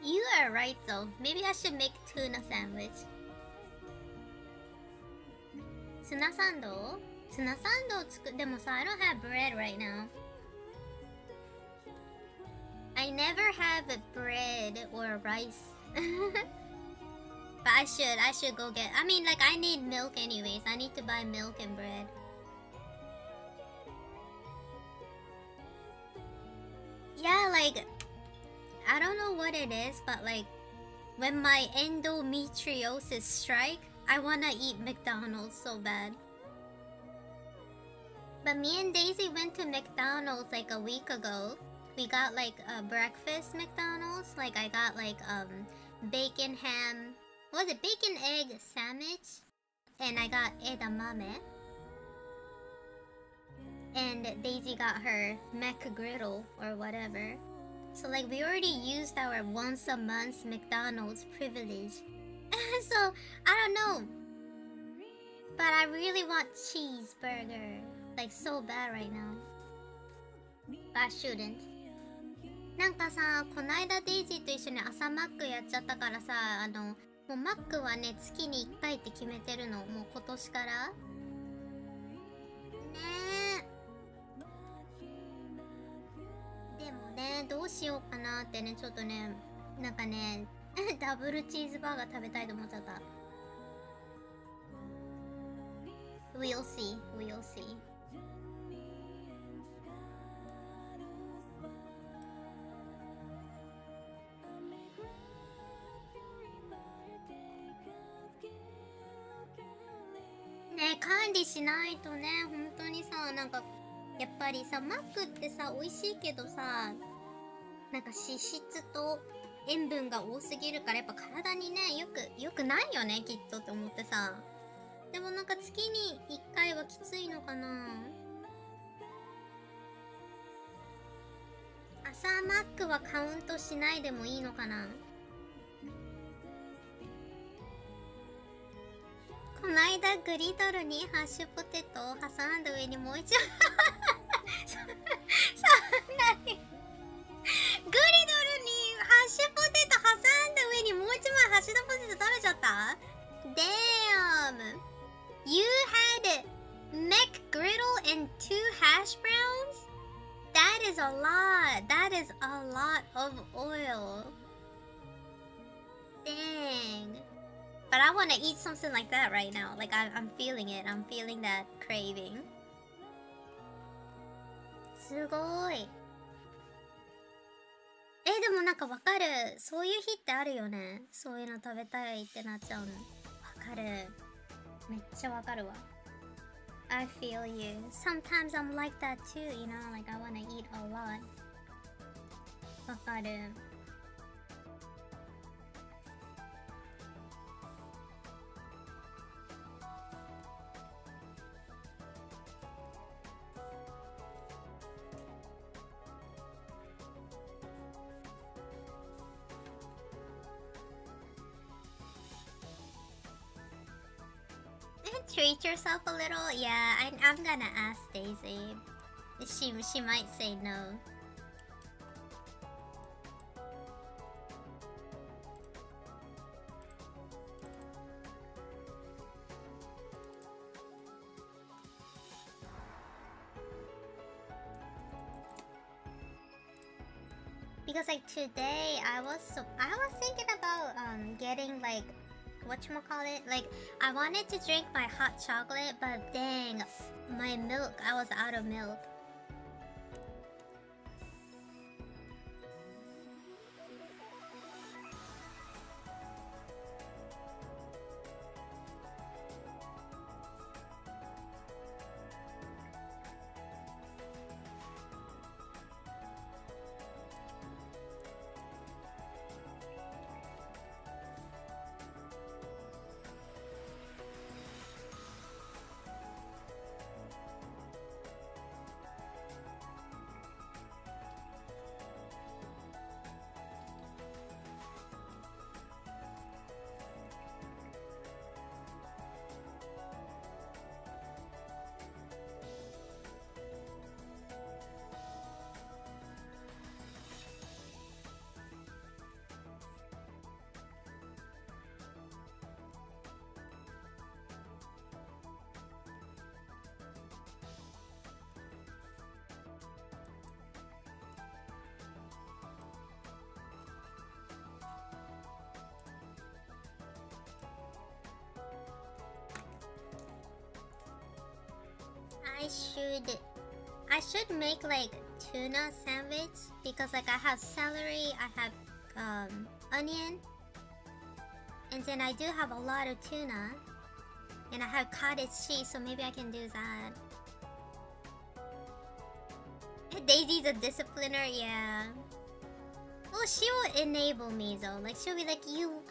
You are right though. Maybe I should make tuna sandwich. ツナサンドでもさ、I don't have bread right now. I never have bread or rice. But I should go get, I mean, like, I need milk anyways. I need to buy milk and bread. Yeah, like, I don't know what it is, but like, when my endometriosis strike, I wanna eat McDonald's so bad. But me and Daisy went to McDonald's like a week ago. We got like a breakfast McDonald's. Like I got like bacon ham, what was it, bacon egg sandwich? And I got edamame. And Daisy got her McGriddle or whatever. So like we already used our once a month McDonald's privilege. So I don't know. But I really want cheeseburger. Like so bad right now. But I shouldn't. なんかさ、こないだデイジーと一緒に朝マックやっちゃったからさ、もうマックはね、月に1回って決めてるの。もう今年から。ねえ。でもね、どうしようかなってね、ちょっとね、なんかね、ダブルチーズバーガー食べたいと思っちゃった。We'll see, we'll see. ね、管理しないとね、本当にさ、なんかやっぱりさ、マックってさ、美味しいけどさ、なんか脂質と塩分が多すぎるからやっぱ体にねよくないよねきっとって思ってさ。でもなんか月に1回はきついのかな。朝マックはカウントしないでもいいのかな。こないだグリドルにハッシュポテトを挟んだ上にもう一枚そんなにグリドルにハッシュポテト挟んだ上にもう一枚ハッシュポテト食べちゃった。 Damn, you had McGriddle and 2 hash browns? That is a lot. That is a lot of oil. Dang. But I want to eat something like that right now. Like I'm feeling it. I'm feeling that craving. すごい。でもなんかわかる。そういう日ってあるよね。そういうの食べたいってなっちゃうの。わかる。めっちゃわかるわ。I feel you. Sometimes I'm like that too, you know? Like I want to eat a lot. わかる。Treat yourself a little? Yeah, I'm gonna ask Daisy. She might say no. Because like today I was thinking about getting like whatchamacallit, like I wanted to drink my hot chocolate, but dang, my milk, I was out of milk. I should make like tuna sandwich because like I have celery, I have onion, and then I do have a lot of tuna, and I have cottage cheese, so maybe I can do that. Daisy's a discipliner, yeah. Well, she will enable me though. Like she'll be like, you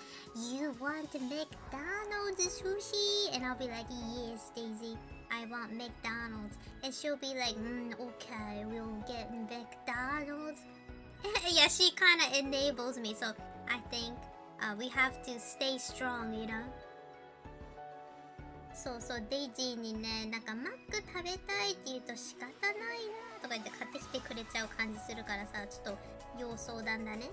want McDonald's sushi? And I'll be like, yes, Daisy, I want McDonald's. And she'll be like, okay, we'll get McDonald's. Yeah, she kind of enables me. So I think we have to stay strong, you know? そうそう、デイジーにね、なんかマック食べたいって言うと仕方ないなとか言って買ってきてくれちゃう感じするからさ、ちょっと要相談だね。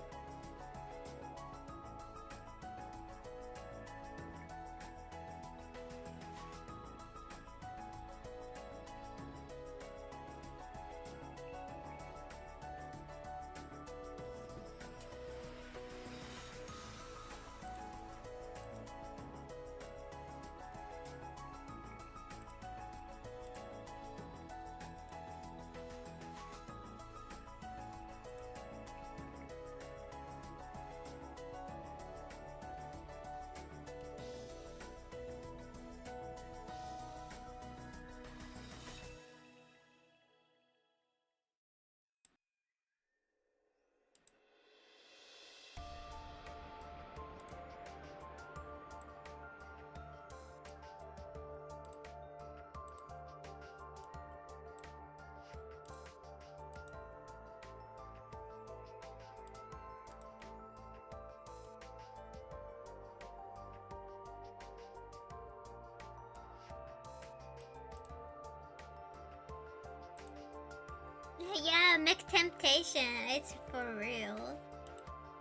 Yeah, make temptation. It's for real.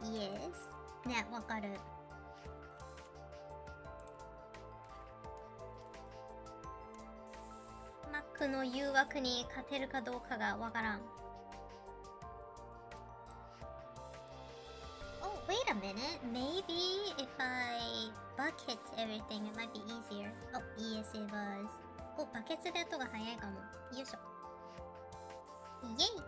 Yes. ね、わかる。マックの誘惑に勝てるかどうかがわからん。Oh, wait a minute. Maybe if I bucket everything, it might be easier. Oh, yes, it was. お、バケツで音が早いかも。よいしょ。イェイ。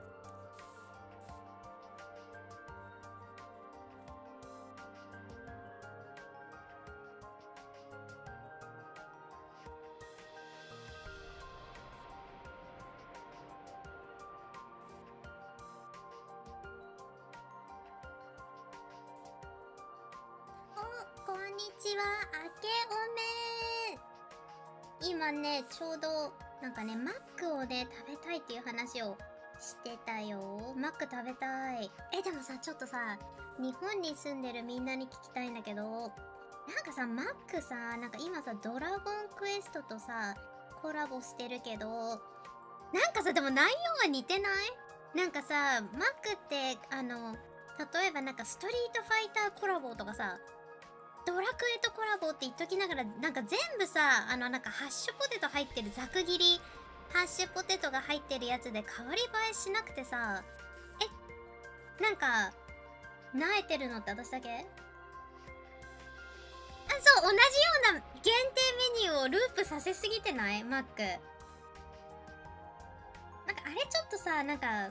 お、こんにちは、あけおめ。今ね、ちょうどなんかね、マックをね、食べたいっていう話をしてたよ。マック食べたい。でもさ、ちょっとさ、日本に住んでるみんなに聞きたいんだけど、なんかさ、マックさ、なんか今さ、ドラゴンクエストとさ、コラボしてるけど、なんかさ、でも内容が似てない？なんかさ、マックって、例えばなんかストリートファイターコラボとかさ、ドラクエとコラボって言っときながら、なんか全部さ、なんかハッシュポテト入ってるざく切り、ハッシュポテトが入ってるやつで変わり映えしなくてさ、なんか、萎えてるのって私だけ？そう、同じような限定メニューをループさせすぎてない？マック。なんかあれちょっとさ、なんか、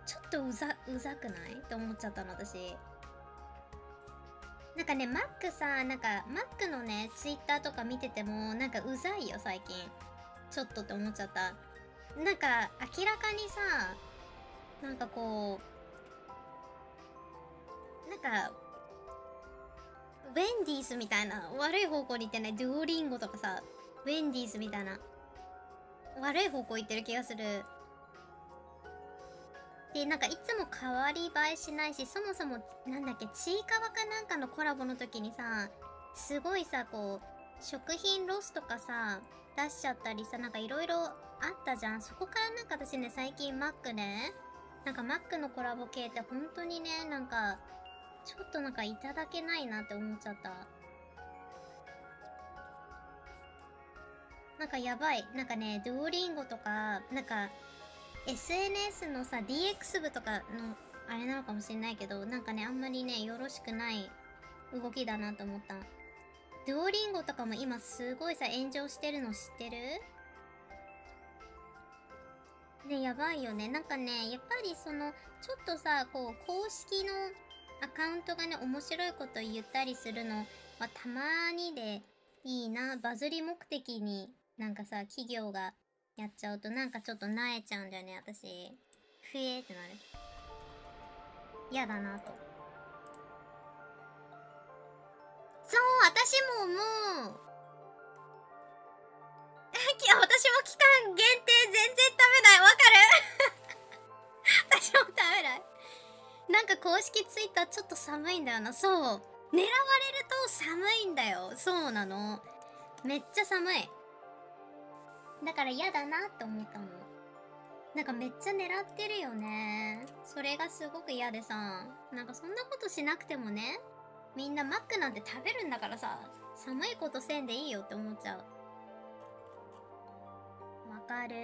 ちょっとうざくないって思っちゃったの、私。なんかね、マックさ、なんか、マックのね、ツイッターとか見てても、なんかうざいよ、最近。ちょっとって思っちゃった。なんか、明らかにさ、なんかこう、なんか、ウェンディースみたいな、悪い方向に行ってね、デュオリンゴとかさ、ウェンディースみたいな、悪い方向行ってる気がする。で、なんかいつも変わり映えしないし、そもそも、なんだっけ、ちいかわかなんかのコラボの時にさ、すごいさ、こう、食品ロスとかさ、出しちゃったりさ、なんかいろいろあったじゃん。そこからなんか私ね、最近マックね、なんかマックのコラボ系って本当にね、なんか、ちょっとなんかいただけないなって思っちゃった。なんかやばい。なんかね、ドゥオリンゴとか、なんか、SNS のさ、DX 部とかの、あれなのかもしれないけど、なんかね、あんまりね、よろしくない動きだなと思った。ドゥオリンゴとかも今すごいさ、炎上してるの知ってる？ね、やばいよね。なんかね、やっぱりその、ちょっとさ、こう、公式のアカウントがね、面白いこと言ったりするのはたまにでいいな。バズり目的になんかさ、企業がやっちゃうとなんかちょっと萎えちゃうんだよね、私。ふえーってなる。嫌だなと。そう、私も思う。私も期間限定全然食べない。わかる私も食べない。なんか公式ツイッターちょっと寒いんだよな。そう。狙われると寒いんだよ。そうなの。めっちゃ寒い。だから嫌だなって思ったの。なんかめっちゃ狙ってるよね。それがすごく嫌でさ。なんかそんなことしなくてもね。みんなマックなんて食べるんだからさ。寒いことせんでいいよって思っちゃう。わかるー。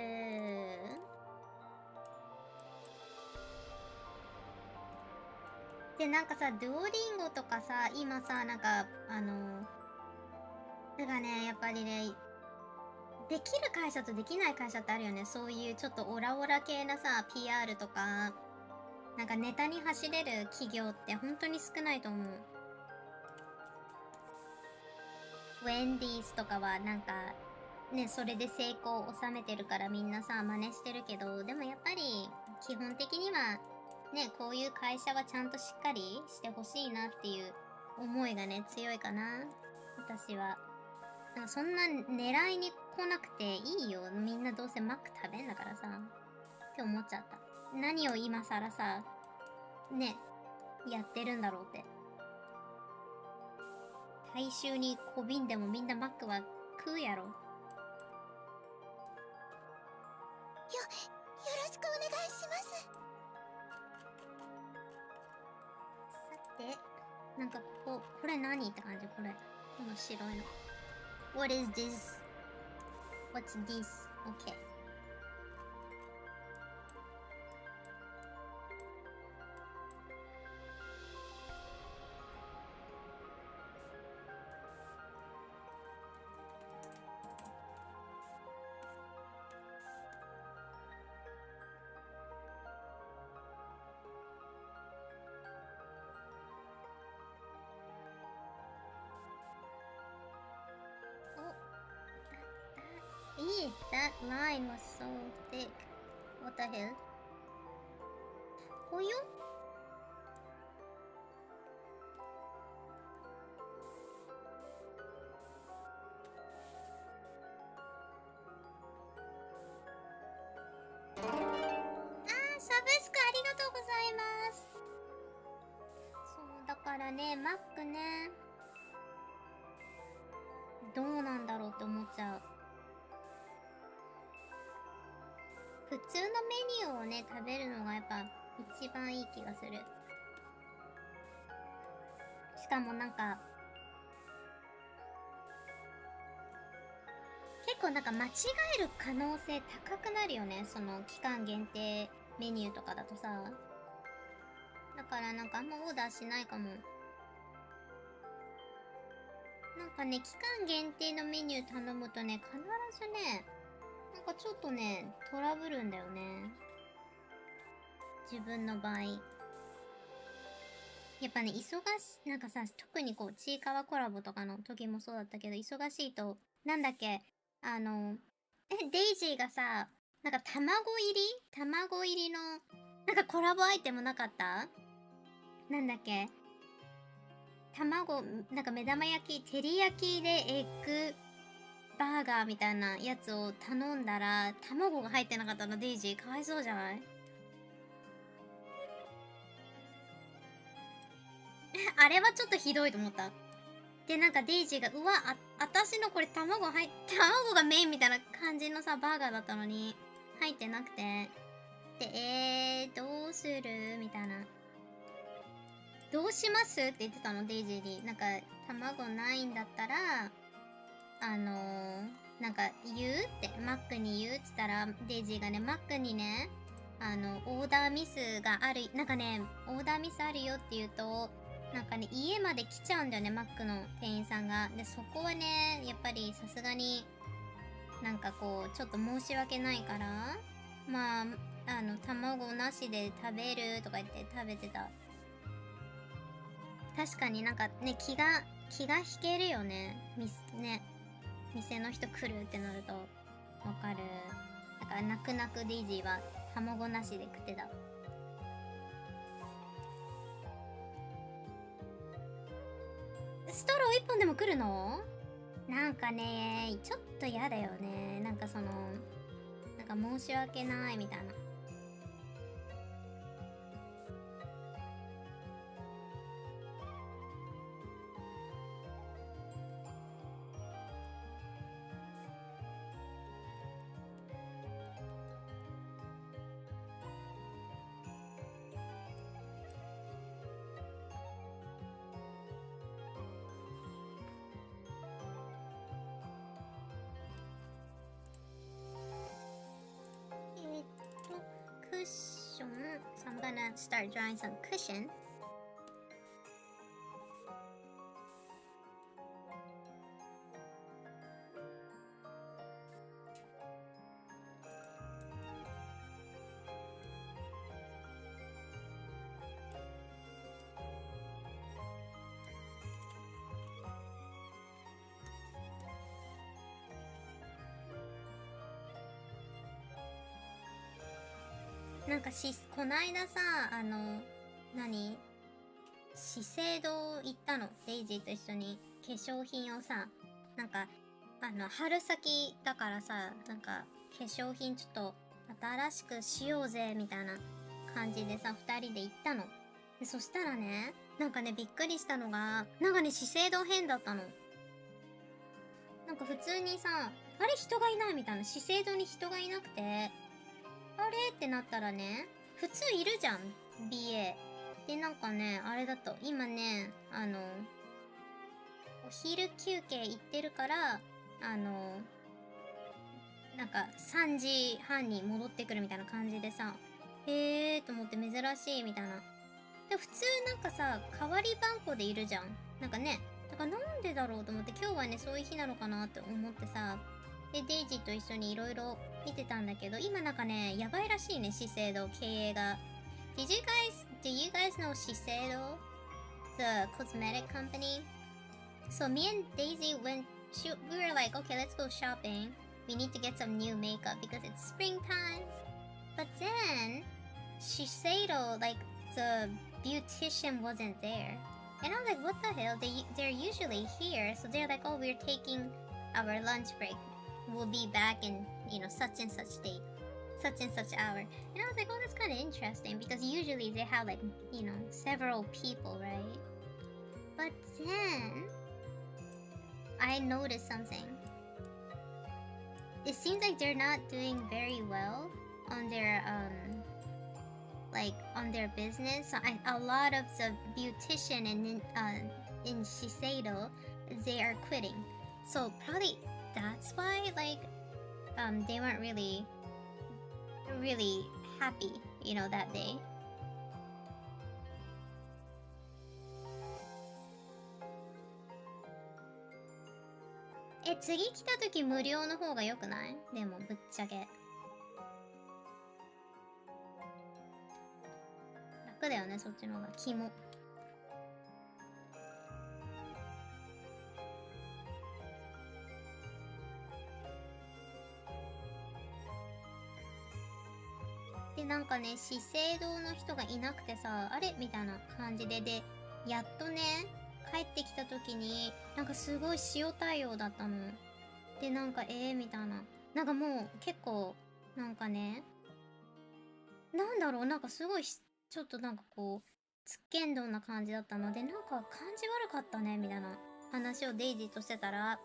で、なんかさ、ドゥオリンゴとかさ、今さ、なんか、だからね、やっぱりね、できる会社とできない会社ってあるよね。そういうちょっとオラオラ系なさ、PR とか、なんかネタに走れる企業って本当に少ないと思う。ウェンディーズとかはなんか、ね、それで成功を収めてるからみんなさ、真似してるけど、でもやっぱり、基本的には、ね、こういう会社はちゃんとしっかりしてほしいなっていう思いがね、強いかな。私は。なんかそんな狙いに来なくていいよ。みんなどうせマック食べんだからさ。って思っちゃった。何を今更さ、ね、やってるんだろうって。大衆にこびんでもみんなマックは食うやろ。よろしくお願いしまなんかこれ何って感じ。この白いの。What is this? What's this? Okay. That line was so thick. What the hell? ほよ？サブスクありがとうございます。そうだからね、Mac ね、どうなんだろうって思っちゃう。普通のメニューをね、食べるのがやっぱ一番いい気がする。しかもなんか、結構なんか間違える可能性高くなるよね。その期間限定メニューとかだとさ。だからなんかあんまオーダーしないかも。なんかね、期間限定のメニュー頼むとね、必ずね、なんかちょっとね、トラブるんだよね。自分の場合。やっぱね、なんかさ、特にこう、ちいかわコラボとかの時もそうだったけど、忙しいと、なんだっけ、デイジーがさ、なんか卵入りの、なんかコラボアイテムなかった？なんだっけ、なんか目玉焼き、照り焼きでエッグバーガーみたいなやつを頼んだら、卵が入ってなかったの。デイジーかわいそうじゃない？あれはちょっとひどいと思った。で、なんかデイジーが、うわ、私のこれ卵がメインみたいな感じのさ、バーガーだったのに、入ってなくて。で、どうするみたいな。どうしますって言ってたの、デイジーに。なんか、卵ないんだったら、なんか言うって、マックに言うって言ったら、デイジーがね、マックにね、オーダーミスがある、なんかね、オーダーミスあるよって言うと、なんかね、家まで来ちゃうんだよね、マックの店員さんが。で、そこはね、やっぱりさすがに、なんかこう、ちょっと申し訳ないから、まあ、卵なしで食べるとか言って食べてた。確かになんかね、気が引けるよね。店の人来るってなると、わかる。だから泣く泣くデイジーは卵なしで食ってた。ストロー1本でも来るの？なんかね、ちょっと嫌だよね。なんかその、なんか申し訳ないみたいな。Cushion. So I'm gonna start drawing some cushion. なんかこないださ、資生堂行ったの。デイジーと一緒に化粧品をさ、なんか、春先だからさ、なんか、化粧品ちょっと新しくしようぜ、みたいな感じでさ、二人で行ったの。で、そしたらね、なんかね、びっくりしたのが、なんかね、資生堂変だったの。なんか普通にさ、あれ人がいないみたいな。資生堂に人がいなくて、あれってなったらね、普通いるじゃん、BA。で、なんかね、あれだと、今ね、お昼休憩行ってるから、なんか3時半に戻ってくるみたいな感じでさ、へーと思って珍しいみたいな。で、普通なんかさ、代わり番号でいるじゃん。なんかね、だからなんでだろうと思って、今日はね、そういう日なのかなって思ってさ、で、デイジーと一緒にいろいろ見てたんだけど、今なんかね、やばいらしいね、資生堂経営が。Do you guys know Shiseido? The cosmetic company? So me and Daisy we were like, okay, let's go shopping. We need to get some new makeup because it's springtime. But then, Shiseido, like, the beautician wasn't there. And I was like, what the hell? They're usually here. So they're like, oh, we're taking our lunch break. We'll be back in, such and such date. Such and such hour. And I was like, oh, that's kind of interesting because usually they have like, several people, right? But then I noticed something. It seems like they're not doing very well on their on their business. So a lot of the beautician in Shiseido, they are quitting. So probably that's why they weren't really happy, that day. Eh, 次来た時無料の方が良くない？でもぶっちゃけ楽だよね、そっちの方が。キモ。で、なんかね、資生堂の人がいなくてさ、あれみたいな感じで、やっとね、帰ってきた時に、なんかすごい塩対応だったの。で、なんか、みたいな。なんかもう、結構、なんかね、なんだろう、なんかすごいちょっとなんかこう、つっけんどんな感じだったので、なんか感じ悪かったね、みたいな話をデイジーとしてたら、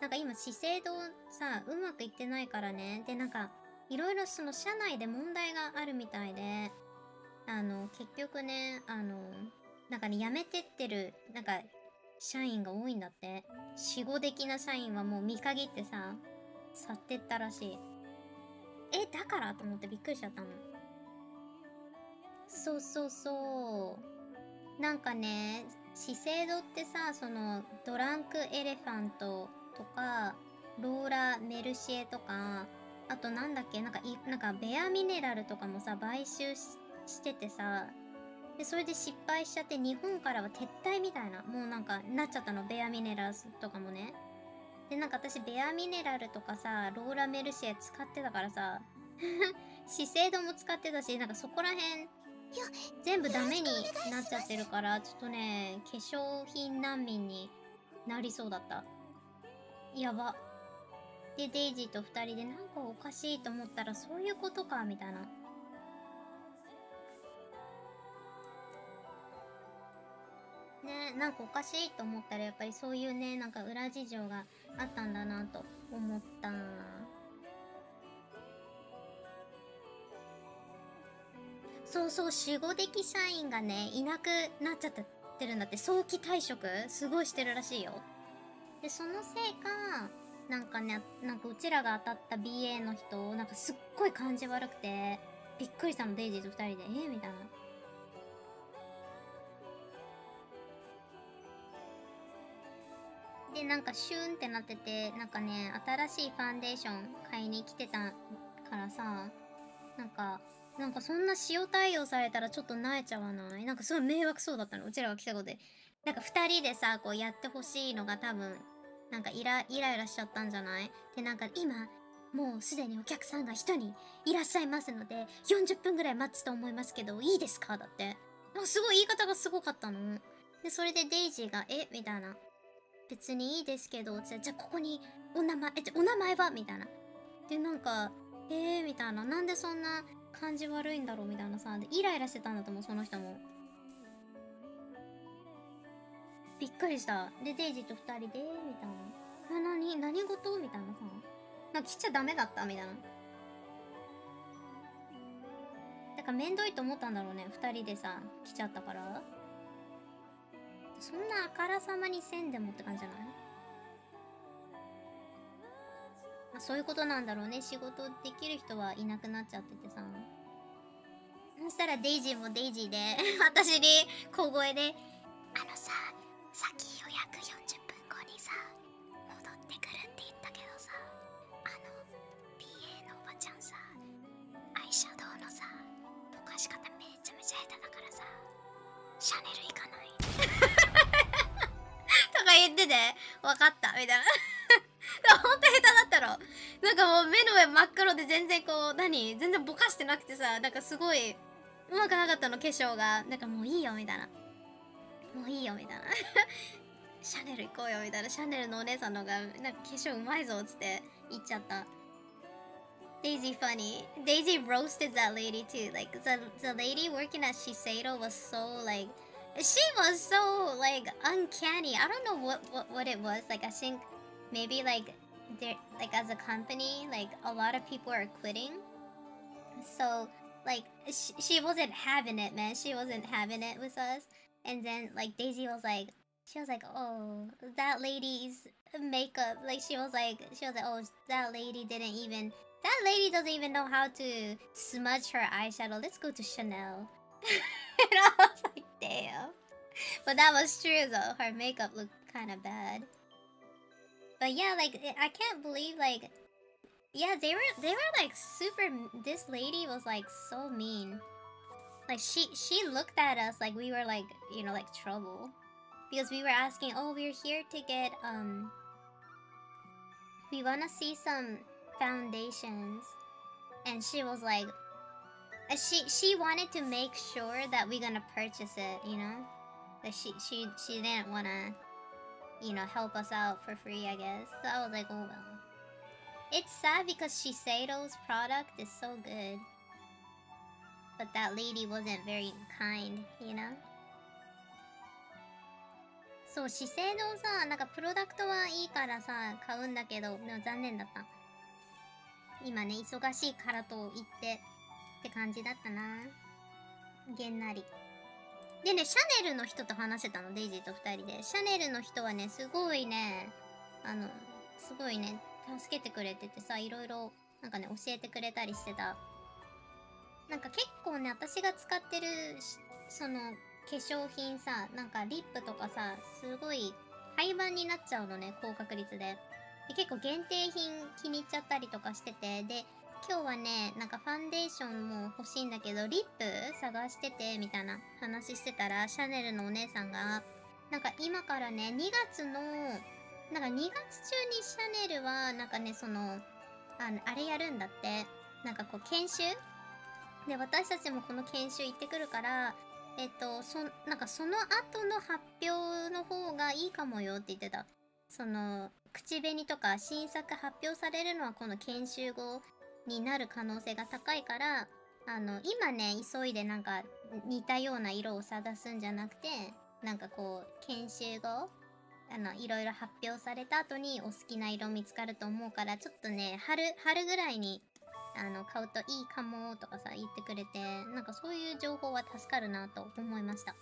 なんか今、資生堂さ、うまくいってないからね。で、なんか、いろいろその社内で問題があるみたいで、結局ね、なんかね、辞めてってる、なんか、社員が多いんだって。死後的な社員はもう見限ってさ、去ってったらしい。だからと思ってびっくりしちゃったの。そうそうそう。なんかね、資生堂ってさ、その、ドランクエレファントとか、ローラ・メルシエとか、あとなんだっけ、なんかベアミネラルとかもさ、買収しててさ、で、それで失敗しちゃって日本からは撤退みたいな、もうなんかなっちゃったの、ベアミネラルとかもね。で、なんか私ベアミネラルとかさ、ローラ・メルシエ使ってたからさ、資生堂も使ってたし、なんかそこら辺、全部ダメになっちゃってるから、ちょっとね、化粧品難民になりそうだった。やば。で、デイジーと二人でなんかおかしいと思ったらそういうことか、みたいな。ね、なんかおかしいと思ったらやっぱりそういうね、なんか裏事情があったんだなと思った。そうそう、守護的社員がね、いなくなっちゃってるんだって。早期退職すごいしてるらしいよ。で、そのせいか、なんかね、なんかうちらが当たった BA の人、なんかすっごい感じ悪くて、びっくりしたの、デイジーと二人で。みたいな。で、なんかシューンってなってて、なんかね、新しいファンデーション買いに来てたからさ、なんかそんな塩対応されたらちょっと萎えちゃわない？なんかすごい迷惑そうだったの、うちらが来たことで。なんか二人でさ、こうやってほしいのが多分、なんかイライラしちゃったんじゃない？で、なんか今、もうすでにお客さんが一人いらっしゃいますので、40分ぐらい待つと思いますけど、いいですか？だって。なんかすごい言い方がすごかったの。で、それでデイジーが、みたいな。別にいいですけど、じゃあここにお名前、お名前はみたいな。で、なんか、みたいな。なんでそんな感じ悪いんだろうみたいなさ。で、イライラしてたんだと思う、その人も。びっくりした。で、デイジーと二人で、みたいな。何事みたいなさ。なんか来ちゃダメだったみたいな。だかかめんどいと思ったんだろうね、2人でさ来ちゃったから。そんなあからさまにせんでもって感じじゃない？まあ、そういうことなんだろうね。仕事できる人はいなくなっちゃっててさ。そしたらデイジーもデイジーで私に小声でさ、さっき予約40分後にさ戻ってくるって言ったけどさ、PA のおばちゃんさ、アイシャドウのさぼかし方めちゃめちゃ下手だからさ、シャネル行かないとか言ってて、分かったみたいなほんと下手だったろ。なんかもう目の上真っ黒で全然こう全然ぼかしてなくてさ、なんかすごいうまくなかったの、化粧が。なんかもういいよみたいな、もういいよみたいなシャネル行こうよみたいな。シャネルのお姉さんの方がなんか化粧うまいぞっつって言っちゃった。Daisy funny. Daisy roasted that lady too. Like the lady working at Shiseido was so like, she was so like uncanny. I don't know what it was. Like I think maybe like they like as a company like a lot of people are quitting. So like she wasn't having it, man. She wasn't having it with us. And then like Daisy was like, she was like, oh, that lady's makeup. Like she was like, oh, that lady didn't even. That lady doesn't even know how to smudge her eyeshadow. Let's go to Chanel. And I was like, damn. But that was true though. Her makeup looked kind of bad. But yeah, like I can't believe like, yeah, they were like super. This lady was like so mean. Like she looked at us like we were like, you know, like trouble, because we were asking, oh, we're here to get we wanna see some foundations, and she was like, she wanted to make sure that we're gonna purchase it, you know, like she didn't wanna, you know, help us out for free, I guess. So I was like, oh well. It's sad because Shiseido's product is so good, but that lady wasn't very kind, you know. そう、資生堂さ、なんかプロダクトはいいからさ買うんだけど、でも残念だった。今ね、忙しいからと言ってって感じだったな。げんなり。でね、シャネルの人と話してたの、デイジーと2人で。シャネルの人はね、すごいね、すごいね、助けてくれててさ、いろいろなんかね、教えてくれたりしてた。なんか結構ね、私が使ってるその化粧品さ、なんかリップとかさ、すごい廃盤になっちゃうのね、高確率で。で、結構限定品気に入っちゃったりとかしてて、で、今日はね、なんかファンデーションも欲しいんだけど、リップ探してて、みたいな話してたら、シャネルのお姉さんが、なんか今からね、2月の、なんか2月中にシャネルは、なんかね、あれやるんだって。なんかこう、研修で、私たちもこの研修行ってくるから、なんかその後の発表の方がいいかもよって言ってた。口紅とか新作発表されるのはこの研修後になる可能性が高いから、今ね、急いでなんか似たような色を探すんじゃなくて、なんかこう、研修後、いろいろ発表された後にお好きな色見つかると思うから、ちょっとね、春ぐらいに、買うといいかもとかさ、言ってくれて、なんかそういう情報は助かるなと思いました。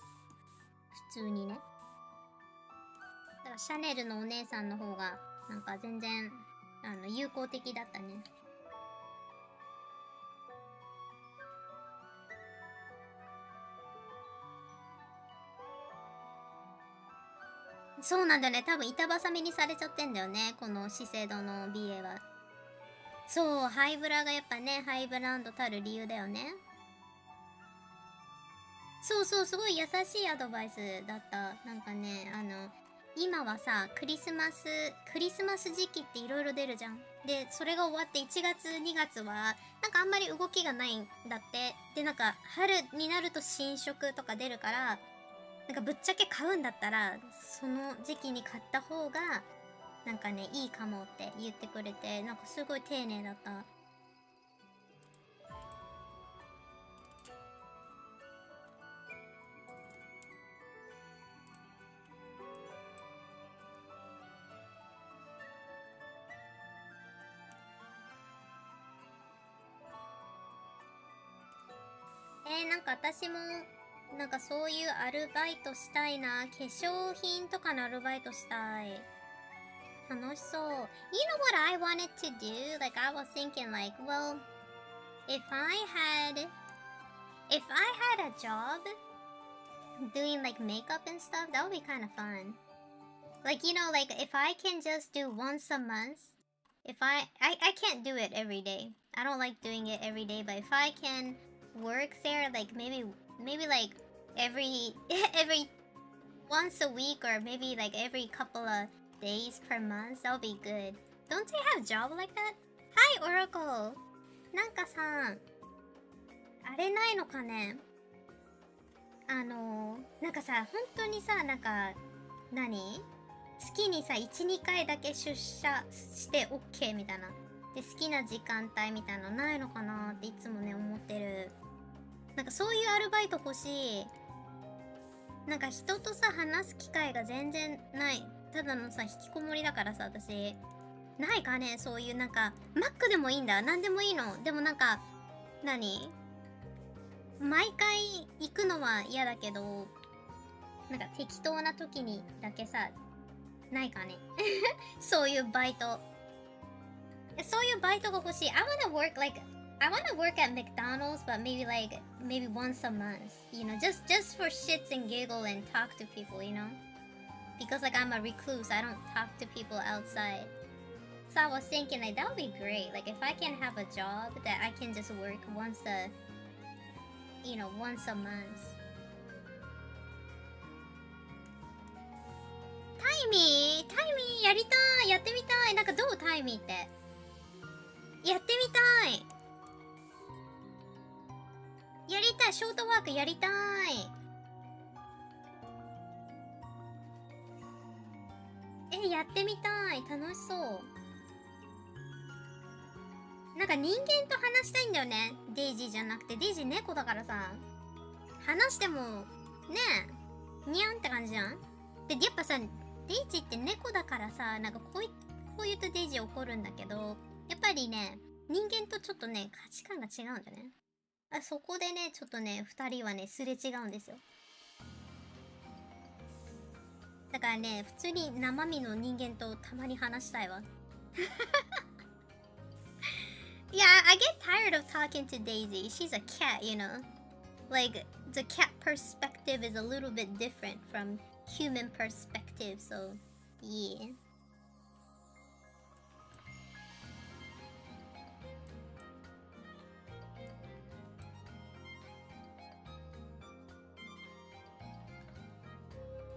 普通にね。だからシャネルのお姉さんの方が、なんか全然、有効的だったね。そうなんだよね。多分板挟みにされちゃってんだよね。この資生堂の BA は。そう、ハイブラがやっぱね、ハイブランドたる理由だよね。そうそう、すごい優しいアドバイスだった。なんかね、今はさ、クリスマス時期っていろいろ出るじゃん。で、それが終わって1月、2月は、なんかあんまり動きがないんだって。で、なんか春になると新色とか出るから、なんかぶっちゃけ買うんだったら、その時期に買った方が、なんかね、いいかもって言ってくれて、なんかすごい丁寧だった。なんか私もなんかそういうアルバイトしたいな。化粧品とかのアルバイトしたい。楽しそう。You know what I wanted to do? Like I was thinking like, well, if I had a job doing like makeup and stuff, that would be kind of fun. Like, you know, like if I can just do once a month, if I can't do it every day. I don't like doing it every day, but if I can work there like maybe like every once a week or maybe like every couple of days per month, that'll be good. Don't they have job like that? Hi Oracle. なんかさ、あれないのかね。なんかさ、本当にさ、なんか月にさ 1,2 回だけ出社して OK みたいなで好きな時間帯みたいなのないのかなっていつもね思ってる。なんかそういうアルバイト欲しい。なんか人とさ話す機会が全然ない。ただのさ引きこもりだからさ私。ないかねそういうなんかマックでもいいんだ。なんでもいいの。でもなんか毎回行くのは嫌だけどなんか適当な時にだけさないかねそういうバイト。そういうバイトが欲しい。I wanna work at McDonald's, but maybe once a month. You know, just for shits and giggle and talk to people. You know, because like I'm a recluse, I don't talk to people outside. So I was thinking like that would be great. Like if I can have a job that I can just work once a month. タイミーやりたい。やってみたい。なんかどうタイミーって。やってみたい。やりたい。ショートワークやりたい。やってみたい。楽しそう。なんか人間と話したいんだよね。デイジーじゃなくて。デイジー猫だからさ。話しても、ねえ、にゃんって感じじゃん。で、やっぱさ、デイジーって猫だからさ、なんかこう言うとデイジー怒るんだけど、やっぱりね、人間とちょっとね、価値観が違うんだね。そこでね、ちょっとね、二人はね、すれ違うんですよ。だからね、普通に生身の人間とたまに話したいわ。Yeah, I get tired of talking to Daisy. She's a cat, you know. Like, the cat perspective is a little bit different from human perspective, so yeah.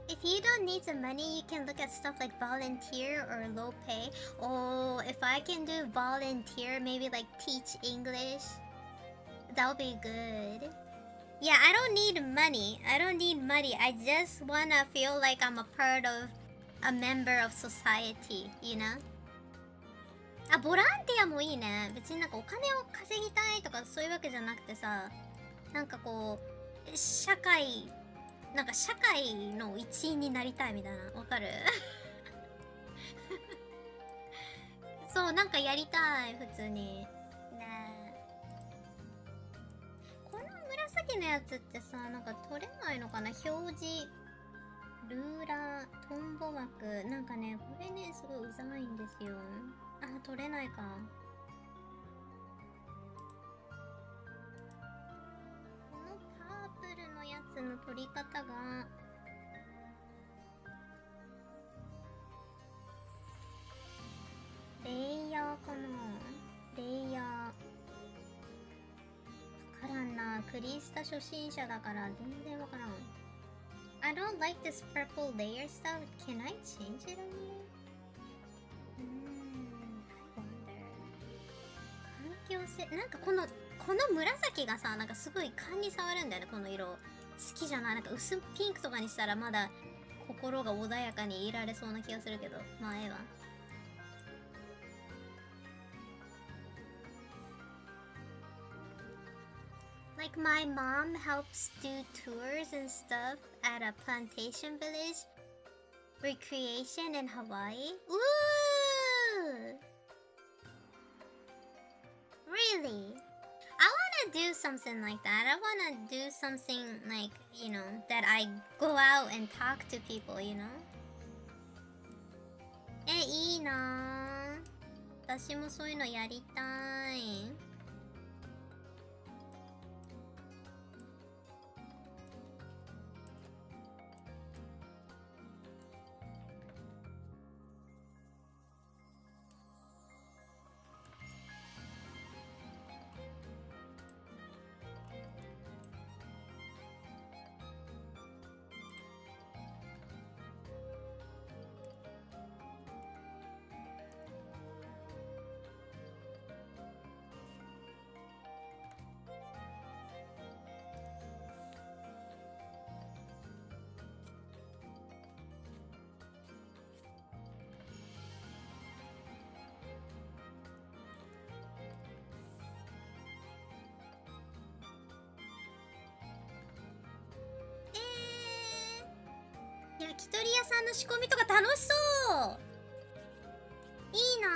If you don't need the money, you can look at stuff like volunteer or low pay. Oh, if I can do volunteer, maybe like teach English, that would be good. Yeah, I don't need money. I just wanna feel like I'm a member of society, you know? ボランティアもいいね。別になんかお金を稼ぎたいとかそういうわけじゃなくてさ、なんかこう、社会の一員になりたいみたいな。わかるそう、なんかやりたい、普通に。ねえ。この紫のやつってさ、なんか取れないのかな。表示、ルーラー、トンボ枠。なんかね、これね、すごいうざいんですよ。取れないか。このパープルのやつの取り方が、レイヤーかな。レイヤー。わからんな。クリスタ初心者だから全然わからん。I don't like this purple layer stuff. Can I change it on you? I wonder. 環境性、なんかこの紫がさ、なんかすごい勘に触るんだよね、この色。好きじゃない。なんか薄ピンクとかにしたらまだ心が穏やかにいられそうな気がするけど。まあ、ええわ。Like my mom helps do tours and stuff at a plantation village recreation in Hawaii. Ooh! Really? I want to do something like that. I want to do something like, you know, that I go out and talk to people, you know? いいなぁ。私もそういうのやりたい。焼き鳥屋さんの仕込みとか楽しそう。いいな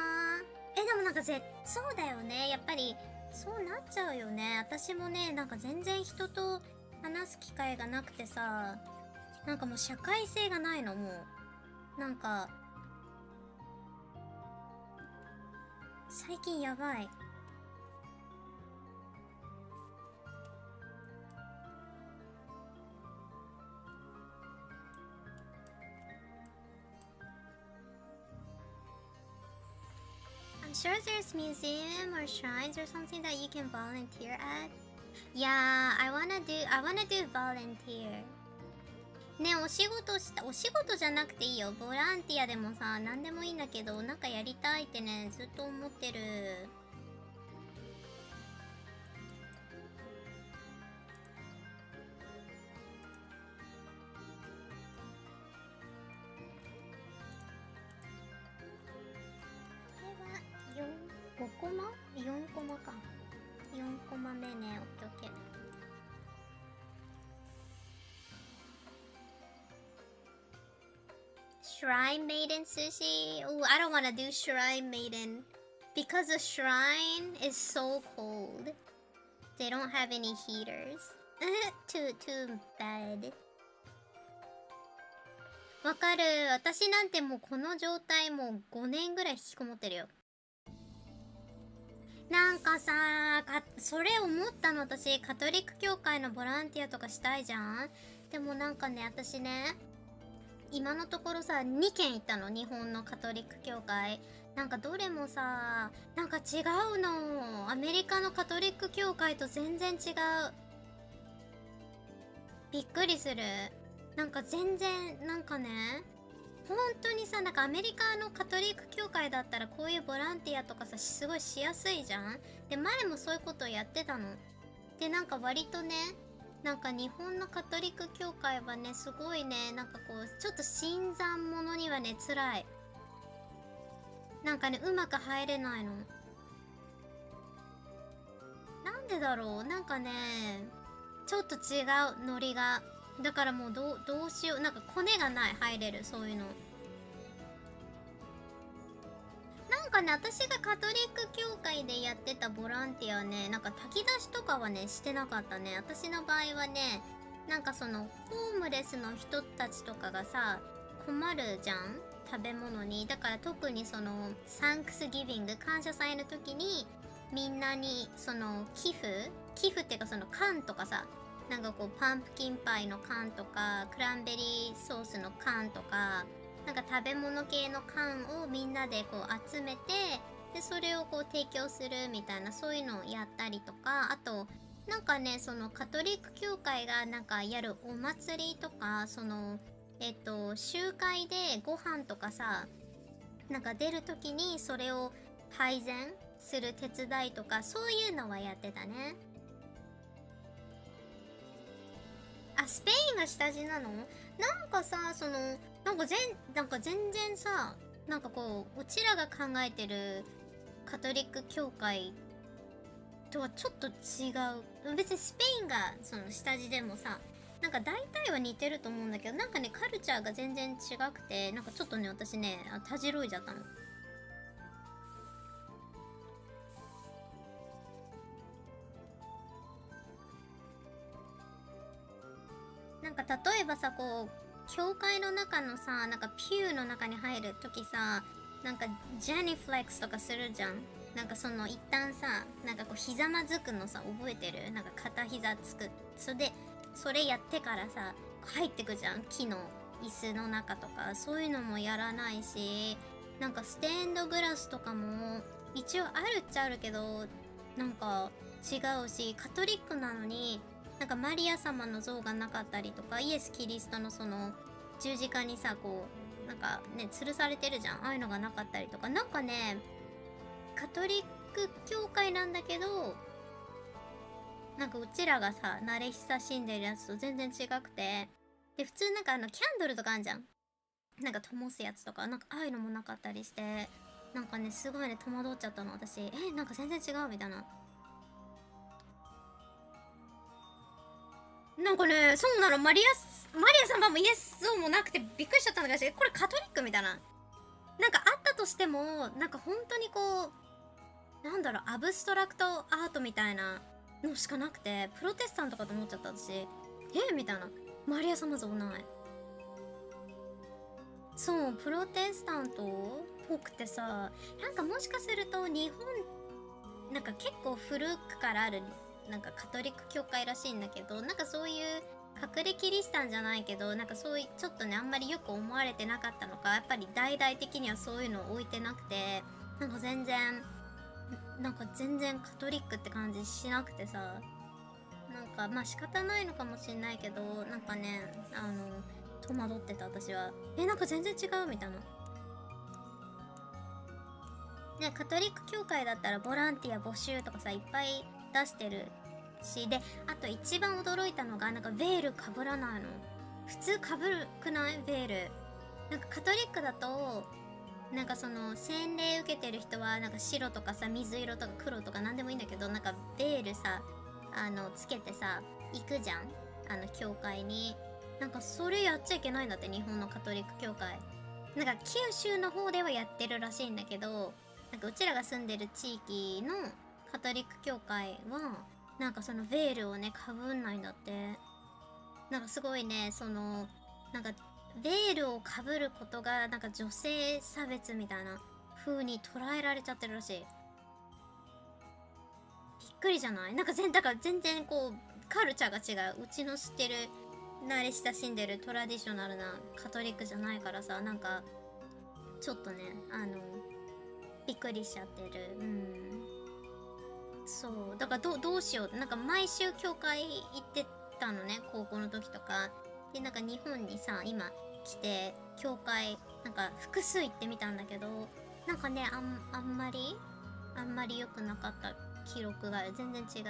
ぁ。でもなんかそうだよね。やっぱりそうなっちゃうよね。私もね、なんか全然人と話す機会がなくてさ、なんかもう社会性がないの。もうなんか最近やばい。I'm sure there's museum or shrines or something that you can volunteer at. Yeah, I wanna do volunteer. ね、お仕事じゃなくていいよ。ボランティアでもさ、なんでもいいんだけど、なんかやりたいってね、ずっと思ってる。5コマ ?4 コマか。4コマ目ね。オッケーオッケー。Shrine Maiden sushi? Oh, I don't want to do Shrine Maiden. Because the shrine is so cold. They don't have any heaters. too bad. わかる。私なんてもうこの状態もう5年ぐらい引きこもってるよ。なんかさそれ思ったの。私カトリック教会のボランティアとかしたいじゃん。でもなんかね、私ね、今のところさ2軒行ったの。日本のカトリック教会。なんかどれもさ、なんか違うの。アメリカのカトリック教会と全然違う。びっくりする。なんか全然なんかね、本当にさ、なんかアメリカのカトリック教会だったらこういうボランティアとかさ、すごいしやすいじゃん。で、前もそういうことをやってたの。で、なんか割とね、なんか日本のカトリック教会はね、すごいね、なんかこう、ちょっと新参者にはね、辛い。なんかね、うまく入れないの。なんでだろう。なんかね、ちょっと違う、ノリが。だからもうどうしよう。なんかコネがない。入れる、そういうの。なんかね、私がカトリック教会でやってたボランティアね、なんか炊き出しとかはね、してなかったね。私の場合はね、なんかそのホームレスの人たちとかがさ、困るじゃん、食べ物に。だから特にそのサンクスギビング、感謝祭の時にみんなにその寄付っていうか、その缶とかさ、なんかこうパンプキンパイの缶とかクランベリーソースの缶とか、なんか食べ物系の缶をみんなでこう集めて、でそれをこう提供するみたいな、そういうのをやったりとか、あとなんかね、そのカトリック教会がなんかやるお祭りとか、その集会でご飯とかさ、なんか出る時にそれを配膳する手伝いとか、そういうのはやってたね。あ、スペインが下地なの？なんかさ、そのなんか全然さ、なんかこううちらが考えてるカトリック教会とはちょっと違う。別にスペインがその下地でもさ、なんか大体は似てると思うんだけど、なんかね、カルチャーが全然違くて、なんかちょっとね、私ね、たじろいじゃったの。えばさ、こう教会の中のさ、なんかピューの中に入るときさ、なんかジェニフレックスとかするじゃん。なんかその一旦さ、なんかこうひざまずくのさ、覚えてる？なんか片膝つく。それやってからさ、入ってくじゃん、木の椅子の中とか。そういうのもやらないし、なんかステンドグラスとかも一応あるっちゃあるけど、なんか違うし、カトリックなのになんかマリア様の像がなかったりとか、イエス・キリストのその十字架にさ、こうなんかね吊るされてるじゃん、ああいうのがなかったりとか、なんかねカトリック教会なんだけど、なんかうちらがさ慣れ親しんでるやつと全然違くて、で普通なんかキャンドルとかあんじゃん、なんか灯すやつとか、なんかああいうのもなかったりして、なんかねすごいね戸惑っちゃったの私。なんか全然違うみたいな。なんかね、そうなの、マリア様もイエス像もなくてびっくりしちゃったんだけど、これカトリックみたいな。なんかあったとしても、なんか本当にこう、なんだろう、アブストラクトアートみたいなのしかなくて、プロテスタントかと思っちゃった私。みたいな。マリア様像ない。そう、プロテスタントっぽくてさ、なんかもしかすると日本、なんか結構古くからあるなんかカトリック教会らしいんだけど、なんかそういう隠れキリシタンじゃないけど、なんかそういうちょっとねあんまりよく思われてなかったのか、やっぱり大々的にはそういうのを置いてなくて、なんか全然カトリックって感じしなくてさ、なんかまあ仕方ないのかもしんないけど、なんかね戸惑ってた私は。なんか全然違うみたいな。ね、カトリック教会だったらボランティア募集とかさいっぱい出してるし、であと一番驚いたのが、なんかベールかぶらないの。普通かぶるくない？ベール。なんかカトリックだとなんかその洗礼受けてる人はなんか白とかさ水色とか黒とかなんでもいいんだけど、なんかベールさつけてさ行くじゃん、教会に。なんかそれやっちゃいけないんだって、日本のカトリック教会。なんか九州の方ではやってるらしいんだけど、なんかうちらが住んでる地域のカトリック教会はなんかそのベールをねかぶんないんだって。なんかすごいね、そのなんかベールをかぶることがなんか女性差別みたいな風に捉えられちゃってるらしい。びっくりじゃない？なんかだから全然こうカルチャーが違う。うちの知ってる慣れ親しんでるトラディショナルなカトリックじゃないからさ、なんかちょっとねびっくりしちゃってる。そうだからどうしよう、なんか毎週教会行ってたのね、高校の時とかで。なんか日本にさ今来て教会なんか複数行ってみたんだけど、なんかねあんまり良くなかった記録がある。全然違う。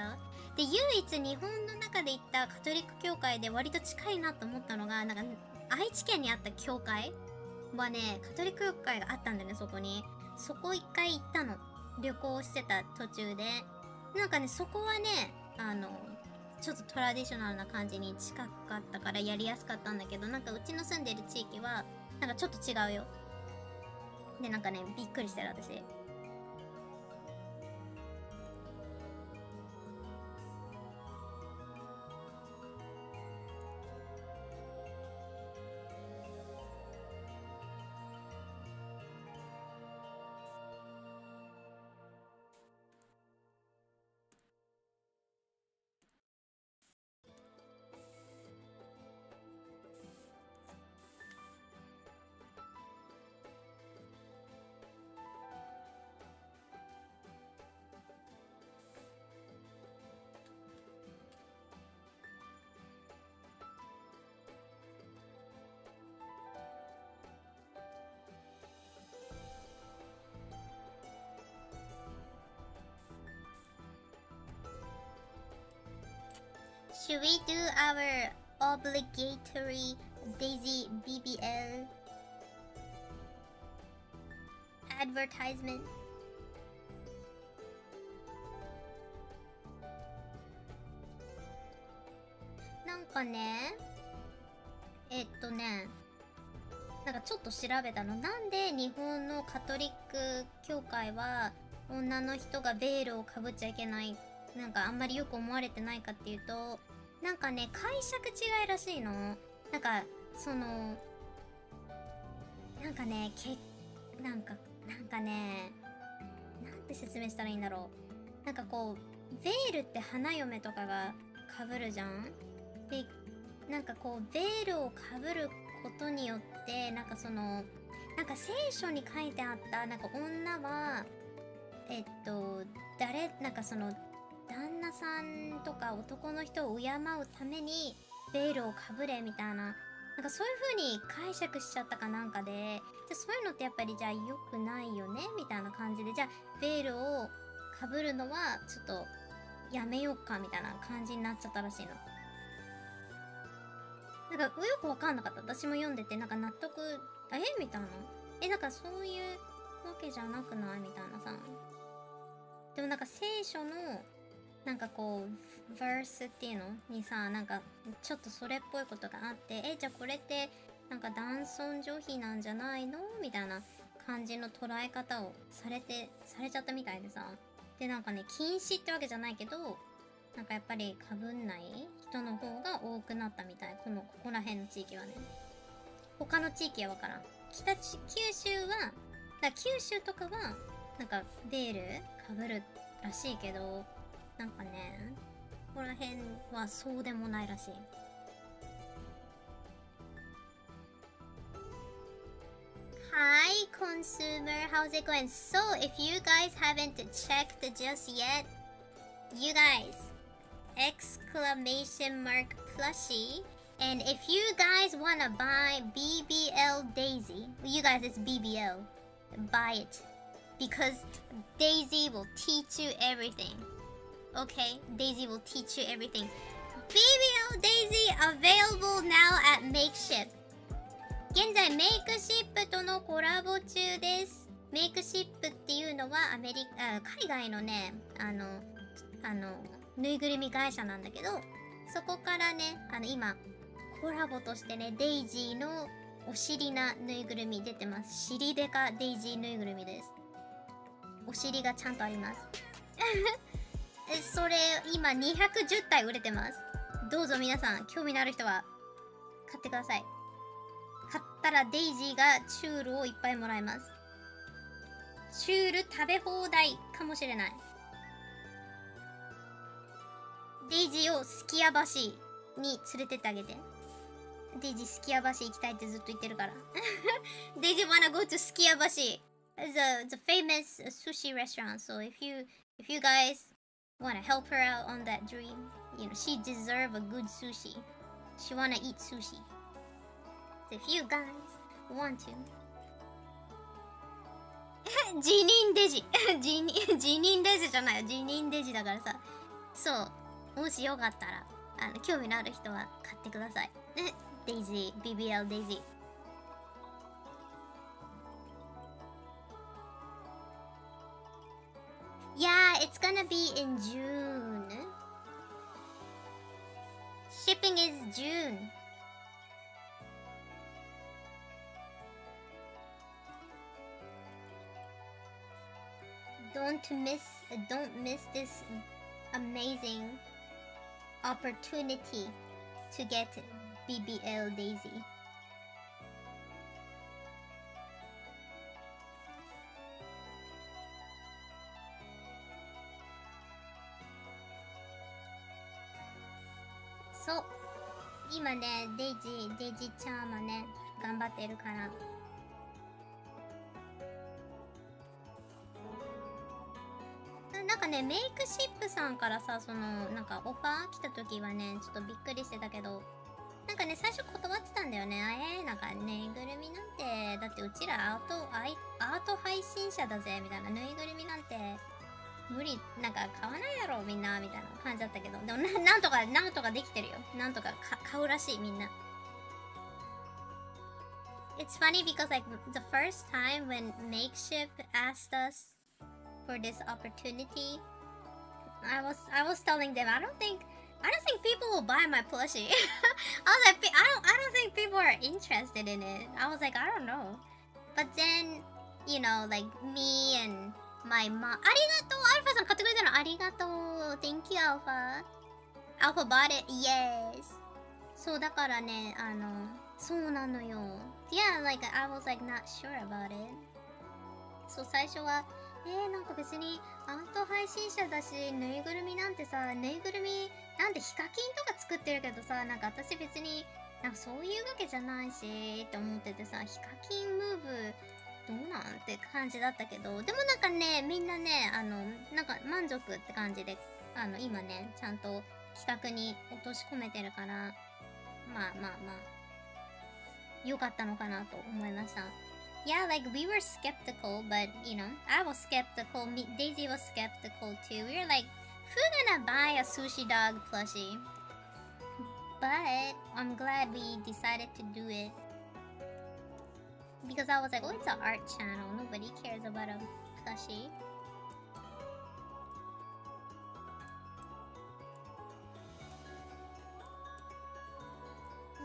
で唯一日本の中で行ったカトリック教会で割と近いなと思ったのが、なんか愛知県にあった教会はね、カトリック教会があったんだよね、そこに。そこ一回行ったの、旅行してた途中で。なんかねそこはねちょっとトラディショナルな感じに近かったからやりやすかったんだけど、なんかうちの住んでる地域はなんかちょっと違うよ。でなんかねびっくりしてる私。Should we do our obligatory Daisy BBL advertisement? なんかねなんかちょっと調べたの。なんで日本のカトリック教会は女の人がベールをかぶっちゃいけない、なんかあんまりよく思われてないかっていうと、なんかね解釈違いらしいの。なんなんかそのなんかねなんかね、なんて説明したらいいんだろう。なんかこうベールって花嫁とかがかぶるじゃん。でなんかこうベールをかぶることによってなんかそのなんか聖書に書いてあったなんか女はなんかその旦那さんとか男の人を敬うためにベールをかぶれみたいな、なんかそういう風に解釈しちゃったかなんかで、じゃあそういうのってやっぱりじゃあ良くないよねみたいな感じで、じゃあベールをかぶるのはちょっとやめようかみたいな感じになっちゃったらしいの。なんかよくわかんなかった。私も読んでてなんか納得みたいな。なんかそういうわけじゃなくないみたいなさ。でもなんか聖書のなんかこうバースっていうのにさ、なんかちょっとそれっぽいことがあって、じゃあこれってなんか男尊女卑なんじゃないのみたいな感じの捉え方をされちゃったみたいでさ。でなんかね、禁止ってわけじゃないけど、なんかやっぱりかぶんない人の方が多くなったみたい。ここら辺の地域はね。他の地域はわからん。九州とかはなんかベールかぶるらしいけど、なんかね、ここら辺はそうでもないらしい。Hi consumer, how's it going? So if you guys haven't checked just yet, you guys exclamation mark plushie, and if you guys wanna buy BBL Daisy, you guys, it's BBL, buy it because Daisy will teach you everything. Okay, Daisy will teach you everything. BBL Daisy available now at Makeshift. 現在メイクシップとのコラボ中です。メイクシップっていうのは海外のね、ぬいぐるみ会社なんだけど、そこからね、今コラボとしてね、デイジーのお尻なぬいぐるみ出てます。尻デカデイジーぬいぐるみです。お尻がちゃんとありますそれ今210体売れてます。どうぞ皆さん興味のある人は買ってください。買ったらデイジーがチュールをいっぱいもらえます。チュール食べ放題かもしれない。デイジーをすき家橋に連れてってあげて。デイジーすき家橋行きたいってずっと言ってるからデイジー wanna go to すき家橋。It's a famous sushi restaurant, so if you guys wanna help her out on that dream, you know, she deserve a good sushi. She wanna eat sushi. So if you guys want to 辞任デジ辞任デジじゃないよ、辞任デジだからさ。そう、もしよかったら興味のある人は買ってください。デイジー BBL デイジー。Yeah, it's gonna be in June. Shipping is June. Don't miss this amazing opportunity to get BBL Daisy.そう、今ね、デイジーちゃんはね、頑張ってるから。なんかね、メイクシップさんからさ、なんかオファー来た時はね、ちょっとびっくりしてたけど、なんかね、最初断ってたんだよね。なんか、ぬいぐるみなんて、だってうちらアート配信者だぜ、みたいな。ぬいぐるみなんて、無理、なんか買わないやろ、みんな、みたいな感じだったけど、でもなんとかできてるよ。なんとか買うらしい、みんな。It's funny because like the first time when Makeshift asked us for this opportunity, I was telling them I don't think people will buy my plushie. I was like, I don't think people are interested in it. I was like, I don't know. But then, you know, like me and my mom. ありがとう、アルファさん買ってくれたのありがとう。Thank you, Alpha. Alpha bought it. Yes. そうだからね、そうなのよ。Yeah, like I was like not sure about it. そう最初はなんか別にアート配信者だし、ぬいぐるみなんてさ、ぬいぐるみなんでヒカキンとか作ってるけどさ、なんか私別になんかそういうわけじゃないしって思っててさ、ヒカキンムーブどうなんって感じだったけど、でもなんかね、みんなね、なんか満足って感じで、今ね、ちゃんと企画に落とし込めてるから、まあ、良かったのかなと思いました。Yeah, like we were skeptical, but you know, I was skeptical. Daisy was skeptical too. We were like, who's gonna buy a sushi dog plushie? But I'm glad we decided to do it. Because I was like, oh, it's an art channel. Nobody cares about a plushie.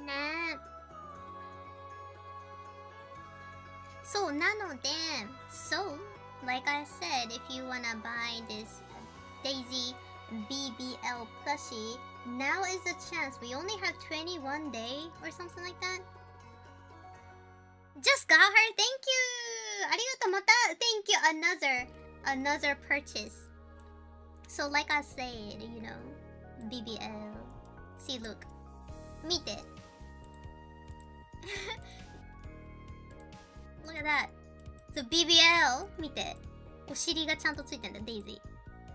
Nah. そうなので、So, like I said, if you wanna buy this Daisy BBL plushie, now is the chance. We only have 21 days or something like that. Just got her. Thank you. ありがとう。また Thank you. Another purchase. So like I said, you know, BBL. See, look. 見て。Look at that. So BBL. 見て。お尻がちゃんとついてんだ、Daisy.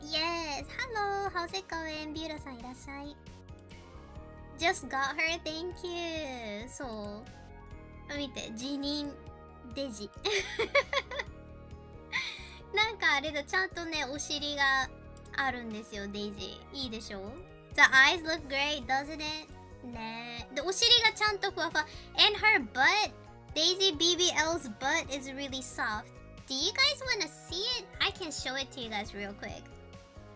Yes. Hello. How's it going? ビューラさんいらっしゃい。Just got her. Thank you. そう。見て。辞任。デジ。なんかあれだ。ちゃんとね、お尻があるんですよ、デイジー。いいでしょ ?The eyes look great, doesn't it? ねで、お尻がちゃんとふわふわ。And her butt. Daisy BBL's butt is really soft. Do you guys want to see it? I can show it to you guys real quick.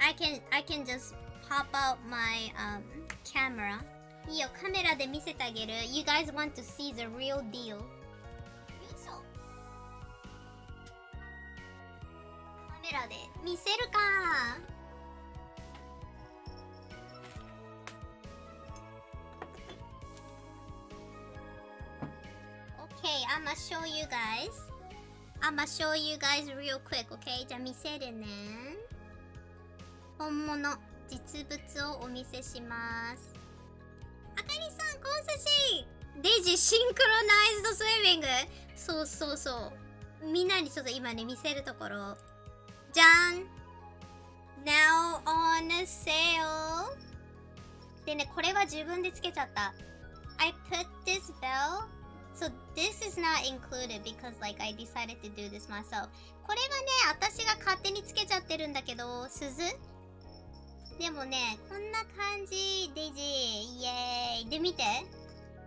I can just pop out my camera. いいよ、カメラで見せてあげる。You guys want to see the real deal. よいしょ。カメラで見せるか。Okay, I'ma show you guys. I'ma show you guys real quick, okay? じゃあ見せるね。本物、実物をお見せします。あかりさん、コンサシーデイジーシンクロナイズドスイミング。そうそうそう。みんなにちょっと今ね、見せるところ。じゃん !Now on sale! でね、これは自分でつけちゃった。I put this bell.So this is not included because like I decided to do this myself. これはね、私が勝手につけちゃってるんだけど、鈴でもね、こんな感じ、デイジー、イエーイ。で、見て。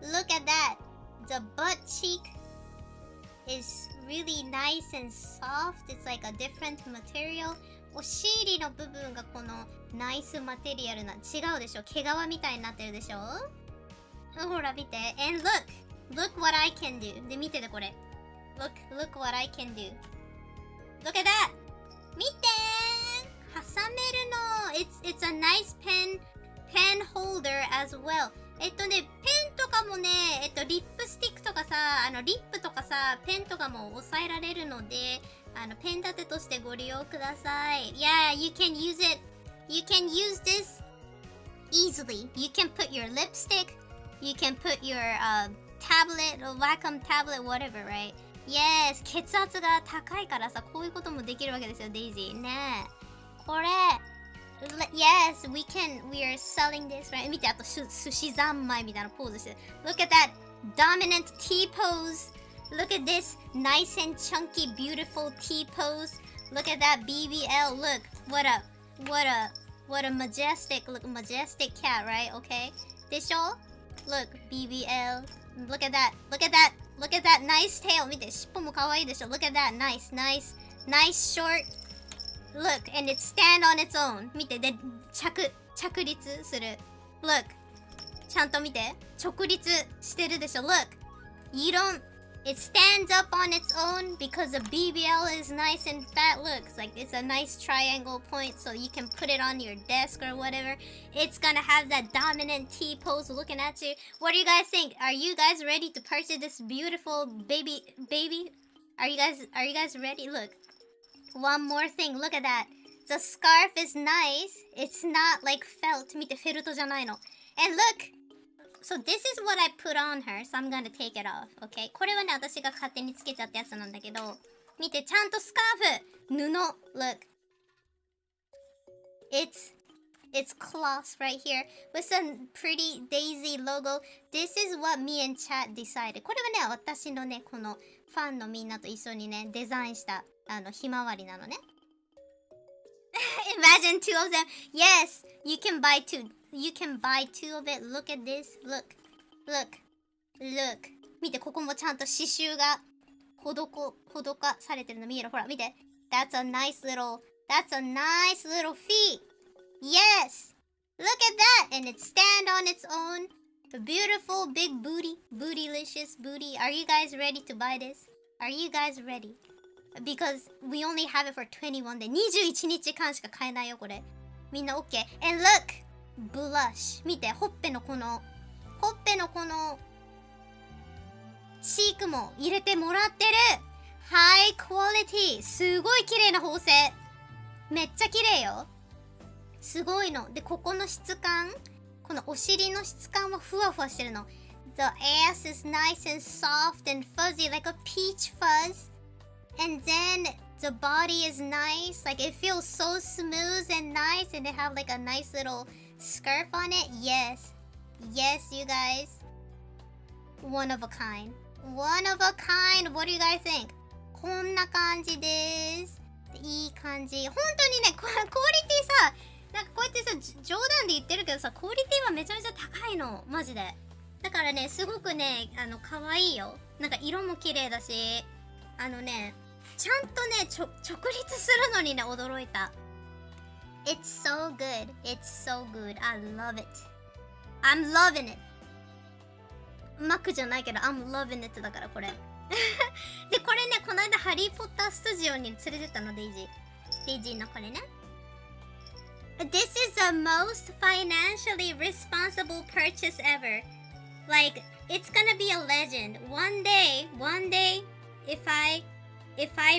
Look at that. The butt cheek is really nice and soft. It's like a different material. お尻の部分がこのナイスマテリアルな、違うでしょ。毛皮みたいになってるでしょ。ほら見て。And look!Look what I can do. で、見ててこれ。Look what I can do. Look at that! 見てー挟めるの It's a nice pen holder as well. ペンとかもね、リップスティックとかさ、リップとかさ、ペンとかも押さえられるので、ペン立てとしてご利用ください。Yeah, you can use it. You can use this easily. You can put your lipstick. You can put your,tablet or Wacom tablet, whatever, right? Yes! 血圧が高いからさ、こういうこともできるわけですよ、デイジー。ねえ。これ、Yes! We are selling this, right? 見て、あと、寿司三昧みたいなポーズしてる。Look at that dominant T pose! Look at this nice and chunky, beautiful T pose! Look at that BBL! Look! What a majestic cat, right? Okay? でしょ? Look, BBL.Look at that. Look at that. Look at that nice tail. 見て、尻尾も可愛いでしょ。Look at that. Nice short. Look, and it stand on its own. 見て、で、着立する。Look. ちゃんと見て。直立してるでしょ。Look. You don't It stands up on its own because the BBL is nice and fat. Look, it's a nice triangle point, so you can put it on your desk or whatever. It's gonna have that dominant T pose looking at you. What do you guys think? Are you guys ready to purchase this beautiful baby? Are you guys ready? Look, one more thing. Look at that. The scarf is nice. It's not like felt. 見て、フェルトじゃないの。And look.So this is what I put on her, so I'm gonna take it off, okay? これはね、私が勝手につけちゃったやつなんだけど、見て、ちゃんとスカーフ、布、look. It's cloth right here with some pretty daisy logo. This is what me and Chat decided. これはね、私のね、このファンのみんなと一緒にね、デザインしたひまわりなのね。Imagine two of them. Yes, you can buy two.You can buy two of it. Look at this. Look. 見て、ここもちゃんと刺繍が施されてるの見える。ほら、見て。That's a nice little feet. Yes. Look at that. And it stand on its own. A beautiful big booty. Bootylicious booty. Are you guys ready to buy this? Are you guys ready?Because we only have it for 21 で21日間しか買えないよこれみんな OK and look blush 見てほっぺのこのチークも入れてもらってる High quality すごい綺麗な縫製めっちゃ綺麗よすごいのでここの質感このお尻の質感はふわふわしてるの The ass is nice and soft and fuzzy like a peach fuzz And then the body is nice. Like it feels so smooth and nice. And they have like a nice little scarf on it. Yes. Yes, you guys. One of a kind. One of a kind. What do you guys think? こんな感じです。いい感じ。本当にね、クオリティさ、なんかこうやってさ、冗談で言ってるけどさ、クオリティはめちゃめちゃ高いの。マジで。だからね、すごくね、可愛いよ。なんか色も綺麗だし、ちゃんとね、直立するのにね、驚いた。It's so good. It's so good. I love it. I'm loving it. マックじゃないけど、I'm loving it だからこれ。で、これね、この間ハリーポッタースタジオに連れてったの、デイジー。デイジーのこれね。This is the most financially responsible purchase ever. Like, it's gonna be a legend. One day, if I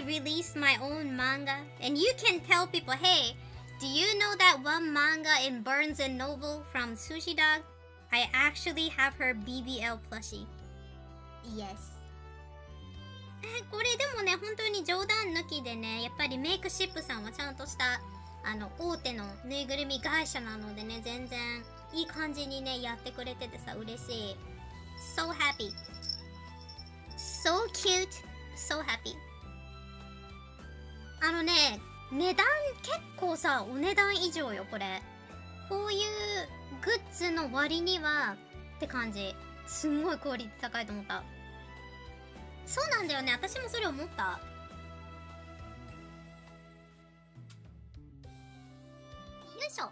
release my own manga, and you can tell people, hey, do you know that one manga in Barnes and Noble from Sushi Dog? I actually have her BBL plushie. Yes. これでもね、本当に冗談抜きでね、やっぱりメイクシップさんはちゃんとした大手のぬいぐるみ会社なのでね、全然いい感じにね、やってくれててさ、嬉しい。So happy. So cute. So happy. 値段結構さ、お値段以上よ、これ。こういうグッズの割にはって感じ。すんごいクオリティ高いと思った。そうなんだよね、私もそれ思った。よいしょ。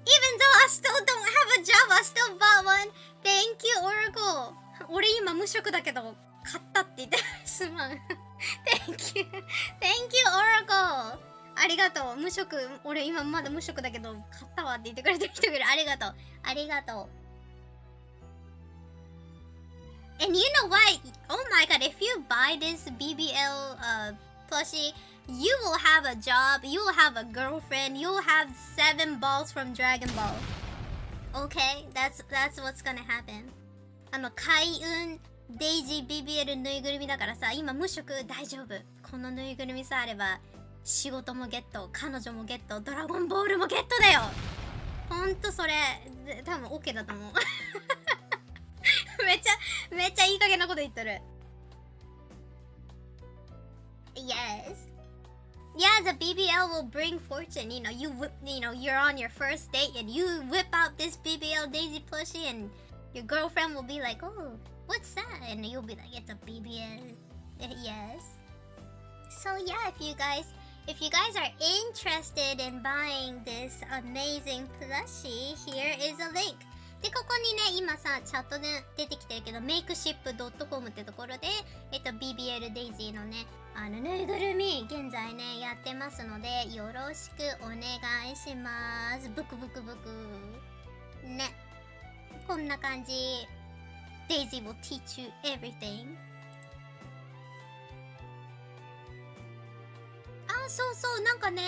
Even though I still don't have a job, I still bought one. Thank you, Oracle. 俺今無職だけど買ったって言ってすまん。Thank you, Oracle. ありがとう。無職、俺今まだ無職だけど買ったわって言ってくれてる人がいる。ありがとう。ありがとう。And you know what? Oh my god, if you buy this BBL plushie, you will have a job, you will have a girlfriend, you will have 7 balls from Dragon Ball. Okay? That's what's gonna happen. 開運デイジー BBL ぬいぐるみだからさ、今無職大丈夫。このぬいぐるみさあれば仕事もゲット、彼女もゲット、ドラゴンボールもゲットだよ。ほんとそれ多分 OK だと思う。めっちゃいい加減なこと言ってる。Yes. Yeah, the BBL will bring fortune. You know, you're on your first date and you whip out this BBL Daisy plushie and your girlfriend will be like, "Oh, what's that?" And you'll be like, "It's a BBL." Yes. So yeah, if you guys are interested in buying this amazing plushie, here is a link. で、ここにね、今さ、チャットで出てきてるけど、makeship.com ってところで、BBL デイジーのね、ぬいぐるみ、現在ね、やってますので、よろしくお願いします。ブクブクブク。ね。こんな感じ。Daisy will teach you everything. そうそう、なんかね、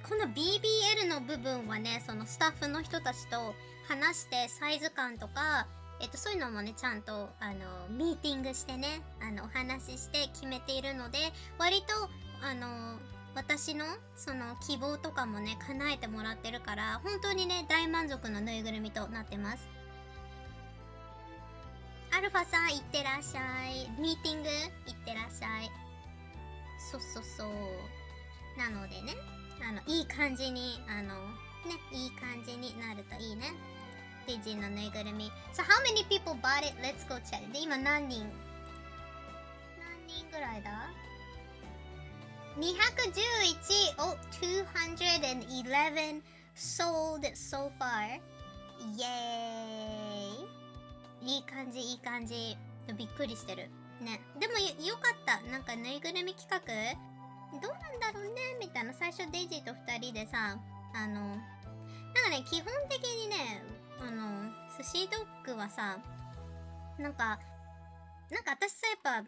この BBL の部分はね、そのスタッフの人たちと話してサイズ感とか、そういうのもね、ちゃんと、ミーティングしてね、お話しして決めているので、割と、私の、その、希望とかもね、叶えてもらってるから、本当にね、大満足のぬいぐるみとなってます。アルファさん、いってらっしゃい。ミーティング、いってらっしゃい。そうそうそう。なのでね、いい感じに、いい感じになるといいね。デイジーのぬいぐるみ。So, how many people bought it? Let's go check. で、今何人ぐらいだ ?211! Oh, 211 sold so far. イエーイ。いい感じ、いい感じ。びっくりしてる。ね。でもよかった。なんかぬいぐるみ企画どうなんだろうねみたいな。最初デイジーと2人でさ、なんかね、基本的にね、寿司ドッグはさ、なんか私さ、やっぱ、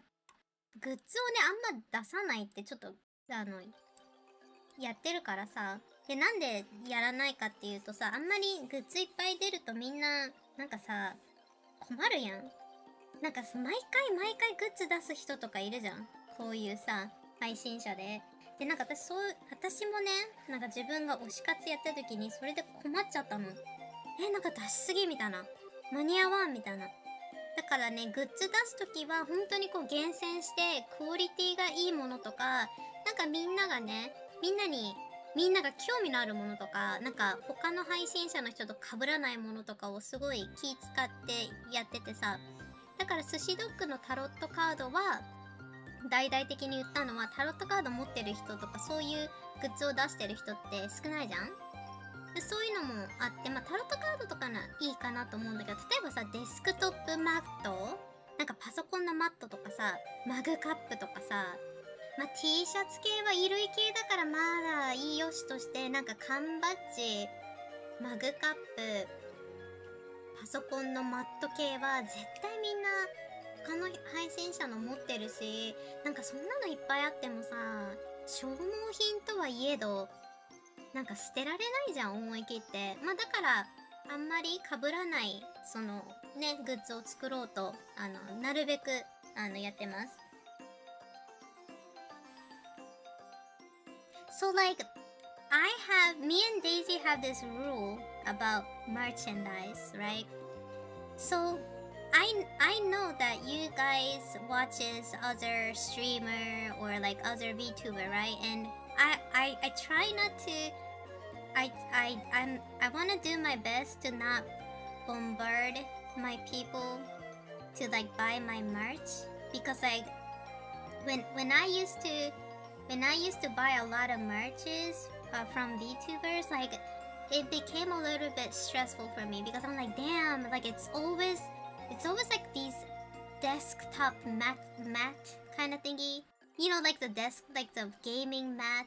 グッズをね、あんま出さないってちょっと、やってるからさ。で、なんでやらないかっていうとさ、あんまりグッズいっぱい出るとみんな、なんかさ、困るやん。なんか毎回グッズ出す人とかいるじゃん。こういうさ、配信者で。で、なんか私もね、なんか自分が推し活やった時にそれで困っちゃったの。なんか出しすぎみたいな。間に合わんみたいな。だからね、グッズ出す時は本当にこう厳選して、クオリティがいいものとか、なんかみんなが興味のあるものとか、なんか他の配信者の人と被らないものとかをすごい気使ってやっててさ。だから寿司ドッグのタロットカードは、大々的に言ったのは、タロットカード持ってる人とかそういうグッズを出してる人って少ないじゃん。でそういうのもあって、まあタロットカードとかいいかなと思うんだけど、例えばさ、デスクトップマット、なんかパソコンのマットとかさ、マグカップとかさ、まあ T シャツ系は衣類系だからまだいいよしとして、なんか缶バッジ、マグカップ、パソコンのマット系は絶対みんな他の配信者の持ってるし、なんかそんなのいっぱいあってもさ、消耗品とはいえど、なんか捨てられないじゃん、思い切って。まあだから、あんまり被らない、そのね、グッズを作ろうと、なるべく、やってます。So like, me and Daisy have this rule about merchandise, right? So, I know that you guys watches other streamer or like other VTuber, right? And I try not to. I want to do my best to not bombard my people to like buy my merch, because like when I used to buy a lot of merches from VTubers, like it became a little bit stressful for me, because I'm like, damn, like it's always like these desktop mat kind of thingy, you know, like the gaming mat,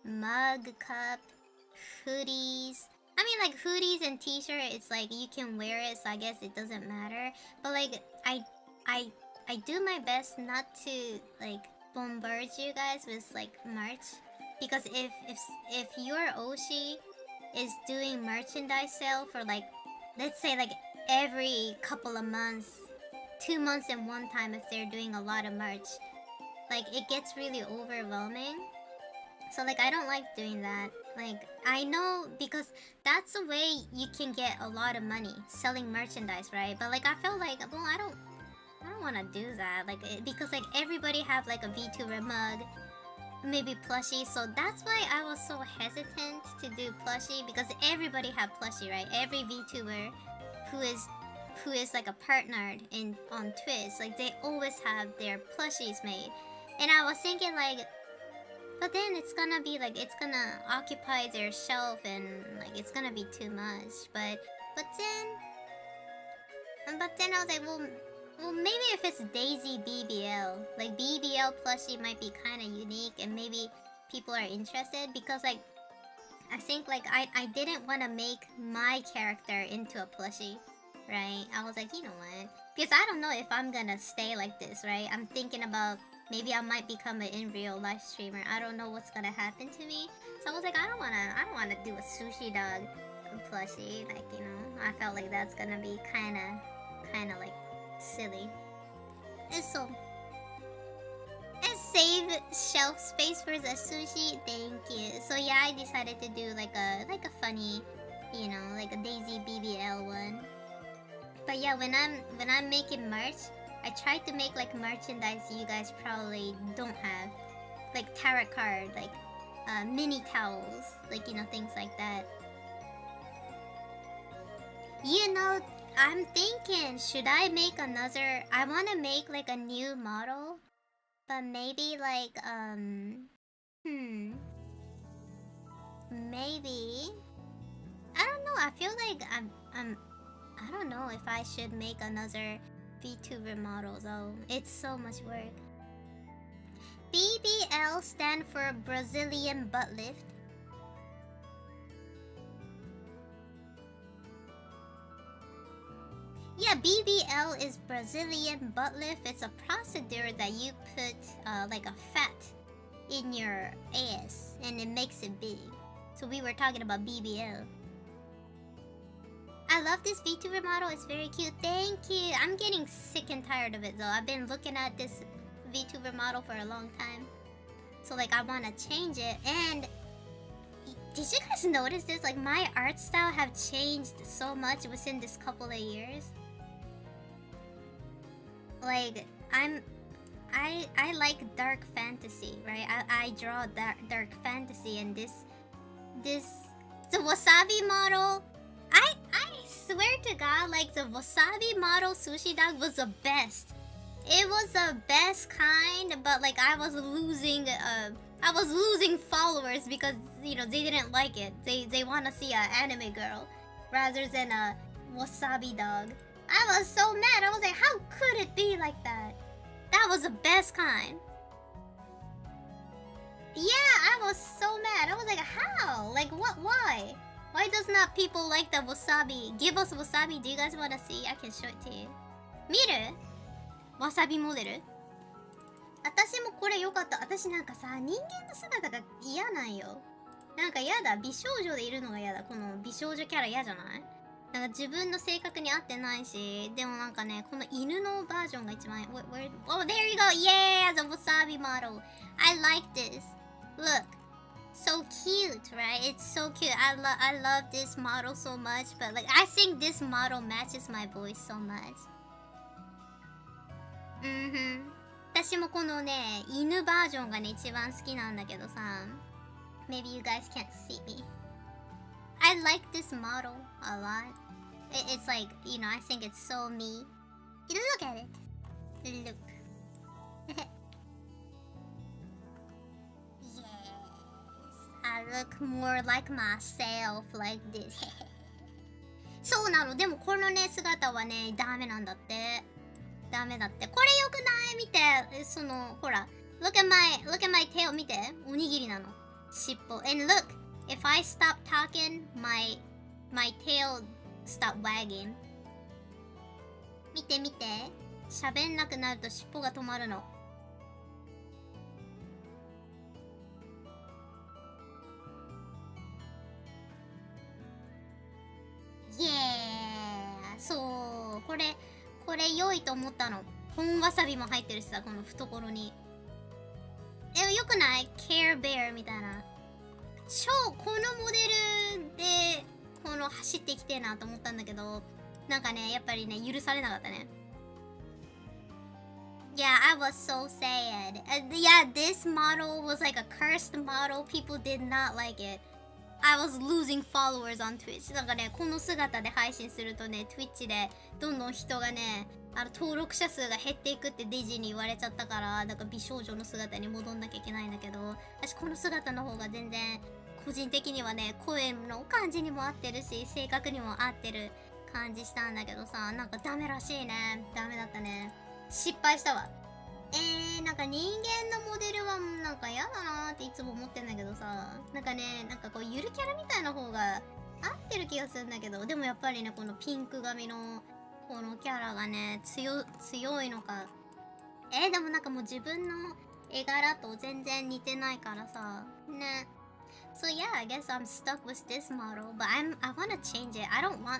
mug, cup, hoodies. I mean, like hoodies and t-shirt, it's like you can wear it, so I guess it doesn't matter. But like I do my best not to like bombard you guys with like merch, because if your Oshi is doing merchandise sale for like, let's say like every couple of months, 2 months in one time, if they're doing a lot of merch, like it gets really overwhelming. So like I don't like doing that. Like I know, because that's the way you can get a lot of money selling merchandise, right? But like I felt like, well, I don't want to do that, like because like everybody have like a VTuber mug, maybe plushie. So that's why I was so hesitant to do plushie, because everybody have plushie, right? Every VTuber who is like a partner on Twitch, like they always have their plushies made. And I was thinking like, but then it's gonna be like, it's gonna occupy their shelf and like it's gonna be too much. But then But then I was like, well, maybe if it's Daisy BBL, like BBL plushie might be kind of unique, and maybe people are interested because like I think like I didn't want to make my character into a plushie, right? I was like, you know what? Because I don't know if I'm gonna stay like this, right? I'm thinking about maybe I might become an in real life streamer. I don't know what's gonna happen to me. So I was like, I don't wanna do a sushi dog plushie. Like, you know, I felt like that's gonna be kinda like silly. And so save shelf space for the sushi. Thank you. So yeah, I decided to do like a funny, you know, like a Daisy BBL one. But yeah, when I'm making merch, I tried to make like merchandise you guys probably don't have, like tarot card, like mini towels, like, you know, things like that. You know, I'm thinking, should I make another? I want to make like a new model, but maybe like maybe I don't know. I feel like I don't know if I should make another VTuber model though. It's so much work. BBL stand for Brazilian butt lift. Yeah, BBL is Brazilian butt lift. It's a procedure that you put like a fat in your ass and it makes it big. So we were talking about BBL. I love this VTuber model. It's very cute. Thank you. I'm getting sick and tired of it though. I've been looking at this VTuber model for a long time. So like I want to change it. And did you guys notice this? Like my art style have changed so much within this couple of years. Like I like dark fantasy, right? I draw dark fantasy, and this the wasabi model. I swear to God, like the wasabi model sushi dog was the best. It was the best kind, but like I was losing followers because, you know, they didn't like it. They want to see an anime girl rather than a wasabi dog. I was so mad. I was like, how could it be like that? That was the best kind. Yeah, I was so mad. I was like, how? Like, what? Why? Why does not people like the wasabi? Give us wasabi. Do you guys want to see? I can show it to you. 見る? わさびモデル? 私もこれ良かった。私なんかさ、人間の姿が嫌なんよ。なんか嫌だ。美少女でいるのが嫌だ。この美少女キャラ嫌じゃない？なんか自分の性格に合ってないし、でもなんかね、この犬のバージョンが一番。Oh, there you go! Yeah! The wasabi model! I like this. Look. So cute, right? It's so cute. I love this model so much, but like I think this model matches my voice so much. 私もこのね、犬バージョンがね、一番好きなんだけどさ。Maybe you guys can't see me. I like this model a lot. It's like, you know, I think it's so me. Look at it. Look. I look more like myself like this. そうなの。でもこのね、姿はね、ダメなんだって。ダメだって。これよくない？見て。その、ほら。Look at my tail 見て。おにぎりなの。尻尾。And look, if I stop talking, my tail stop wagging. 見て見て。喋んなくなると尻尾が止まるの。そう、これ良いと思ったの。本わさびも入ってるしさ、この懐に。よくない？ Care Bear みたいな。このモデルでこの走ってきてえなと思ったんだけど、なんかね、やっぱりね、許されなかったね。Yeah, I was so sad. Yeah, this model was like a cursed model. People did not like it. I was losing followers on Twitch. なんかね、この姿で配信するとね、Twitch でどんどん人がね、登録者数が減っていくってデジに言われちゃったから、なんか美少女の姿に戻んなきゃいけないんだけど、私この姿の方が全然個人的にはね、声の感じにも合ってるし、性格にも合ってる感じしたんだけどさ、なんかダメらしいね。ダメだったね。失敗したわ。なんか人間のモデルはなんか嫌だなーっていつも思ってんだけどさ、なんかね、なんかこうゆるキャラみたいな方が合ってる気がするんだけど、でもやっぱりね、このピンク髪のこのキャラがね、強いのか。でもなんかもう自分の絵柄と全然似てないからさ、ね。So yeah, I guess I'm stuck with this model, but I wanna change it. I want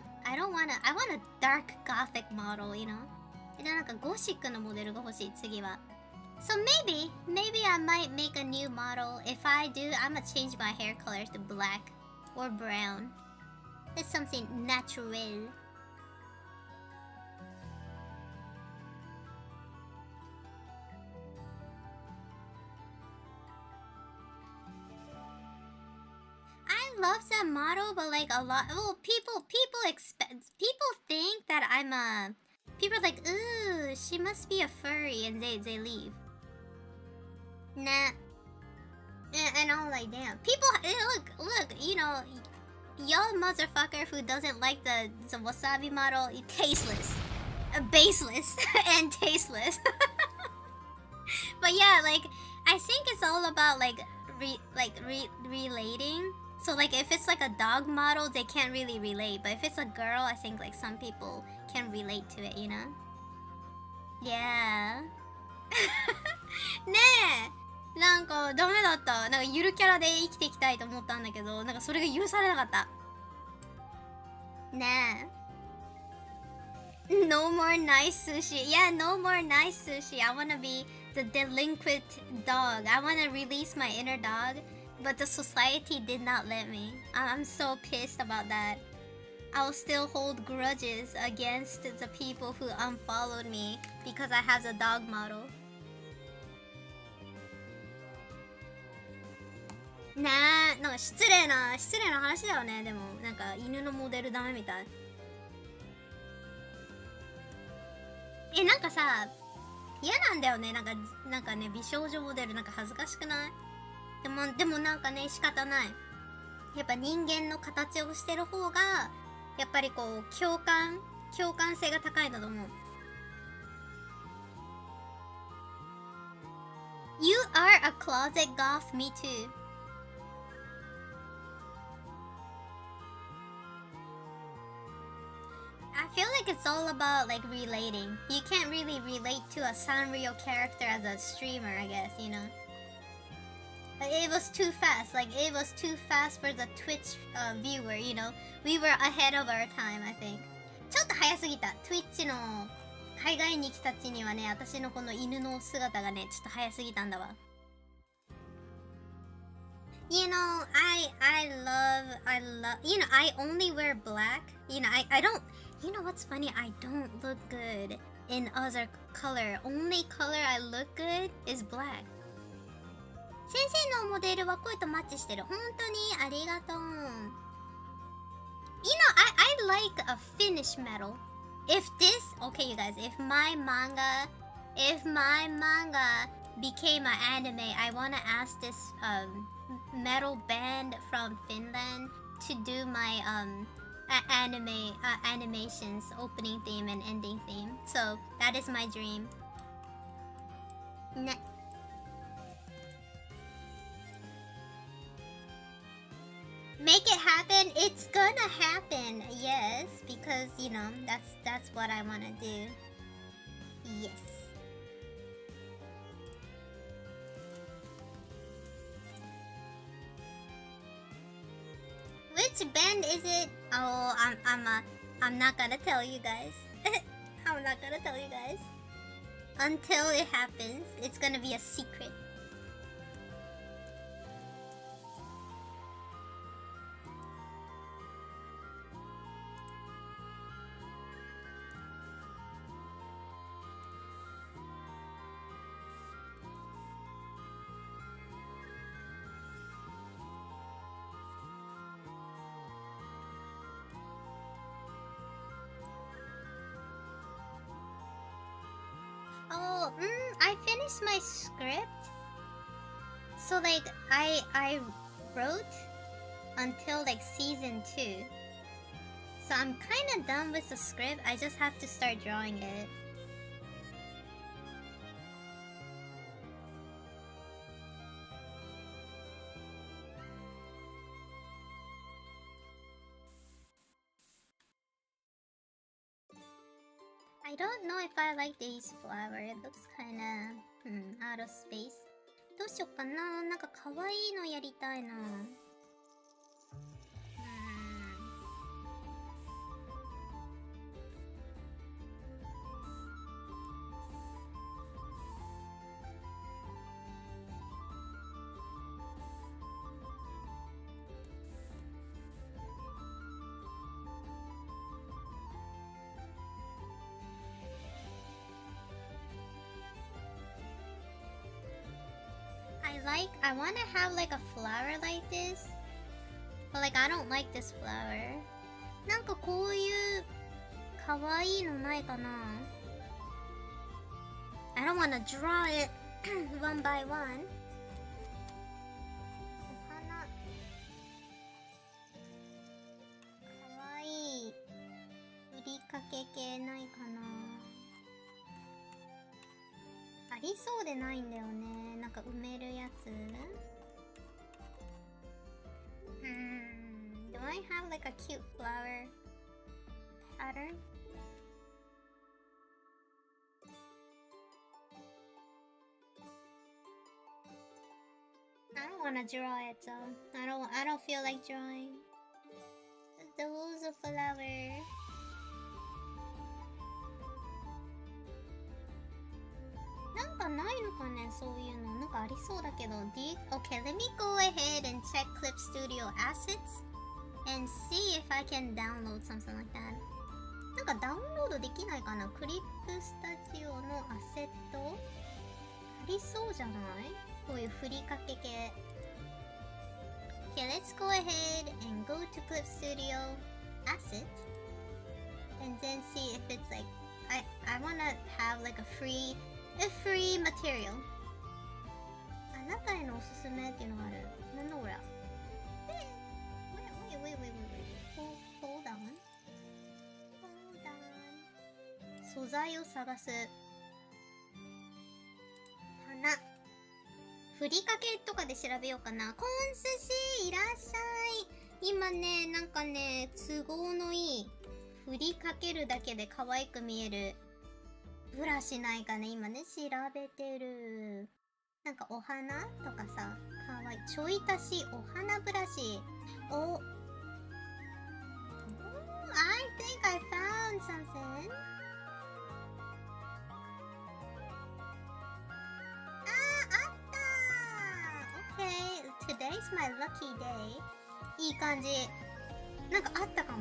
a dark gothic model, you know? で、なんかゴシックのモデルが欲しい、次は。So maybe I might make a new model. If I do, I'm gonna change my hair color to black or brown. It's something natural. I love that model, but like a lot, well, people think that people are like, ooh, she must be a furry, and they leave. Nah. And I'm like, damn. People, look, you know, y'all motherfucker who doesn't like the wasabi model, tasteless. Baseless. And tasteless. But yeah, like, I think it's all about, like, relating. So, like, if it's, like, a dog model, they can't really relate. But if it's a girl, I think, like, some people can relate to it, you know? Yeah. ねえ、なんかダメだった。なんかゆるキャラで生きていきたいと思ったんだけど、なんかそれが許されなかった。ねえ。No more nice sushi. Yeah, no more nice sushi. I wanna be the delinquent dog. I wanna release my inner dog, but the society did not let me. I'm so pissed about that. I'll still hold grudges against the people who unfollowed me because I have the dog model. ねえ、なんか失礼な話だよね。でもなんか犬のモデルダメみたい。なんかさ、嫌なんだよね。なんかね、美少女モデルなんか恥ずかしくない？でもなんかね、仕方ない。やっぱ人間の形をしてる方がやっぱりこう共感性が高いんだと思う。You are a closet goth, me too. I feel like it's all about like relating. You can't really relate to a Sanrio character as a streamer, I guess, you know? Like, it was too fast. Like, it was too fast for the Twitch viewer, you know? We were ahead of our time, I think. ちょっと早すぎた。Twitch の海外に来たちにはね、私のこの犬の姿がね、ちょっと早すぎたんだわ。You know, I love, you know, I only wear black. You know, I don't, you know what's funny? I don't look good in other color. Only color I look good is black. 先生のモデルは声とマッチしてる。本当にありがとう。You know, I like a Finnish metal. If this, okay, you guys, if my manga became an anime, I wanna ask this metal band from Finland to do my animations, opening theme and ending theme. So that is my dream. Make it happen. It's gonna happen. Yes, because you know that's what I wanna do. Yes. Which band is it? Oh, I'm not gonna tell you guys. I'm not gonna tell you guys until it happens. It's gonna be a secret. Oh, I finished my script. So like I wrote until like season 2. So I'm kind of done with the script. I just have to start drawing it. I don't know if I like this flower. It looks kind of out of space. どうしよっかな。なんか可愛いのやりたいな。I want to have like a flower like this, but like I don't like this flower. なんかこういう可愛いのないかな。I don't want to draw it one by one. お花可愛いふりかけ系ないかな。ありそうでないんだよね。なんか埋めるやつ。Do I have like a cute flower pattern? I don't want to draw it though. I don't feel like drawing. Those are flowers. なんかないのかね、そういうの。なんかありそうだけど。Okay, let me go ahead and check ClipStudio assets and see if I can download something like that. なんかダウンロードできないかな。ClipStudio のアセットありそうじゃない？こういうふりかけ系。Okay, let's go ahead and go to ClipStudio assets and then see if it's like I wanna have like a free material. あなたへのおすすめっていうのがある。なんだこれ。Wait. Hold on. 素材を探す。花。ふりかけとかで調べようかな。コーン寿司いらっしゃい。今ね、なんかね、都合のいい。ふりかけるだけで可愛く見える。ブラシないかね、今ね、調べてる。なんかお花とかさ、かわいい。ちょい足しお花ブラシ。お。I think I found something. あったー !Okay, today's my lucky day. いい感じ。なんかあったかも。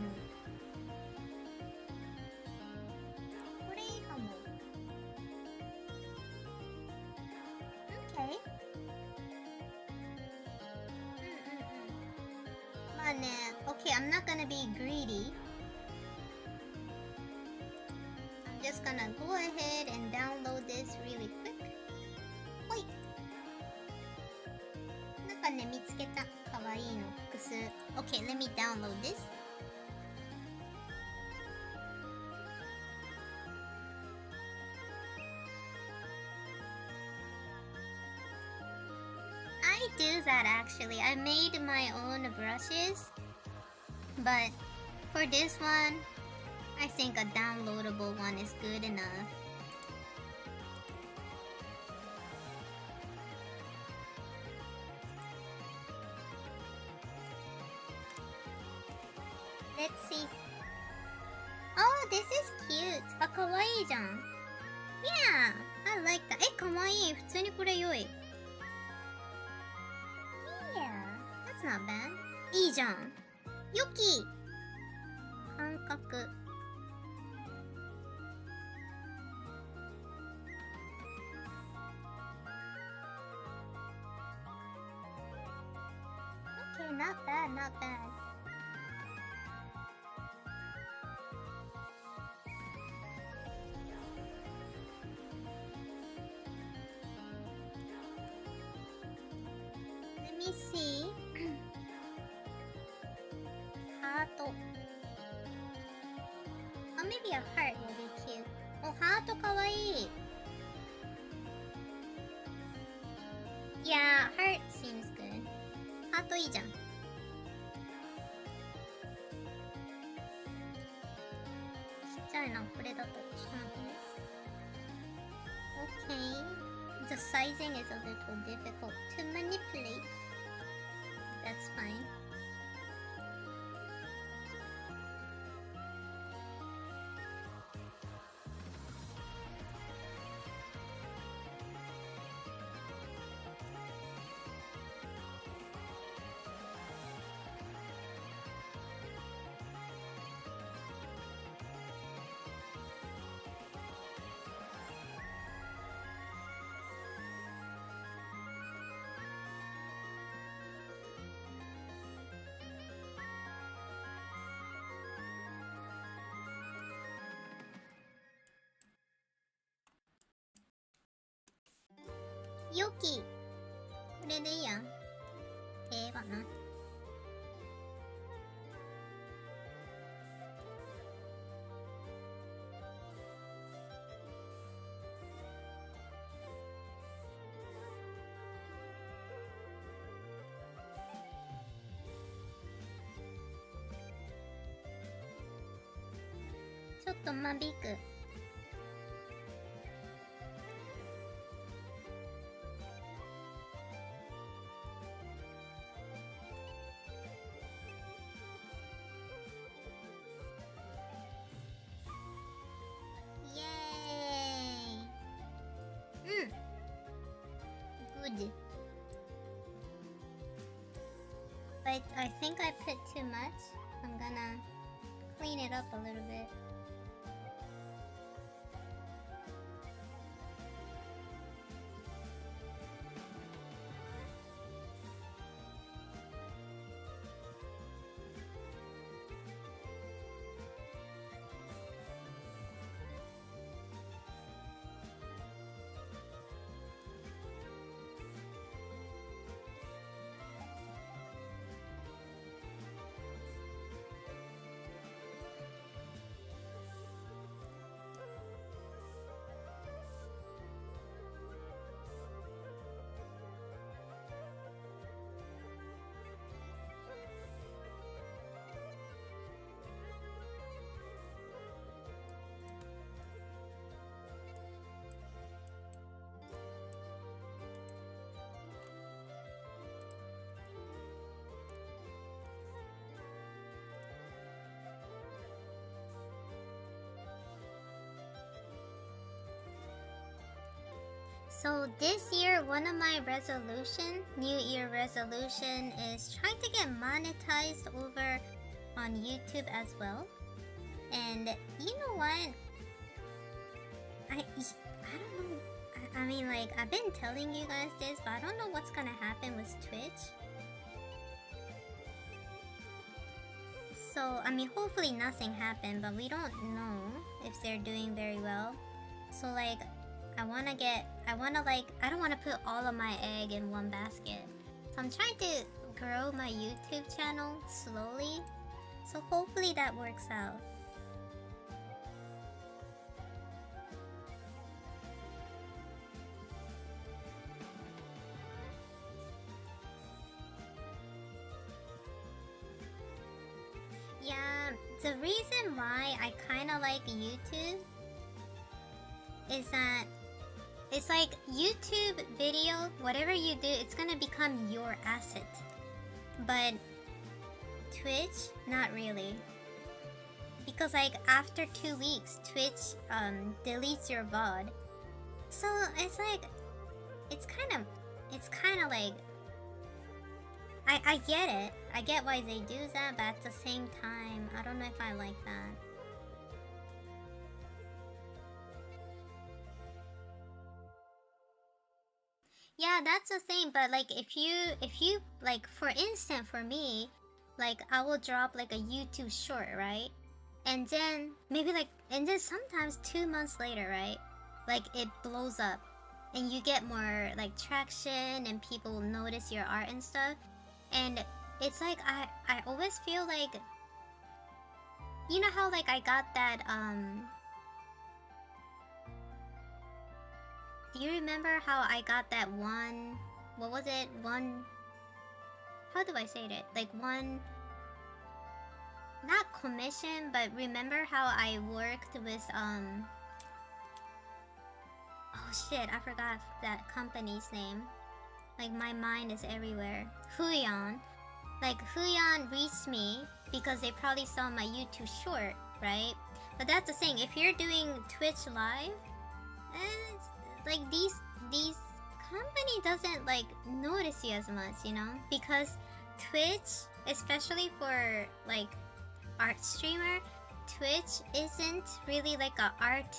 まあね、Okay, I'm not gonna be greedy. I'm just gonna go ahead and download this really quick. ほい。なんかね、見つけた。かわいいの複数。Okay, let me download this. I do that actually. I made my own brushes, but for this one, I think a downloadable one is good enough. Let's see. Oh, this is cute. あ、かわいいじゃん。Yeah, I like that. え、かわいい。普通にこれ良い。That's not bad. いいじゃん。よき半角。Okay, not bad, not bad. Let me see. ハート。maybe a heart will be cute. お、ハートかわいい。Yeah, heart seems good. ハートいいじゃん。ちっちゃいな、これだと。ちょっと待ってね。Okay. The sizing is a little difficult to manipulate. That's fine. Yoki! これでいいやん。ええわな。ちょっと間引く。Good. But I think I put too much. I'm gonna clean it up a little bit. So this year, one of my New Year resolution is trying to get monetized over on YouTube as well. And you know what? I don't know. I mean, like, I've been telling you guys this, but I don't know what's gonna happen with Twitch. So, I mean, hopefully nothing happened, but we don't know if they're doing very well. So, like, I don't wanna put all of my egg in one basket. So I'm trying to grow my YouTube channel slowly. So hopefully that works out. Yeah, the reason why I kinda like YouTube is that it's like YouTube video, whatever you do, it's gonna become your asset. But Twitch, not really. Because like after 2 weeks, Twitch deletes your VOD. So it's like, it's kind of like, I get it. I get why they do that, but at the same time, I don't know if I like that. Yeah, that's the thing, but like if you like, for instance, for me, like I will drop like a YouTube short, right? And then sometimes 2 months later, right? Like it blows up and you get more like traction and people notice your art and stuff. And it's like I always feel like you know how like I got that do you remember how I got that one, what was it, one, how do I say it, like one, not commission, but remember how I worked with oh shit, I forgot that company's name. Like my mind is everywhere. Huion. Like Huion reached me because they probably saw my YouTube short, right? But that's the thing. If you're doing Twitch live, it's like these company doesn't like notice you as much, you know? Because Twitch, especially for like art streamer, Twitch isn't really like a art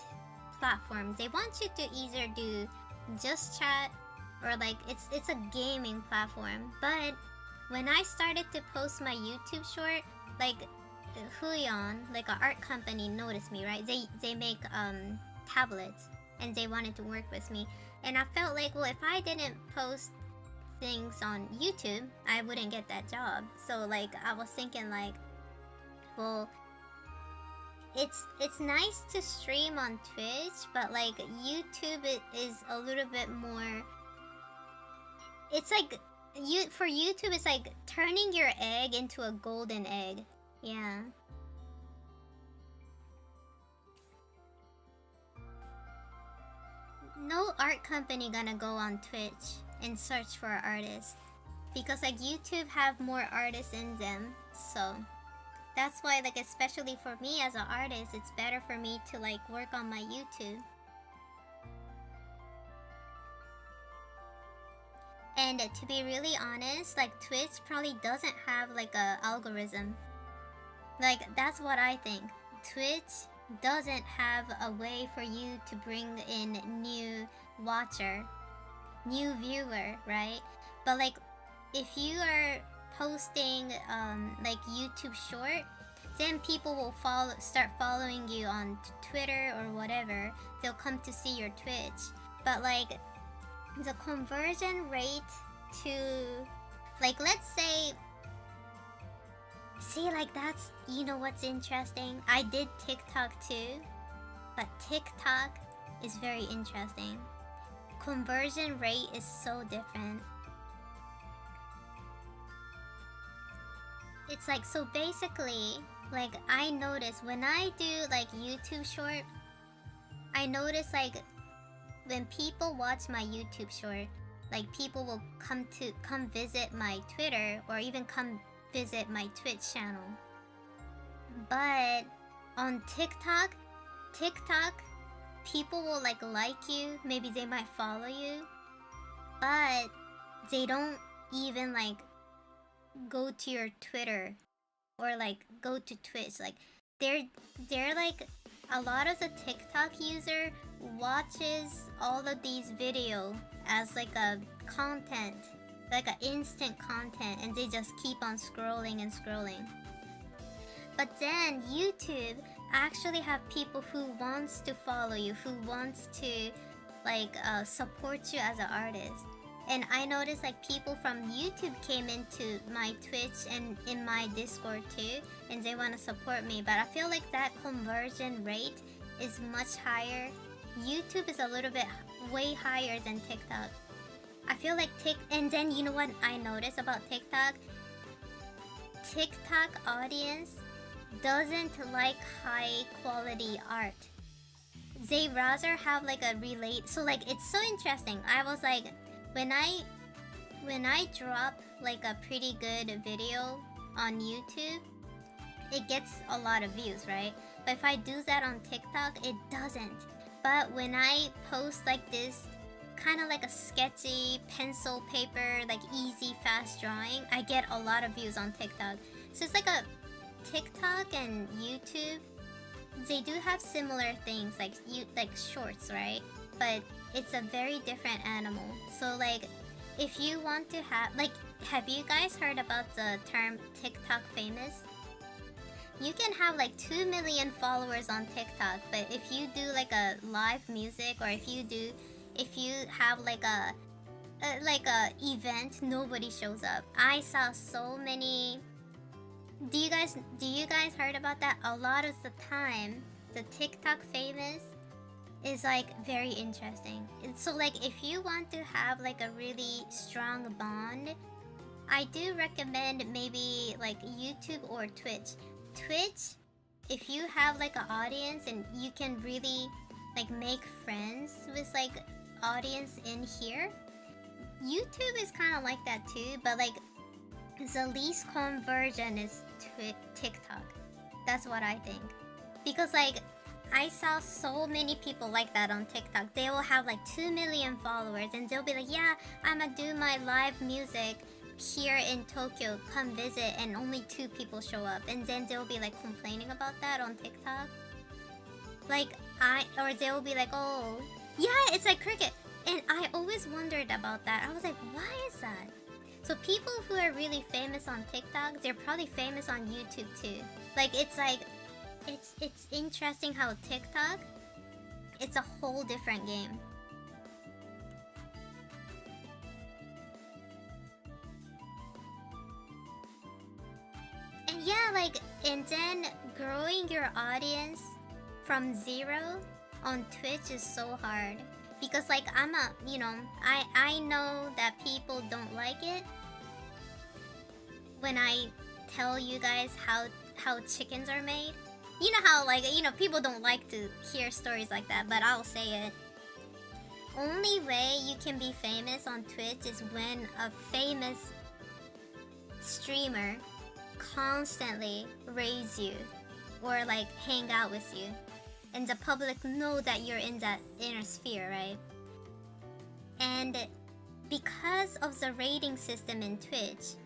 platform. They want you to either do just chat or like it's a gaming platform. But when I started to post my YouTube short, like Huion, like an art company, noticed me, right? They make tablets and they wanted to work with me, and I felt like, well, if I didn't post things on YouTube, I wouldn't get that job. So like I was thinking like, well, it's nice to stream on Twitch, but like YouTube is a little bit more, it's like for YouTube it's like turning your egg into a golden egg. Yeah. No art company gonna go on Twitch and search for artists, because like YouTube have more artists in them. So that's why, like, especially for me as an artist, it's better for me to like work on my YouTube. And to be really honest, like Twitch probably doesn't have like a algorithm. Like that's what I think. Twitch doesn't have a way for you to bring in new watcher, new viewer, right? But like if you are posting like YouTube short, then people will start following you on Twitter or whatever. They'll come to see your Twitch. But like the conversion rate to, like, let's say, see, like that's, you know what's interesting? I did TikTok too, but TikTok is very interesting. Conversion rate is so different. It's like, so basically, like I notice when I do like YouTube short, I notice like when people watch my YouTube short, like people will come visit my Twitter or even come visit my Twitch channel. But on TikTok, people will like you, maybe they might follow you, but they don't even like go to your Twitter or like go to Twitch. Like they're like, a lot of the TikTok user watches all of these videos as like a content, like an instant content, and they just keep on scrolling and scrolling. But then YouTube actually have people who wants to follow you, who wants to like support you as an artist. And I noticed like people from YouTube came into my Twitch and in my Discord too, and they want to support me. But I feel like that conversion rate is much higher. YouTube is a little bit way higher than TikTok. I feel like and then you know what I noticed about TikTok? TikTok audience doesn't like high quality art. They rather have like a so like it's so interesting. I was like, when I drop like a pretty good video on YouTube, it gets a lot of views, right? But if I do that on TikTok, it doesn't. But when I post like this kind of like a sketchy pencil paper, like easy fast drawing, I get a lot of views on TikTok. So it's like a TikTok and YouTube, they do have similar things like shorts, right? But it's a very different animal. So like if you want to have you guys heard about the term TikTok famous? You can have like 2 million followers on TikTok, but if you do like a live music, or if you have like a event, nobody shows up. I saw so many do you guys heard about that? A lot of the time, the TikTok famous is like very interesting. And so like if you want to have like a really strong bond, I do recommend maybe like YouTube or Twitch. Twitch, if you have like an audience and you can really like make friends with like audience in here. YouTube is kind of like that too, but like the least conversion is TikTok. That's what I think. Because like I saw so many people like that on TikTok. They will have like 2 million followers and they'll be like, yeah, I'ma do my live music here in Tokyo, come visit, and only 2 people show up. And then they'll be like complaining about that on TikTok. Like or they'll be like, oh, yeah, it's like cricket. And I always wondered about that. I was like, why is that? So people who are really famous on TikTok, they're probably famous on YouTube too. Like it's interesting how TikTok, it's a whole different game. And yeah, like, and then growing your audience from 0 on Twitch is so hard. Because like I know that people don't like it when I tell you guys how chickens are made. You know how like, people don't like to hear stories like that, but I'll say it. Only way you can be famous on Twitch is when a famous streamer constantly raise you or like hang out with you. And the public know that you're in that inner sphere, right? And because of the rating system in Twitch,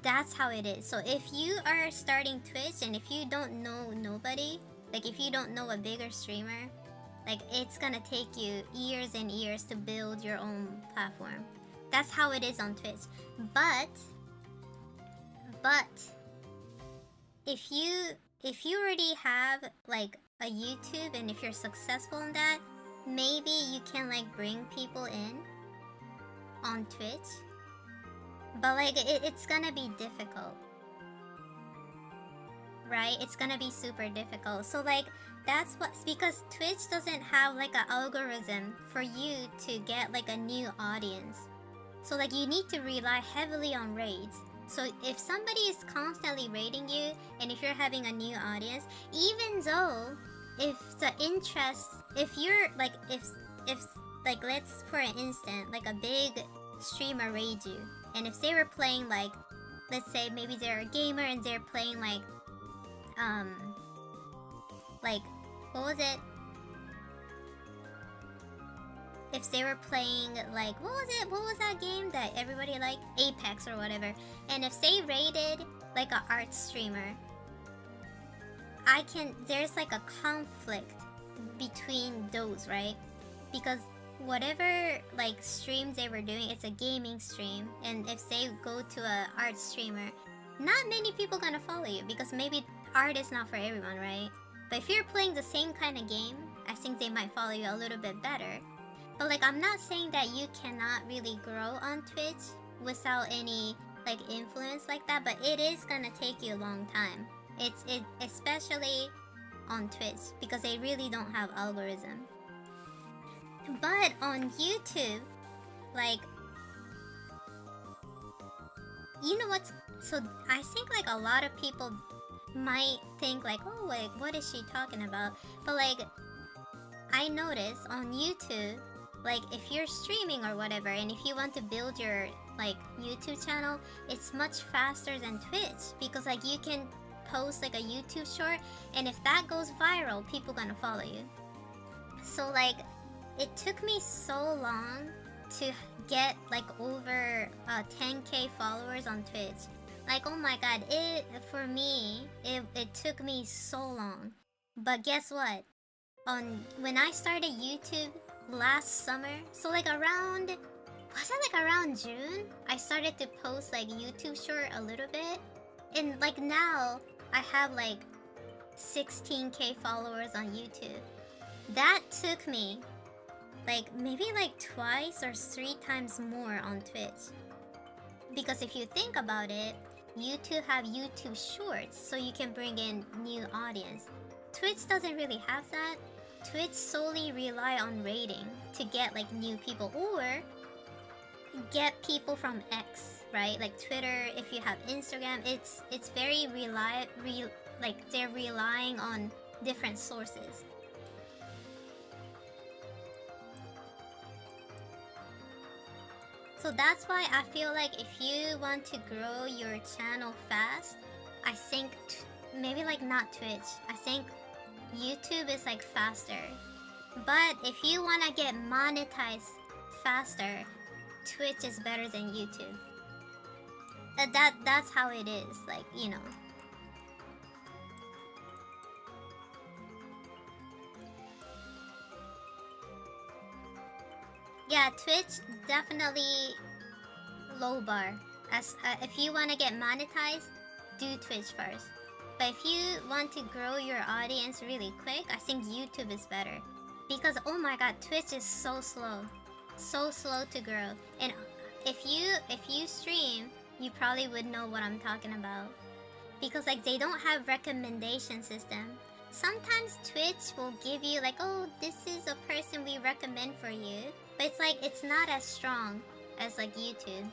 that's how it is. So if you are starting Twitch and if you don't know nobody, like if you don't know a bigger streamer, like it's gonna take you years and years to build your own platform. That's how it is on Twitch. But if you already have like a YouTube and if you're successful in that, maybe you can like bring people in on Twitch. But like it's gonna be difficult, right? It's gonna be super difficult. So like that's because Twitch doesn't have like an algorithm for you to get like a new audience. So like you need to rely heavily on raids. So if somebody is constantly rating you and if you're having a new audience, even though if the interest, if you're like if like let's for an instant like a big streamer raid you, and if they were playing like, let's say maybe they're a gamer and they're playing like what was it? If they were playing like what was that game that everybody liked? Apex or whatever. And if they rated like an art streamer, there's like a conflict between those, right? Because whatever like stream they were doing, it's a gaming stream, and if they go to a art streamer, not many people gonna follow you because maybe art is not for everyone, right? But if you're playing the same kind of game, I think they might follow you a little bit better. But like I'm not saying that you cannot really grow on Twitch without any like influence like that, but it is gonna take you a long time. It's especially on Twitch because they really don't have algorithm. But on YouTube, like, you know what's, so I think like a lot of people might think like, oh, like what is she talking about? But like I noticed on YouTube, like if you're streaming or whatever, and if you want to build your like YouTube channel, it's much faster than Twitch because like you can post like a YouTube short, and if that goes viral, people gonna follow you. So like it took me so long to get like over 10k followers on Twitch. Like oh my god, for me it took me so long. But guess what? When I started YouTube last summer, so like around, was it like around June? I started to post like YouTube short a little bit, and like now I have like 16k followers on YouTube. That took me like maybe like twice or 3 times more on Twitch. Because if you think about it, YouTube have YouTube Shorts, so you can bring in new audience. Twitch doesn't really have that. Twitch solely rely on rating to get like new people or get people from X, right? Like Twitter, if you have Instagram, it's very like they're relying on different sources. So that's why I feel like if you want to grow your channel fast, I think maybe like not Twitch. I think YouTube is like faster. But if you want to get monetized faster, Twitch is better than YouTube. That's how it is, like, you know. Yeah, Twitch definitely low bar. As if you want to get monetized, do Twitch first. But if you want to grow your audience really quick, I think YouTube is better. Because oh my god, Twitch is so slow to grow. And if you stream, you probably would know what I'm talking about. Because like they don't have recommendation system. Sometimes Twitch will give you like, oh, this is a person we recommend for you. But it's like, it's not as strong as like YouTube.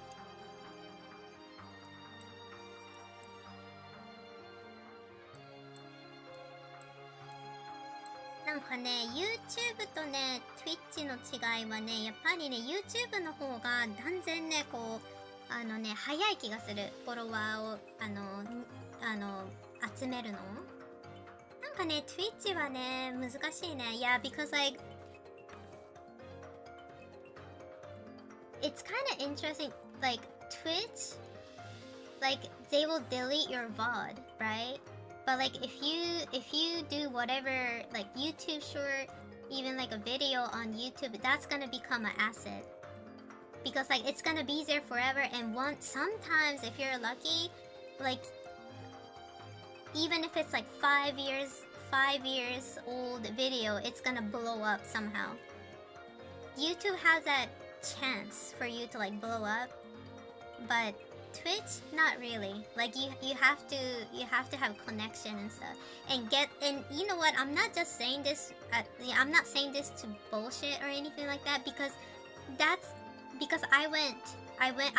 YouTube とね Twitch の違いはね、やっぱりね YouTube の方が断然ねこう早い気がする。フォロワーを集めるの。なんかね Twitch はね難しいね。Yeah, because like it's kind of interesting. Like Twitch, like they will delete your VOD, right? But like if you do whatever, like YouTube short, even like a video on YouTube, that's gonna become an asset. Because like it's gonna be there forever, and sometimes if you're lucky, like even if it's like 5 years old video, it's gonna blow up somehow. YouTube has that chance for you to like blow up, but Twitch not really. Like you have to have connection and stuff and you know what, I'm not just saying this I'm not saying this to bullshit or anything like that, because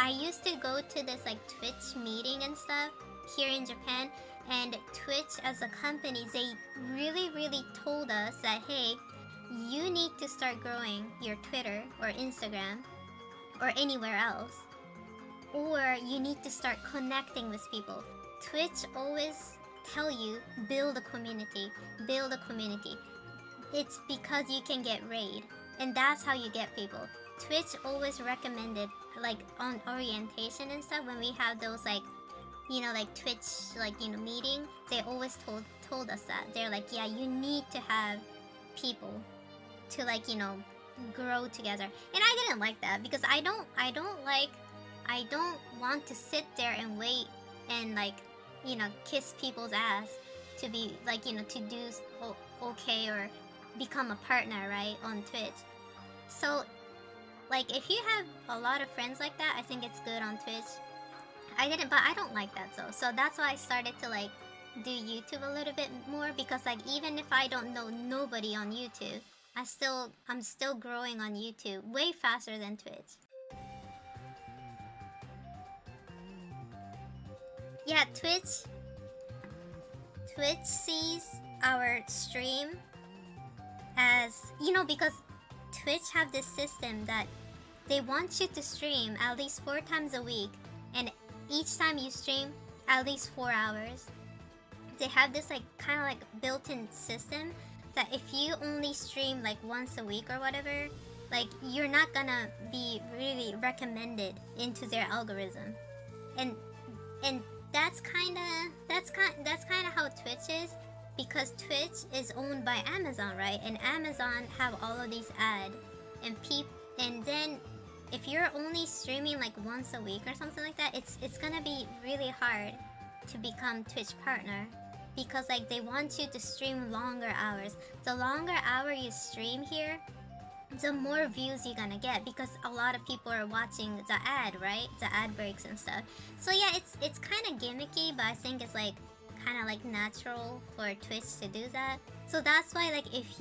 I used to go to this like Twitch meeting and stuff here in Japan, and Twitch as a company, they really told us that hey, you need to start growing your Twitter or Instagram or anywhere else, or you need to start connecting with people. Twitch always tell you build a community. It's because you can get raid, and that's how you get people. Twitch always recommended, like on orientation and stuff, when we have those like, you know, like Twitch, like, you know, meeting, they always told us that. They're like, yeah, you need to have people to like, you know, grow together. And I didn't like that, because I don't want to sit there and wait and like, you know, kiss people's ass to be like, you know, to do okay or become a partner, right, on Twitch. So like if you have a lot of friends like that, I think it's good on Twitch. But I don't like that though. So that's why I started to like do YouTube a little bit more, because like even if I don't know nobody on YouTube, I'm still growing on YouTube way faster than Twitch. Yeah, Twitch sees our stream as, you know, because Twitch have this system that they want you to stream at least 4 times a week, and each time you stream at least 4 hours. They have this like kind of like built-in system that if you only stream like once a week or whatever, like you're not gonna be really recommended into their algorithm. And that's kind of how Twitch is, because Twitch is owned by Amazon, right? And Amazon have all of these ads, and then if you're only streaming like once a week or something like that, it's gonna be really hard to become Twitch partner, because like they want you to stream longer hours. The longer hour you stream here, the more views you're gonna get, because a lot of people are watching the ad, right? The ad breaks and stuff. So yeah, it's kind of gimmicky, but I think it's like kind of like natural for Twitch to do that. So that's why, like, if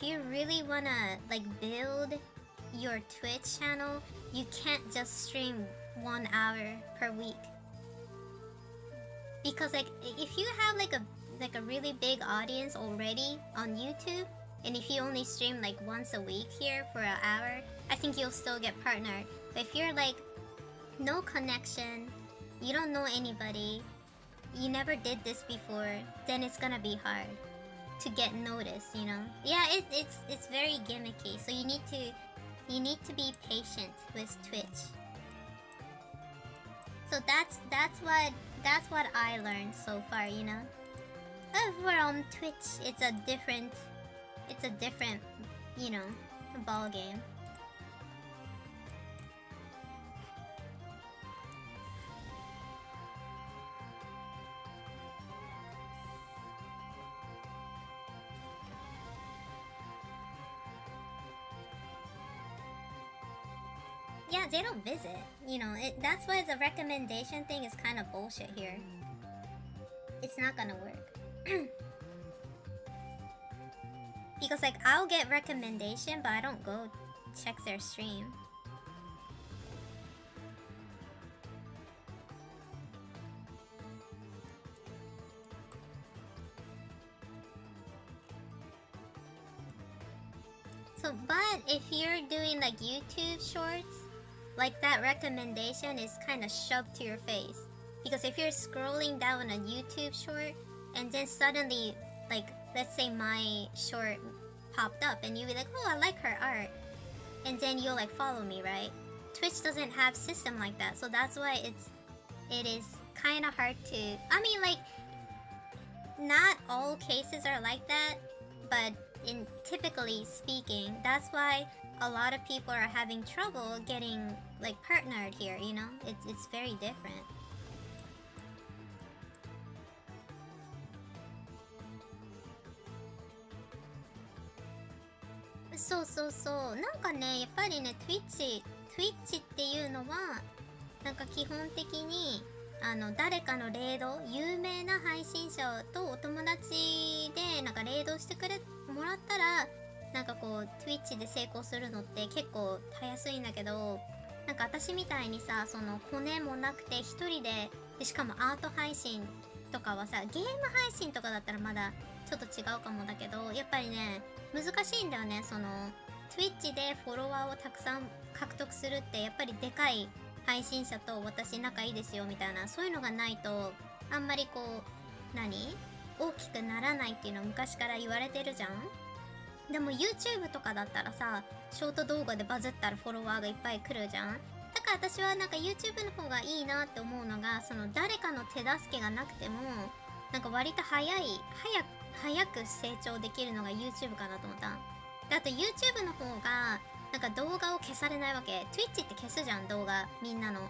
you really wanna like build your Twitch channel, you can't just stream 1 hour per week, because like if you have like a really big audience already on YouTube, and if you only stream like once a week here for an hour, I think you'll still get partnered. But if you're like no connection, you don't know anybody, you never did this before, then it's gonna be hard to get noticed, you know? Yeah, it's very gimmicky, so you need to be patient with Twitch. So that's what I learned so far, you know? Over on Twitch, it's a different, you know, ball game. Yeah, they don't visit. You know, that's why the recommendation thing is kind of bullshit here. It's not gonna work. Because like I'll get recommendation, but I don't go check their stream. So, but if you're doing like YouTube shorts, like that recommendation is kind of shoved to your face. Because if you're scrolling down a YouTube short and then suddenly, like, let's say my short popped up and you'll be like, oh, I like her art, and then you'll like follow me, right? Twitch doesn't have system like that, so that's why it is kind of hard to, I mean, like, not all cases are like that, but in typically speaking, that's why a lot of people are having trouble getting like partnered here, you know? It's very different.そうなんかね、やっぱりね、Twitch っていうのはなんか基本的に誰かのレード、有名な配信者とお友達でなんかレードしてもらったら、なんかこう Twitch で成功するのって結構たやすいんだけど、なんか私みたいにさ、そのコネもなくて一人でしかもアート配信とかはさ、ゲーム配信とかだったらまだちょっと違うかもだけど、やっぱりね難しいんだよね。その Twitch でフォロワーをたくさん獲得するってやっぱりでかい配信者と私仲いいですよみたいな、そういうのがないとあんまりこう大きくならないっていうのは昔から言われてるじゃん。でも YouTube とかだったらさ、ショート動画でバズったらフォロワーがいっぱい来るじゃん。だから私はなんか YouTube の方がいいなって思うのが、その誰かの手助けがなくてもなんか割と早く成長できるのが YouTube かなと思った。で、あと YouTube の方がなんか動画を消されないわけ。Twitch って消すじゃん、動画みんなの。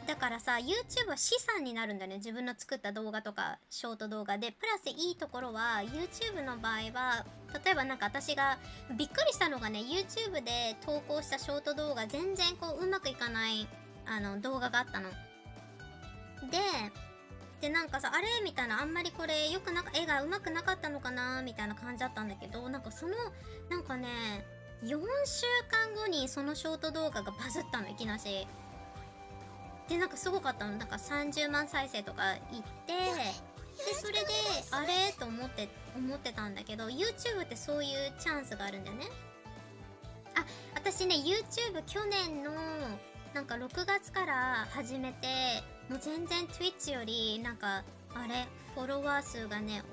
だからさ、YouTube は資産になるんだね、自分の作った動画とかショート動画で。プラスいいところは YouTube の場合は、例えばなんか私がびっくりしたのがね、 YouTube で投稿したショート動画全然こううまくいかない動画があったのでなんかさ、あれみたいな、あんまりこれよく絵がうまくなかったのかなみたいな感じだったんだけど、なんかそのなんかね4週間後にそのショート動画がバズったの、いきなしで。なんかすごかったの。なんか30万再生とかいって、でそれであれと思ってたんだけど、 YouTube ってそういうチャンスがあるんだよね。あ、私ね YouTube 去年のなんか6月から始めて、もう全然 Twitch よりなんかフォロワー数がね、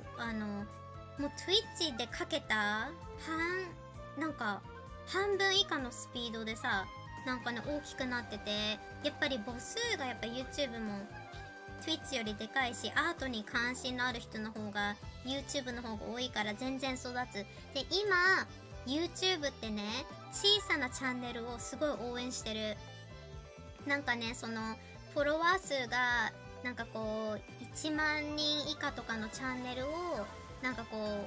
もう Twitch でかけたなんか半分以下のスピードでさ、なんかね大きくなってて、やっぱり母数がやっぱ YouTube も Twitch よりでかいし、アートに関心のある人の方が YouTube の方が多いから全然育つ。で今 YouTube ってね、小さなチャンネルをすごい応援してる。なんかね、そのフォロワー数がなんかこう1万人以下とかのチャンネルをなんかこう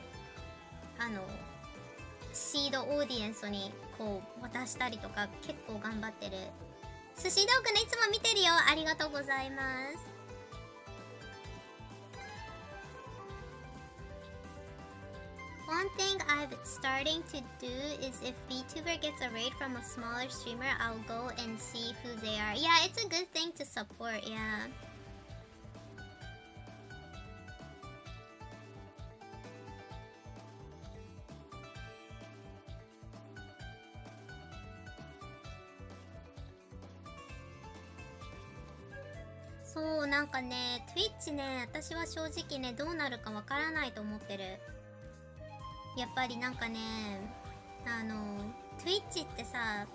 シードオーディエンスにこう渡したりとか結構頑張ってる。寿司ドッグね、いつも見てるよ。ありがとうございます。One thing I've starting to do is if VTuber gets a raid from a smaller streamer, I'll go and see who they are. Yeah, it's a good thing to support, yeah. そう、なんかね、Twitch ね、私は正直ね、どうなるかわからないと思ってる。やっぱりなんかね、Twitch ってさ、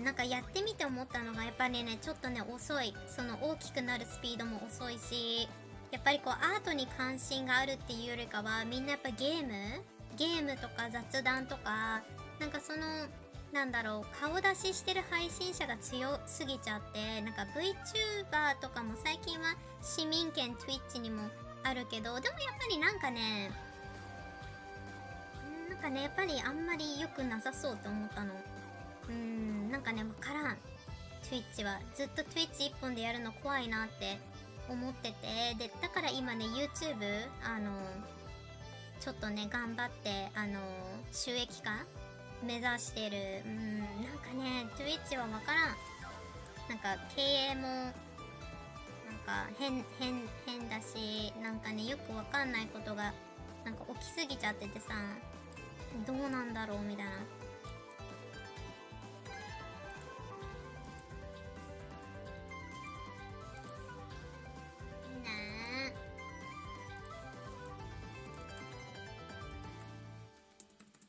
なんかやってみて思ったのが、やっぱりね、ちょっとね、遅い。その大きくなるスピードも遅いし、やっぱりこうアートに関心があるっていうよりかは、みんなやっぱゲームとか雑談とか、なんかその、なんだろう、顔出ししてる配信者が強すぎちゃって、なんか VTuber とかも最近は市民権 Twitch にもあるけど、でもやっぱりなんかね、やっぱりあんまり良くなさそうと思ったの。なんかね、わからん。Twitch は。ずっと Twitch 一本でやるの怖いなって思ってて、で、だから今ね、YouTube、ちょっとね、頑張って、収益化目指してる。なんかね、Twitch はわからん。なんか、経営も、なんか、変だし、なんかね、よくわかんないことが、なんか起きすぎちゃっててさ、どうなんだろうみたいな。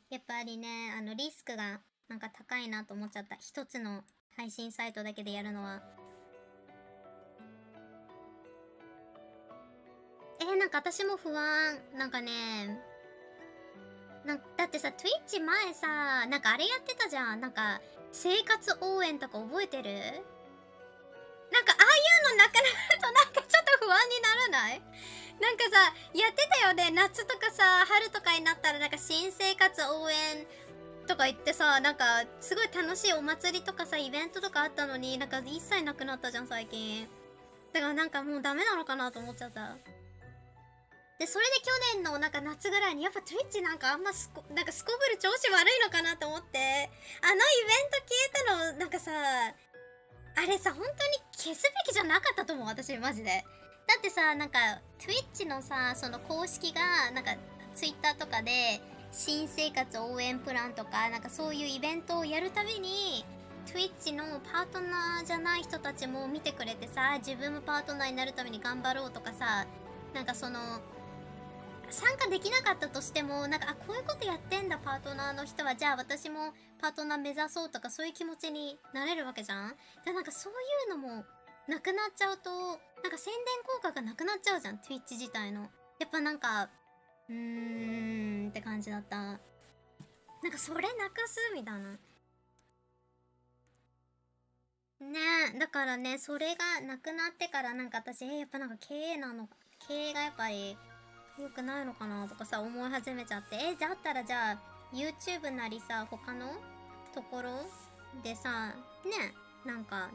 やっぱりね、リスクがなんか高いなと思っちゃった。一つの配信サイトだけでやるのは。なんか私も不安。なんかね、だってさ、Twitch 前さ、なんかあれやってたじゃん。なんか、生活応援とか覚えてる？なんかああいうのなくなるとなんかちょっと不安にならない？なんかさ、やってたよね。夏とかさ、春とかになったらなんか新生活応援とか言ってさ、なんかすごい楽しいお祭りとかさ、イベントとかあったのに、なんか一切なくなったじゃん、最近。だからなんかもうダメなのかなと思っちゃった。で、それで去年のなんか夏ぐらいにやっぱ Twitch なんかあんまなんかすこぶる調子悪いのかなと思って、あのイベント消えたの、なんかさ、あれさ、本当に消すべきじゃなかったと思う、私、マジで。だってさ、なんか、Twitch のさ、その公式が、なんか、Twitter とかで、新生活応援プランとか、なんかそういうイベントをやるたびに、Twitch のパートナーじゃない人たちも見てくれてさ、自分もパートナーになるために頑張ろうとかさ、なんかその、参加できなかったとしても、なんか、こういうことやってんだ、パートナーの人は、じゃあ私もパートナー目指そうとか、そういう気持ちになれるわけじゃん。で、なんかそういうのも、なくなっちゃうと、なんか宣伝効果がなくなっちゃうじゃん、Twitch 自体の。やっぱなんか、って感じだった。なんかそれなくすみたいな。ねえ、だからね、それがなくなってからなんか私、やっぱなんか経営がやっぱり、良くないのかなとかさ、思い始めちゃって。だったらじゃあ、YouTube なりさ、他のところでさ、ね、なんか、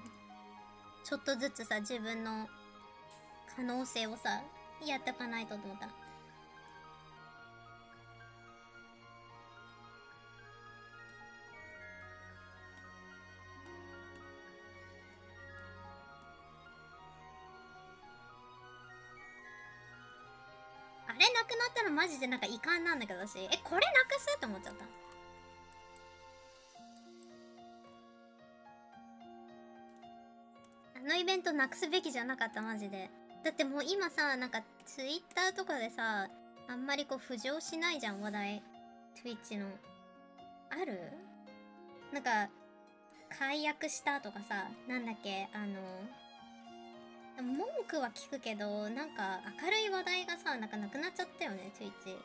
ちょっとずつさ、自分の可能性をさ、やっておかないとと思った。あれなくなったらマジでなんか遺憾なんだけど私、これなくすって思っちゃった。あのイベントなくすべきじゃなかった、マジで。だってもう今さ、なんか Twitter とかでさ、あんまりこう浮上しないじゃん、話題。Twitch の。ある？なんか、解約したとかさ、なんだっけ、文句は聞くけど、なんか明るい話題がさ、なんかなくなっちゃったよね、Twitch。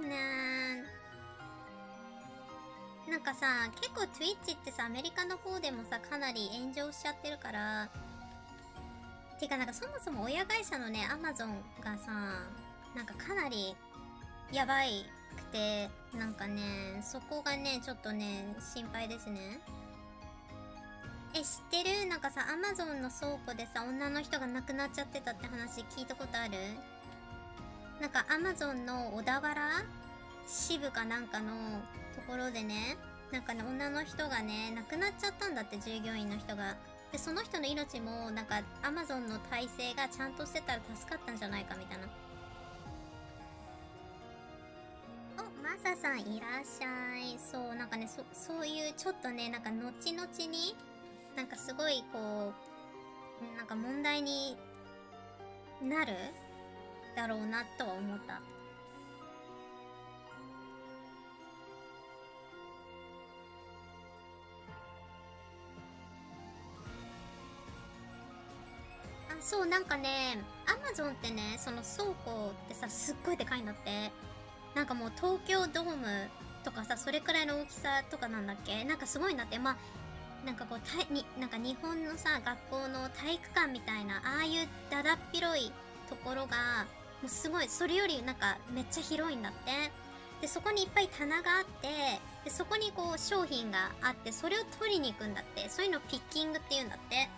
かね、なんかさ、結構 Twitch ってさ、アメリカの方でもさ、かなり炎上しちゃってるから、てかなんかそもそも親会社のね、Amazon がさ、なんかかなりやばいくて、なんかね、そこがね、ちょっとね、心配ですね。知ってる？なんかさ、Amazon の倉庫でさ、女の人が亡くなっちゃってたって話聞いたことある？なんか Amazon の小田原支部かなんかのところでね、なんかね、女の人がね、亡くなっちゃったんだって、従業員の人が。で、その人の命も、なんか Amazon の体制がちゃんとしてたら助かったんじゃないかみたいな。マサさんいらっしゃい。そう、なんかね、そういうちょっとね、なんか後々に、なんかすごいこう、なんか問題になるだろうなとは思った。そう、なんかね、Amazon ってね、その倉庫ってさ、すっごいでかいんだって。なんかもう東京ドームとかさ、それくらいの大きさとかなんだっけ？なんかすごいんだって。まあ、なんかこう、なんか日本のさ、学校の体育館みたいな、ああいうだだっ広いところが、もうすごい、それよりなんかめっちゃ広いんだって。で、そこにいっぱい棚があって、で、そこにこう商品があって、それを取りに行くんだって。そういうのをピッキングって言うんだって。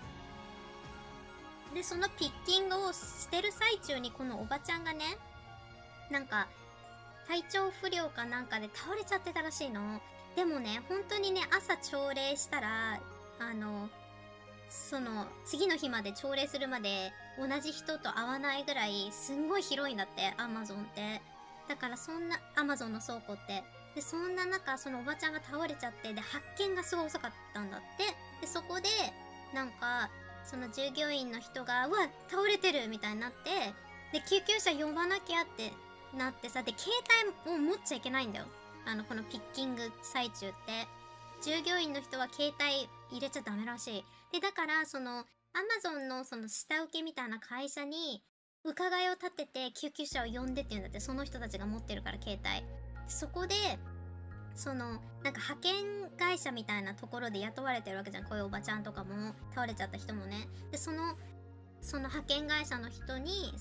で、そのピッキングをしてる最中にこのおばちゃんがね、なんか、体調不良かなんかで倒れちゃってたらしいの。でもね、本当にね、朝朝礼したら、次の日まで朝礼するまで同じ人と会わないぐらい、すんごい広いんだって、アマゾンって。だからそんな、アマゾンの倉庫って。で、そんな中、そのおばちゃんが倒れちゃって、で、発見がすごい遅かったんだって。で、そこで、なんか、その従業員の人が、うわ、倒れてるみたいになって、で、救急車呼ばなきゃってなってさ、で、携帯を持っちゃいけないんだよ。このピッキング最中って。従業員の人は携帯入れちゃダメらしい。で、だから、Amazon のその下請けみたいな会社に、伺いを立てて救急車を呼んでって言うんだって、その人たちが持ってるから携帯。そこで、なんか派遣会社みたいなところで雇われてるわけじゃん。こういうおばちゃんとかも、倒れちゃった人もね。で、その派遣会社の人に、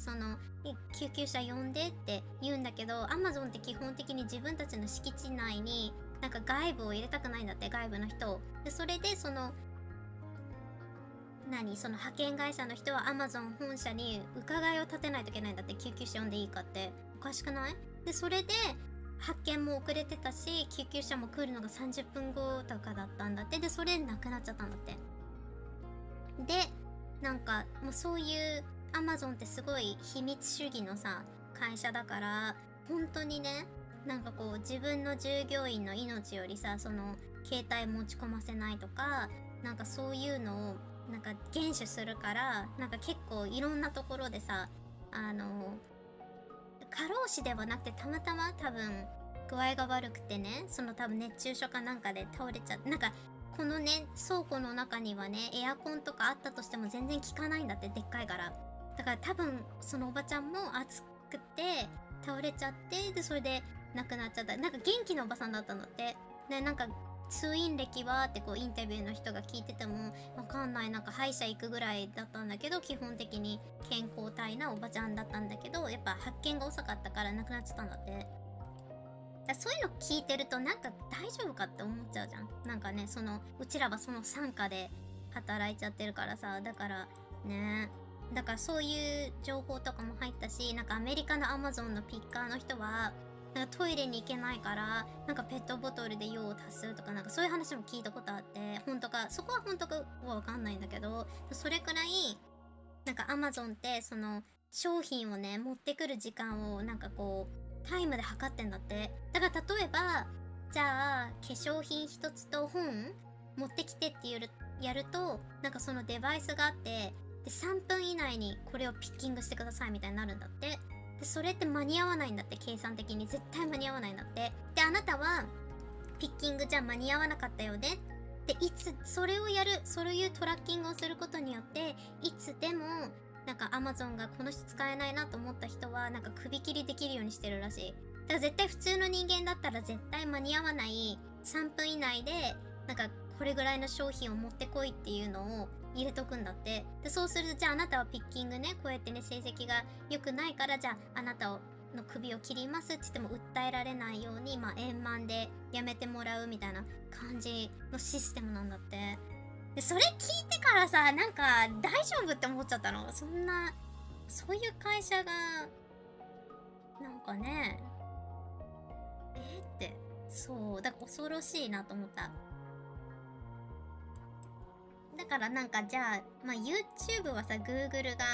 救急車呼んでって言うんだけど、Amazon って基本的に自分たちの敷地内に、なんか外部を入れたくないんだって、外部の人を。で、それで、派遣会社の人は Amazon 本社に伺いを立てないといけないんだって、救急車呼んでいいかって。おかしくない？で、それで、発見も遅れてたし、救急車も来るのが30分後とかだったんだって。で、それで亡くなっちゃったんだって。で、なんか、もうそういう、Amazon ってすごい秘密主義のさ、会社だから、本当にね、なんかこう、自分の従業員の命よりさ、携帯持ち込ませないとか、なんかそういうのを、なんか厳守するから、なんか結構いろんなところでさ、過労死ではなくてたまたま多分具合が悪くてね、多分熱中症かなんかで倒れちゃって、なんかこのね、倉庫の中にはね、エアコンとかあったとしても全然効かないんだって、でっかいから。だから多分そのおばちゃんも暑くて倒れちゃって、でそれで亡くなっちゃった。なんか元気なおばさんだったんだって。で、なんか通院歴はってこうインタビューの人が聞いてても、わかんない、なんか歯医者行くぐらいだったんだけど、基本的に健康体なおばちゃんだったんだけど、やっぱ発見が遅かったから亡くなっちゃったんだって。そういうの聞いてるとなんか大丈夫かって思っちゃうじゃん。なんかね、うちらはその傘下で働いちゃってるからさ、だからね、だからそういう情報とかも入ったし、なんかアメリカの Amazon のピッカーの人は、なんかトイレに行けないから、なんかペットボトルで用を足すとか、なんかそういう話も聞いたことあって、本当か、そこは本当かはわかんないんだけど、それくらい、なんか Amazon って商品をね、持ってくる時間をなんかこう、タイムで測ってんだって。だから例えば、じゃあ、化粧品一つと本持ってきてってやると、なんかそのデバイスがあって、で、3分以内にこれをピッキングしてくださいみたいになるんだって。で、それって間に合わないんだって、計算的に。絶対間に合わないんだって。で、あなたは、ピッキングじゃ間に合わなかったよね。で、それをやる、そういうトラッキングをすることによって、いつでも、なんか Amazon がこの人使えないなと思った人は、なんか首切りできるようにしてるらしい。だから絶対普通の人間だったら絶対間に合わない3分以内でなんかこれぐらいの商品を持ってこいっていうのを入れとくんだって。でそうすると、じゃああなたはピッキングね、こうやってね成績が良くないから、じゃああなたの首を切りますって言っても訴えられないように、まあ円満でやめてもらうみたいな感じのシステムなんだって。でそれ聞いてからさ、なんか大丈夫って思っちゃったの。そういう会社がなんかね、って、そうだから恐ろしいなと思った。だからなんかじゃあ、まあ YouTube はさ Google が、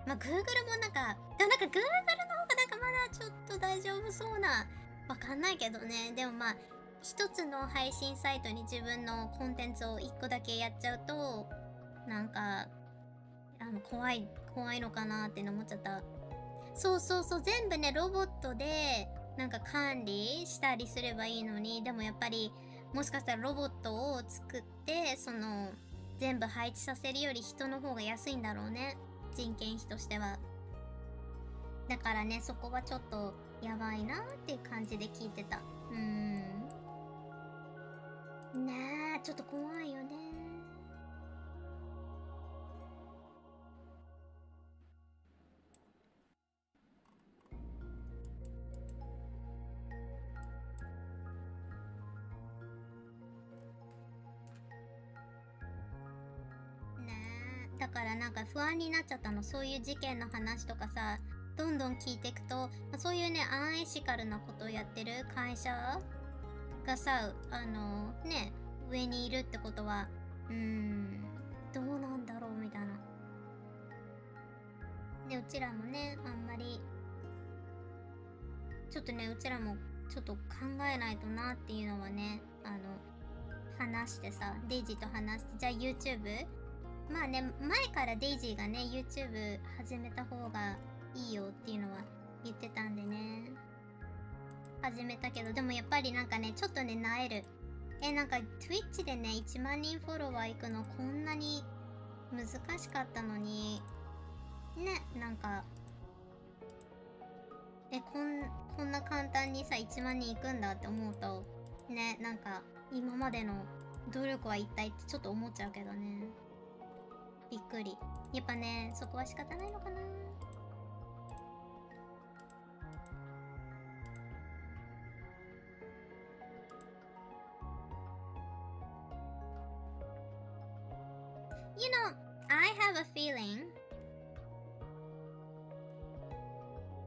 まあ Google もなんか、でもなんか Google の方がなんかまだちょっと大丈夫そうな、わかんないけどね。でもまあ一つの配信サイトに自分のコンテンツを一個だけやっちゃうと、なんか怖いのかなって思っちゃった。そうそうそう、全部ねロボットでなんか管理したりすればいいのに、でもやっぱりもしかしたらロボットを作って全部配置させるより人の方が安いんだろうね、人件費としては。だからね、そこはちょっとやばいなっていう感じで聞いてた。ねえ、ちょっと怖いよね。だからなんか不安になっちゃったの。そういう事件の話とかさ、どんどん聞いていくと、そういうねアンエシカルなことをやってる会社がさ、ね上にいるってことは、どうなんだろうみたいな。でうちらもね、あんまりちょっとね、うちらもちょっと考えないとなっていうのはね、話してさ、デイジーと話して、じゃあ YouTube、まあね、前からデイジーがね YouTube 始めた方がいいよっていうのは言ってたんでね、始めたけど、でもやっぱりなんかね、ちょっとね萎える。なんか Twitch でね1万人フォロワーいくのこんなに難しかったのにね、なんかこんな簡単にさ1万人いくんだって思うとね、なんか今までの努力は一体ってちょっと思っちゃうけどね、びっくり。やっぱね、そこは仕方ないのかな。You know, I have a feeling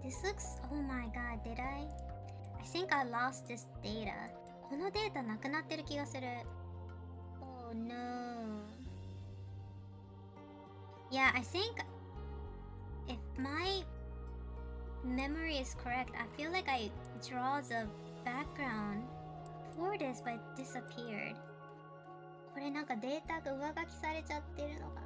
this looks... Oh my god, did I? I think I lost this data. このデータなくなってる気がする。Oh no. Yeah, I think if my memory is correct, I feel like I draw the background for this but it disappeared. これなんかデータが上書きされちゃってるのかな。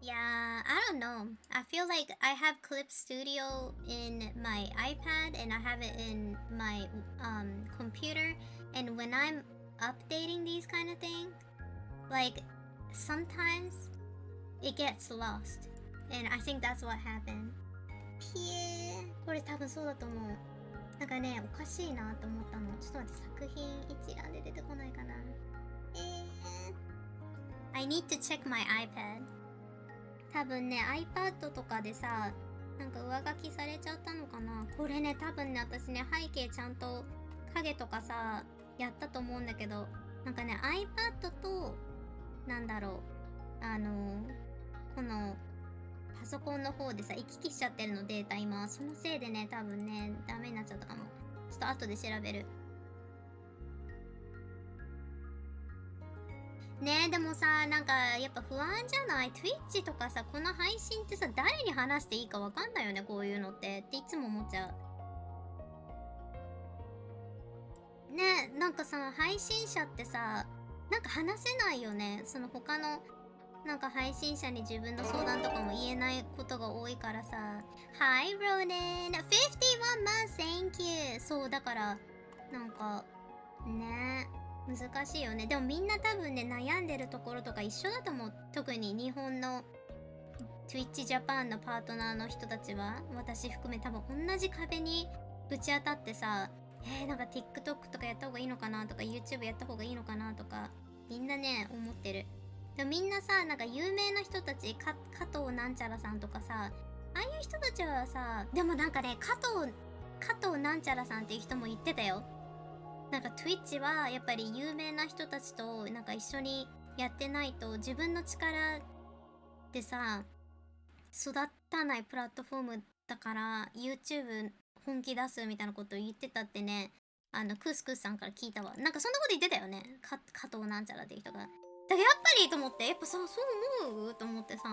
Yeah, I don't know. I feel like I have ClipStudio in my iPad and I have it in my computer, and when I'm updating these kind of things, like sometimes it gets lost, and I think that's what happened. これ多分そうだと思う。なんかね、おかしいなと思ったの。ちょっと待って、作品一覧で出てこないかな。I need to check my iPad. 多分ね iPad とかでさ、なんか上書きされちゃったのかな。これね、多分ね、私ね背景ちゃんと影とかさやったと思うんだけど、なんかね iPad となんだろう、このパソコンの方でさ行き来しちゃってるのデータ今。そのせいでね、多分ねダメになっちゃったかも。ちょっと後で調べるね。でもさ、なんかやっぱ不安じゃない？ Twitch とかさ、この配信ってさ、誰に話していいかわかんないよね、こういうのっていつも思っちゃうね。なんかさ、配信者ってさ、なんか話せないよね。その他のなんか配信者に自分の相談とかも言えないことが多いからさ。Hi Ronan, 51 months, thank you. そうだからなんかね、難しいよね。でもみんな多分ね悩んでるところとか一緒だと思う。特に日本の Twitch Japan のパートナーの人たちは、私含め多分同じ壁にぶち当たってさ、なんか TikTok とかやった方がいいのかなとか YouTube やった方がいいのかなとかみんなね思ってる。でもみんなさ、なんか有名な人たち、加藤なんちゃらさんとかさ、ああいう人たちはさ、でもなんかね、加藤なんちゃらさんっていう人も言ってたよ。なんか Twitch はやっぱり有名な人たちとなんか一緒にやってないと自分の力でさ育たないプラットフォームだから YouTube 本気出すみたいなことを言ってたってね、クスクスさんから聞いたわ。なんかそんなこと言ってたよね、加藤なんちゃらっていう人が。だからやっぱりと思って、やっぱさ、そう思うと思ってさ、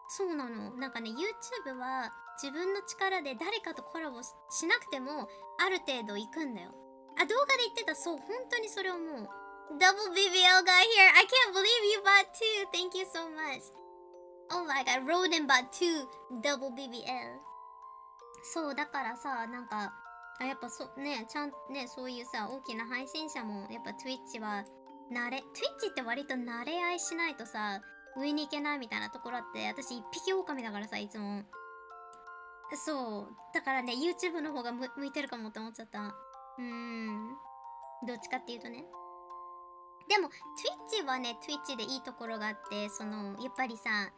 そうなの。なんかね、YouTube は自分の力で誰かとコラボ しなくてもある程度行くんだよ。あ、動画で言ってた。そう、本当にそれ思う。Double BBL got here. I can't believe you bought two. Thank you so much. Oh my god, Roden bought two Double BBL. そう、だからさ、なんか、やっぱね、ちゃんね、そういうさ、大きな配信者も、やっぱ Twitch は、Twitch って割と慣れ合いしないとさ、上に行けないみたいなところあって、私一匹狼だからさ、いつも。そう、だからね、YouTube の方が向いてるかもって思っちゃった。どっちかっていうとね。でも Twitch はね Twitch でいいところがあって、やっぱりさ、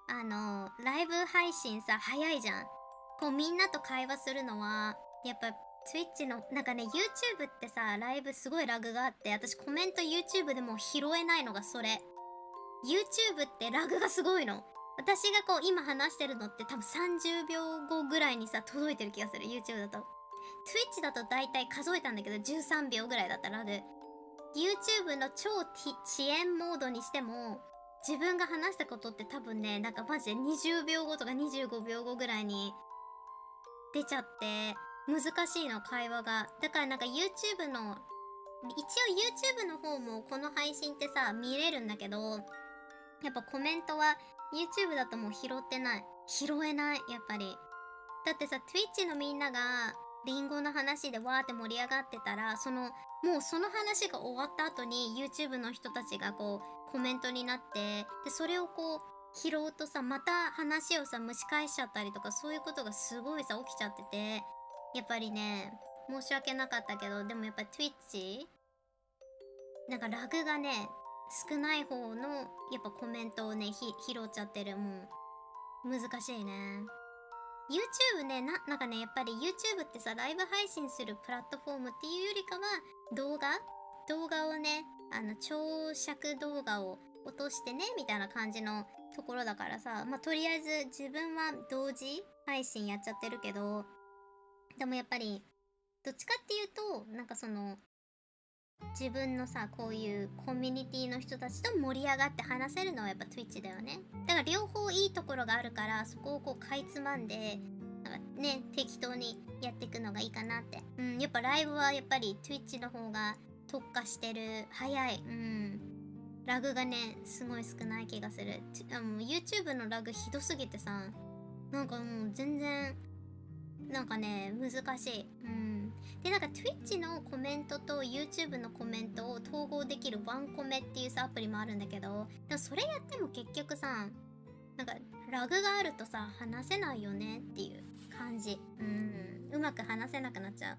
ライブ配信さ早いじゃん。こうみんなと会話するのはやっぱ Twitch のなんかね、 YouTube ってさライブすごいラグがあって、私コメント YouTube でも拾えないのがそれ。 YouTube ってラグがすごいの。私がこう今話してるのって多分30秒後ぐらいにさ届いてる気がする。 YouTube だと。Twitch だと大体数えたんだけど13秒ぐらいだったラグ。 YouTube の超遅延モードにしても自分が話したことって多分ね、なんかマジで20秒後とか25秒後ぐらいに出ちゃって難しいの、会話が。だからなんか YouTube の一応 YouTube の方もこの配信ってさ見れるんだけど、やっぱコメントは YouTube だともう拾えない、やっぱり。だってさ Twitch のみんながリンゴの話でわーって盛り上がってたら、もうその話が終わった後に YouTube の人たちがこうコメントになって、でそれをこう拾うとさまた話をさ蒸し返しちゃったりとか、そういうことがすごいさ起きちゃってて、やっぱりね申し訳なかったけど、でもやっぱ Twitch なんかラグがね少ない方のやっぱコメントをね拾っちゃってる。もう難しいね。YouTube ね、なんかね、やっぱり YouTube ってさ、ライブ配信するプラットフォームっていうよりかは、動画をね、長尺動画を落としてね、みたいな感じのところだからさ、まあ、とりあえず自分は同時配信やっちゃってるけど、でもやっぱり、どっちかっていうと、なんか自分のさ、こういうコミュニティの人たちと盛り上がって話せるのはやっぱ Twitch だよね。だから両方いいところがあるから、そこをこうかいつまんでなんかね適当にやっていくのがいいかなって。やっぱライブはやっぱり Twitch の方が特化してる。早い。ラグがねすごい少ない気がする。YouTube のラグひどすぎてさ、なんかもう全然なんかね難しい。でなんか Twitch のコメントと YouTube のコメントを統合できるワンコメっていうさアプリもあるんだけど、でもそれやっても結局さなんかラグがあるとさ話せないよねっていう感じ。うまく話せなくなっちゃう。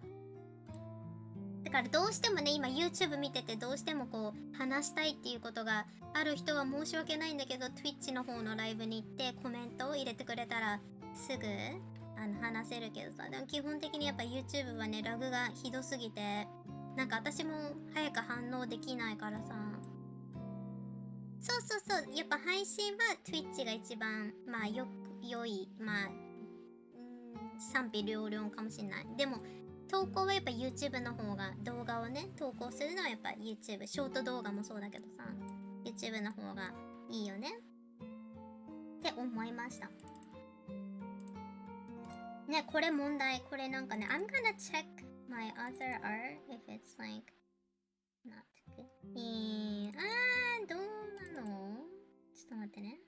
だからどうしてもね今 YouTube 見ててどうしてもこう話したいっていうことがある人は申し訳ないんだけど、 Twitch の方のライブに行ってコメントを入れてくれたらすぐ話せるけどさ、でも基本的にやっぱ YouTube はねラグがひどすぎて、なんか私も早く反応できないからさ。そうやっぱ配信は Twitch が一番まあ良い、まあ賛否両論かもしんない。でも投稿はやっぱ YouTube の方が、動画をね投稿するのはやっぱ YouTube、 ショート動画もそうだけどさ YouTube の方がいいよねって思いましたね。これ問題。これなんかね I'm gonna check my other art if it's like not good。どうなの？ちょっと待ってね。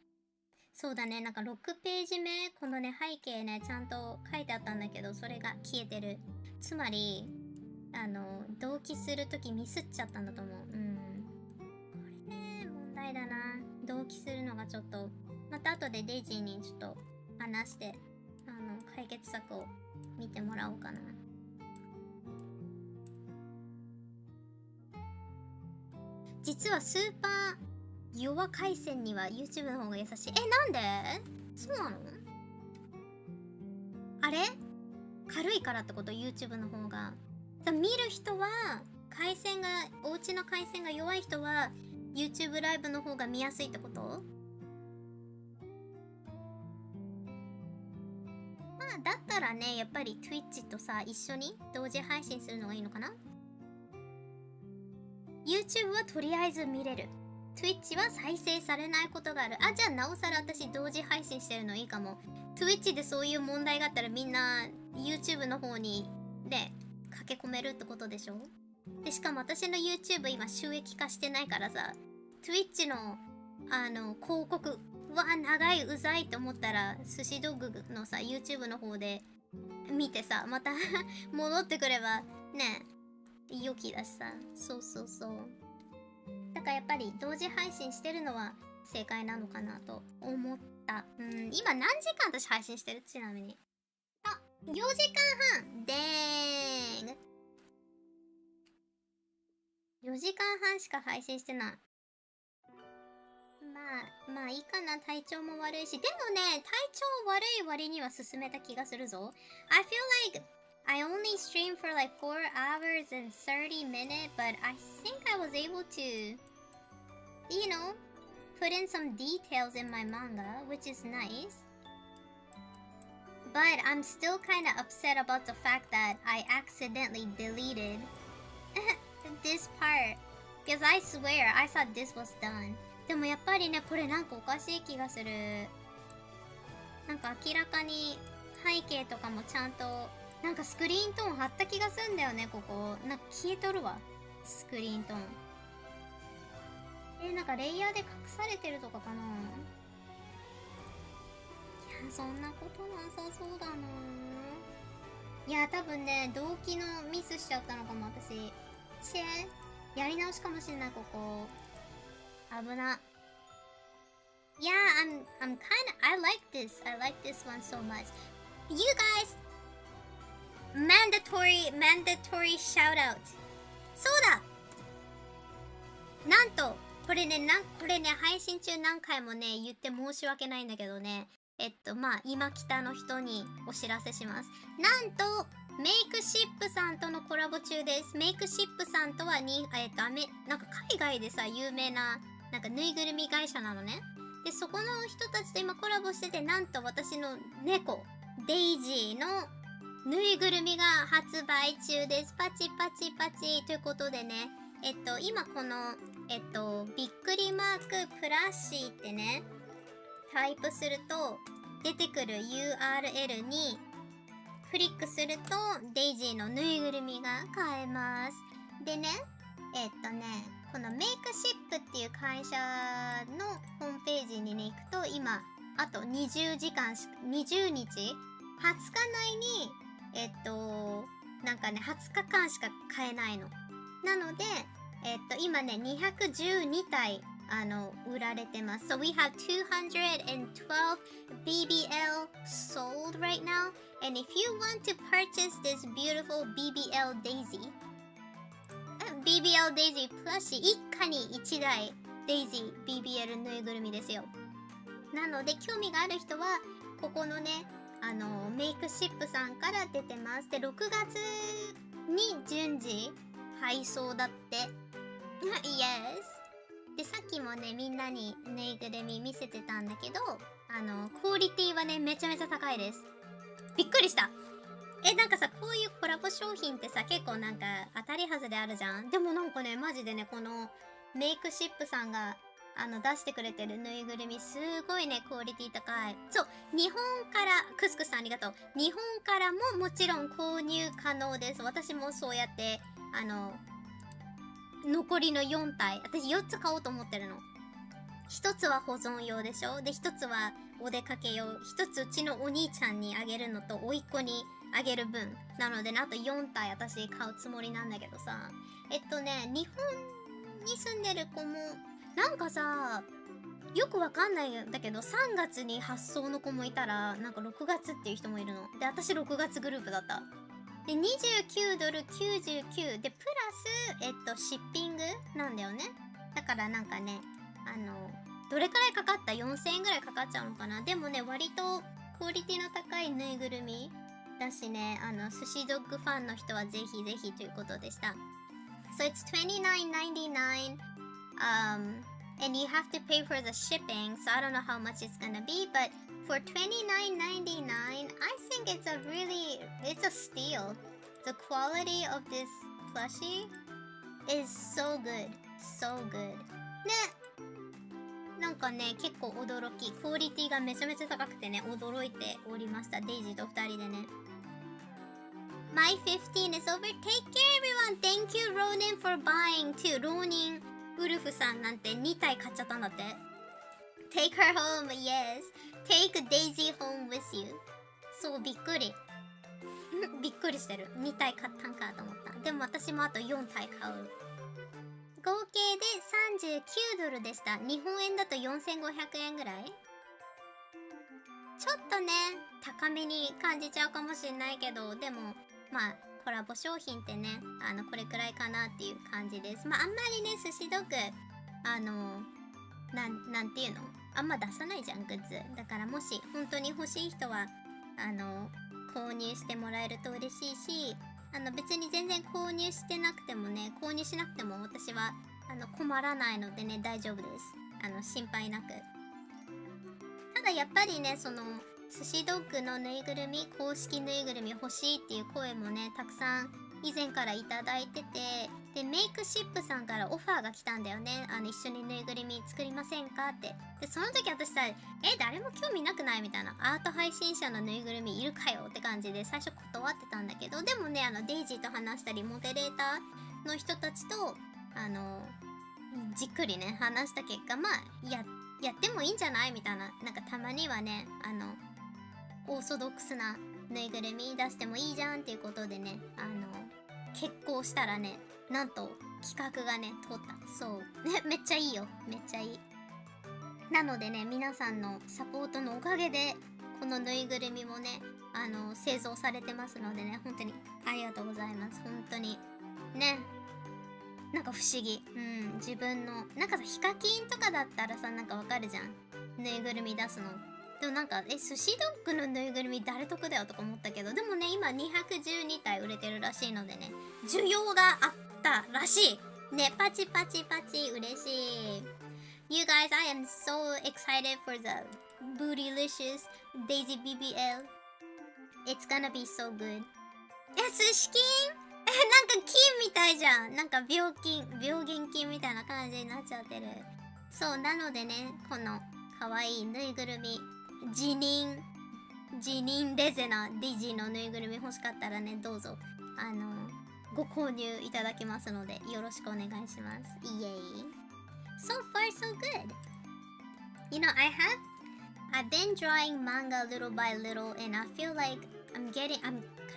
そうだね、なんか6ページ目、このね背景ねちゃんと書いてあったんだけど、それが消えてる。つまり同期するときミスっちゃったんだと思う。これね問題だな。同期するのがちょっとまた後でデイジーにちょっと話して、解決策を見てもらおうかな。実はスーパー弱回線には YouTube の方が優しい。なんで？そうなの？あれ？軽いからってこと？ YouTube の方が。見る人は回線が、お家の回線が弱い人は YouTube ライブの方が見やすいってこと？まあだったらね、やっぱり Twitch とさ一緒に同時配信するのがいいのかな。 YouTube はとりあえず見れる。 Twitch は再生されないことがある。じゃあなおさら私同時配信してるのいいかも。 Twitch でそういう問題があったらみんな YouTube の方にね駆け込めるってことでしょ。でしかも私の YouTube 今収益化してないからさ、 Twitch の広告長いうざいって思ったら寿司ドッグのさ YouTube の方で見てさ、また戻ってくればね良きだしさ。そうそうそう。だからやっぱり同時配信してるのは正解なのかなと思った。今何時間私配信してる？ちなみに4時間半。でーん、4時間半しか配信してない。まあいいかな。体調も悪いし。でもね、体調悪い割には進めた気がするぞ。I feel like I only streamed for like 4 hours and 30 minutes, but I think I was able to, you know, put in some details in my manga, which is nice. But I'm still kind of upset about the fact that I accidentally deleted this part. Because I swear I thought this was done. でもやっぱりね、これなんかおかしい気がする。なんか明らかに背景とかもちゃんと、なんかスクリーントーン貼った気がするんだよね、ここ。なんか消えとるわ。スクリーントーン。なんかレイヤーで隠されてるとかかな。いや、そんなことなさそうだな。いや、多分ね、動機のミスしちゃったのかも、私。やり直しかもしんない、ここ。危な。Yeah, I'm kinda, I like this one so much. You guys, mandatory shout out. そうだ、なんと、これね、配信中何回もね、言って申し訳ないんだけどね。今北の人にお知らせします。なんと、メイクシップさんとのコラボ中です。メイクシップさんとはなんか海外でさ、有名な、なんかぬいぐるみ会社なのね。で、そこの人たちと今コラボしてて、なんと私の猫、デイジーのぬいぐるみが発売中です。パチパチパチということでね、今この、びっくりマークプラッシーってね、タイプすると出てくる URL にクリックするとデイジーのぬいぐるみが買えます。でね、このメイクシップっていう会社のホームページにね行くと、今あと20日、20日内になんかね20日間しか買えないの。なので今ね212体売られてます。So we have 212 BBL sold right now. And if you want to purchase this beautiful BBL Daisy プラシ一家に1台デイジー BBL ぬいぐるみですよ。なので興味がある人はここのねメイクシップさんから出てます。で6月に順次配送だって。Yes。でさっきもねみんなにぬいぐるみ見せてたんだけど、クオリティはねめちゃめちゃ高いです。びっくりした。なんかさ、こういうコラボ商品ってさ、結構なんか当たり外れあるじゃん。でもなんかね、マジでね、このメイクシップさんが出してくれてるぬいぐるみ、すごいね、クオリティ高い。そう、日本から、クスクスさんありがとう。日本からももちろん購入可能です。私もそうやって、残りの4体、私4つ買おうと思ってるの。1つは保存用でしょ。で、1つはお出かけ用。1つうちのお兄ちゃんにあげるのと、甥っ子にあげる分。なのでね、あと4体私買うつもりなんだけどさ。日本に住んでる子も、なんかさ、よくわかんないんだけど、3月に発送の子もいたら、なんか6月っていう人もいるの。で、私6月グループだった。で、$29.99で、プラス、シッピングなんだよね。だからなんかね、どれくらいかかった ?4000 円ぐらいかかっちゃうのかな。でもね、割とクオリティの高いぬいぐるみだしね、寿司ドッグファンの人はぜひぜひということでした。So it's $29.99. And you have to pay for the shipping, so I don't know how much it's gonna be, but for $29.99, I think it's a steal. The quality of this plushie is so good, so good. ね、なんかね、結構驚き、クオリティがめちゃめちゃ高くてね、驚いておりました。デイジーと2人でね。My 15 is over. Take care, everyone. Thank you, Ronin, for buying too. ローニンウルフさんなんて2体買っちゃったんだって。Take her home, yes. Take Daisy home with you. そう、びっくり。びっくりしてる。2体買ったんかと思った。でも私もあと4体買う。合計で$39でした。日本円だと4500円ぐらい。ちょっとね、高めに感じちゃうかもしれないけど、でも、まあ、コラボ商品ってね、これくらいかなっていう感じです。まあ、あんまりね、寿司ドッグ、なんていうの？あんま出さないじゃん、グッズ。だからもし、本当に欲しい人は、購入してもらえると嬉しいし、別に全然購入してなくてもね、購入しなくても私は、困らないのでね、大丈夫です。心配なく。ただやっぱりね、寿司ドッグのぬいぐるみ、公式ぬいぐるみ欲しいっていう声もね、たくさん以前からいただいてて、で、メイクシップさんからオファーが来たんだよね。一緒にぬいぐるみ作りませんかって。で、その時私さ、誰も興味なくないみたいな。アート配信者のぬいぐるみいるかよって感じで最初断ってたんだけど、でもね、デイジーと話したり、モデレーターの人たちと、じっくりね、話した結果、まあ、やってもいいんじゃないみたいな。なんかたまにはね、オーソドックスなぬいぐるみ出してもいいじゃんっていうことでね、決行したらね、なんと企画がね、通った。そう。ね、めっちゃいいよ。めっちゃいい。なのでね、皆さんのサポートのおかげで、このぬいぐるみもね、製造されてますのでね、本当にありがとうございます。本当に。ね。なんか不思議。うん、自分の、なんかさ、ヒカキンとかだったらさ、なんかわかるじゃん。ぬいぐるみ出すの。でもなんか、寿司ドッグのぬいぐるみ誰得だよとか思ったけど、でもね、今212体売れてるらしいのでね、需要があったらしい。ね、パチパチパチ、嬉しい。You guys, I am so excited for the Bootylicious Daisy BBL. It's gonna be so good. 寿司金なんか金みたいじゃん。なんか病原菌みたいな感じになっちゃってる。そう、なのでね、このかわいいぬいぐるみ、辞任レゼナディジーのぬいぐるみ欲しかったらね、どうぞご購入いただけますのでよろしくお願いします。イエイ。So far so good. You know, I've been drawing manga little by little, and I feel like I'm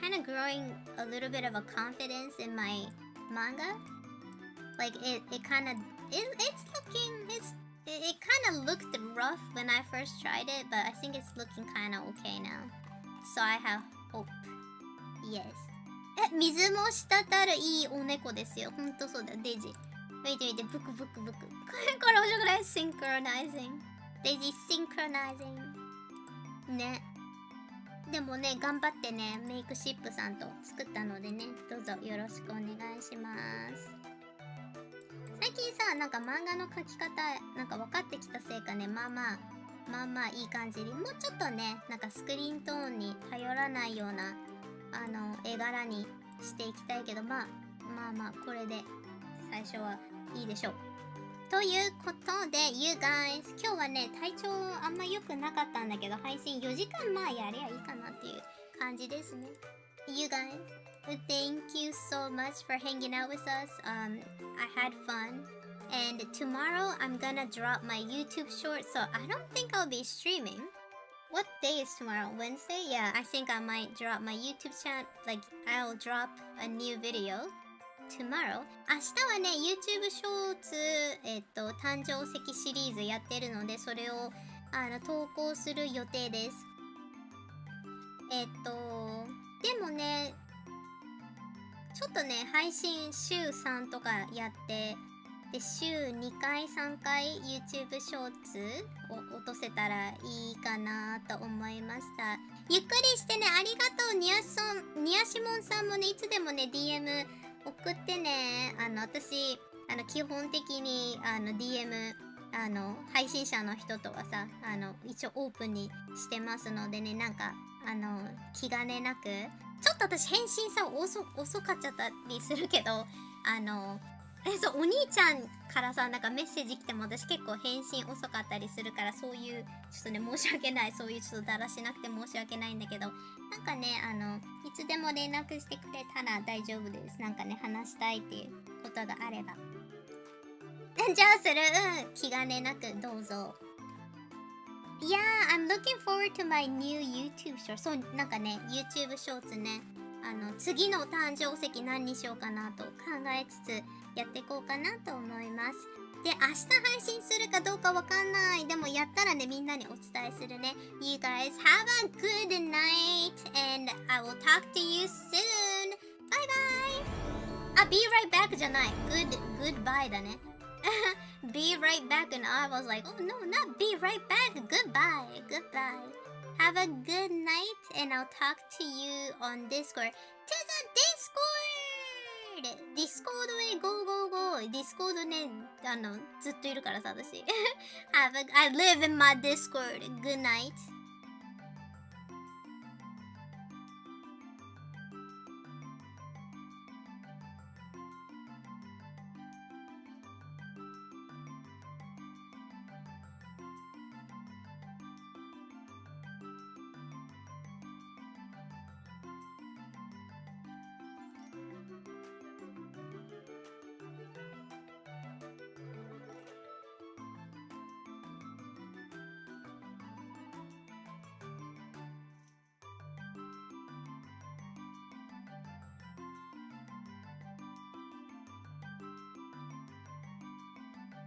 kind of growing a little bit of a confidence in my manga. Like it kind of looked rough when I first tried it, but I think it's looking kind of okay now. So I have hope. Yes. 水も滴るいいお猫ですよ。ほんとそうだよ、デイジー。見て見て、ブクブクブク。これ面白くない？ Synchronizing。デイジー Synchronizing。ね。でもね、頑張ってね、メイクシップさんと作ったのでね、どうぞよろしくお願いします。最近さ、なんか漫画の描き方、なんか分かってきたせいかね、まあまあいい感じに、もうちょっとね、なんかスクリーントーンに頼らないような、絵柄にしていきたいけど、まあ、これで最初はいいでしょう。ということで、You guys、今日はね、体調あんま良くなかったんだけど、配信4時間やりゃいいかなっていう感じですね。You guys, thank you so much for hanging out with us. I had fun. And tomorrow I'm gonna drop my YouTube short, so I don't think I'll be streaming. What day is tomorrow? Wednesday? Yeah, I think I might drop my YouTube channel. Like, I'll drop a new video tomorrow。明日はね、YouTube ショーツ、誕生石シリーズやってるので、それを投稿する予定です。でもね、ちょっとね、配信週3とかやって、で、週2回、3回 YouTube ショーツを落とせたらいいかなと思いました。ゆっくりしてね、ありがとう。ニヤシモンさんもね、いつでもね、DM 送ってね。私、基本的に、DM、配信者の人とはさ、一応オープンにしてますのでね、なんか、気兼ねなく、ちょっと私返信さ、遅かっちゃったりするけど、そう、お兄ちゃんからさ、なんかメッセージ来ても私結構返信遅かったりするから、そういう、ちょっとね、申し訳ない。そういうちょっとだらしなくて申し訳ないんだけど、なんかね、いつでも連絡してくれたら大丈夫です。なんかね、話したいっていうことがあれば。じゃあする。気兼ねなくどうぞ。Yeah, I'm looking forward to my new YouTube short. そう、なんかね、YouTube ショーツね、次の誕生石何にしようかなと考えつつやっていこうかなと思います。で、明日配信するかどうかわかんない。でもやったらね、みんなにお伝えするね。You guys have a good night and I will talk to you soon. Bye bye! あ、be right back じゃない。goodbye だね。Be right back and I was like, oh no, not be right back. Goodbye. Have a good night and I'll talk to you on Discord. To the Discord! Discord へ go. Discord ね、ずっといるからさ、私。I live in my Discord. Good night.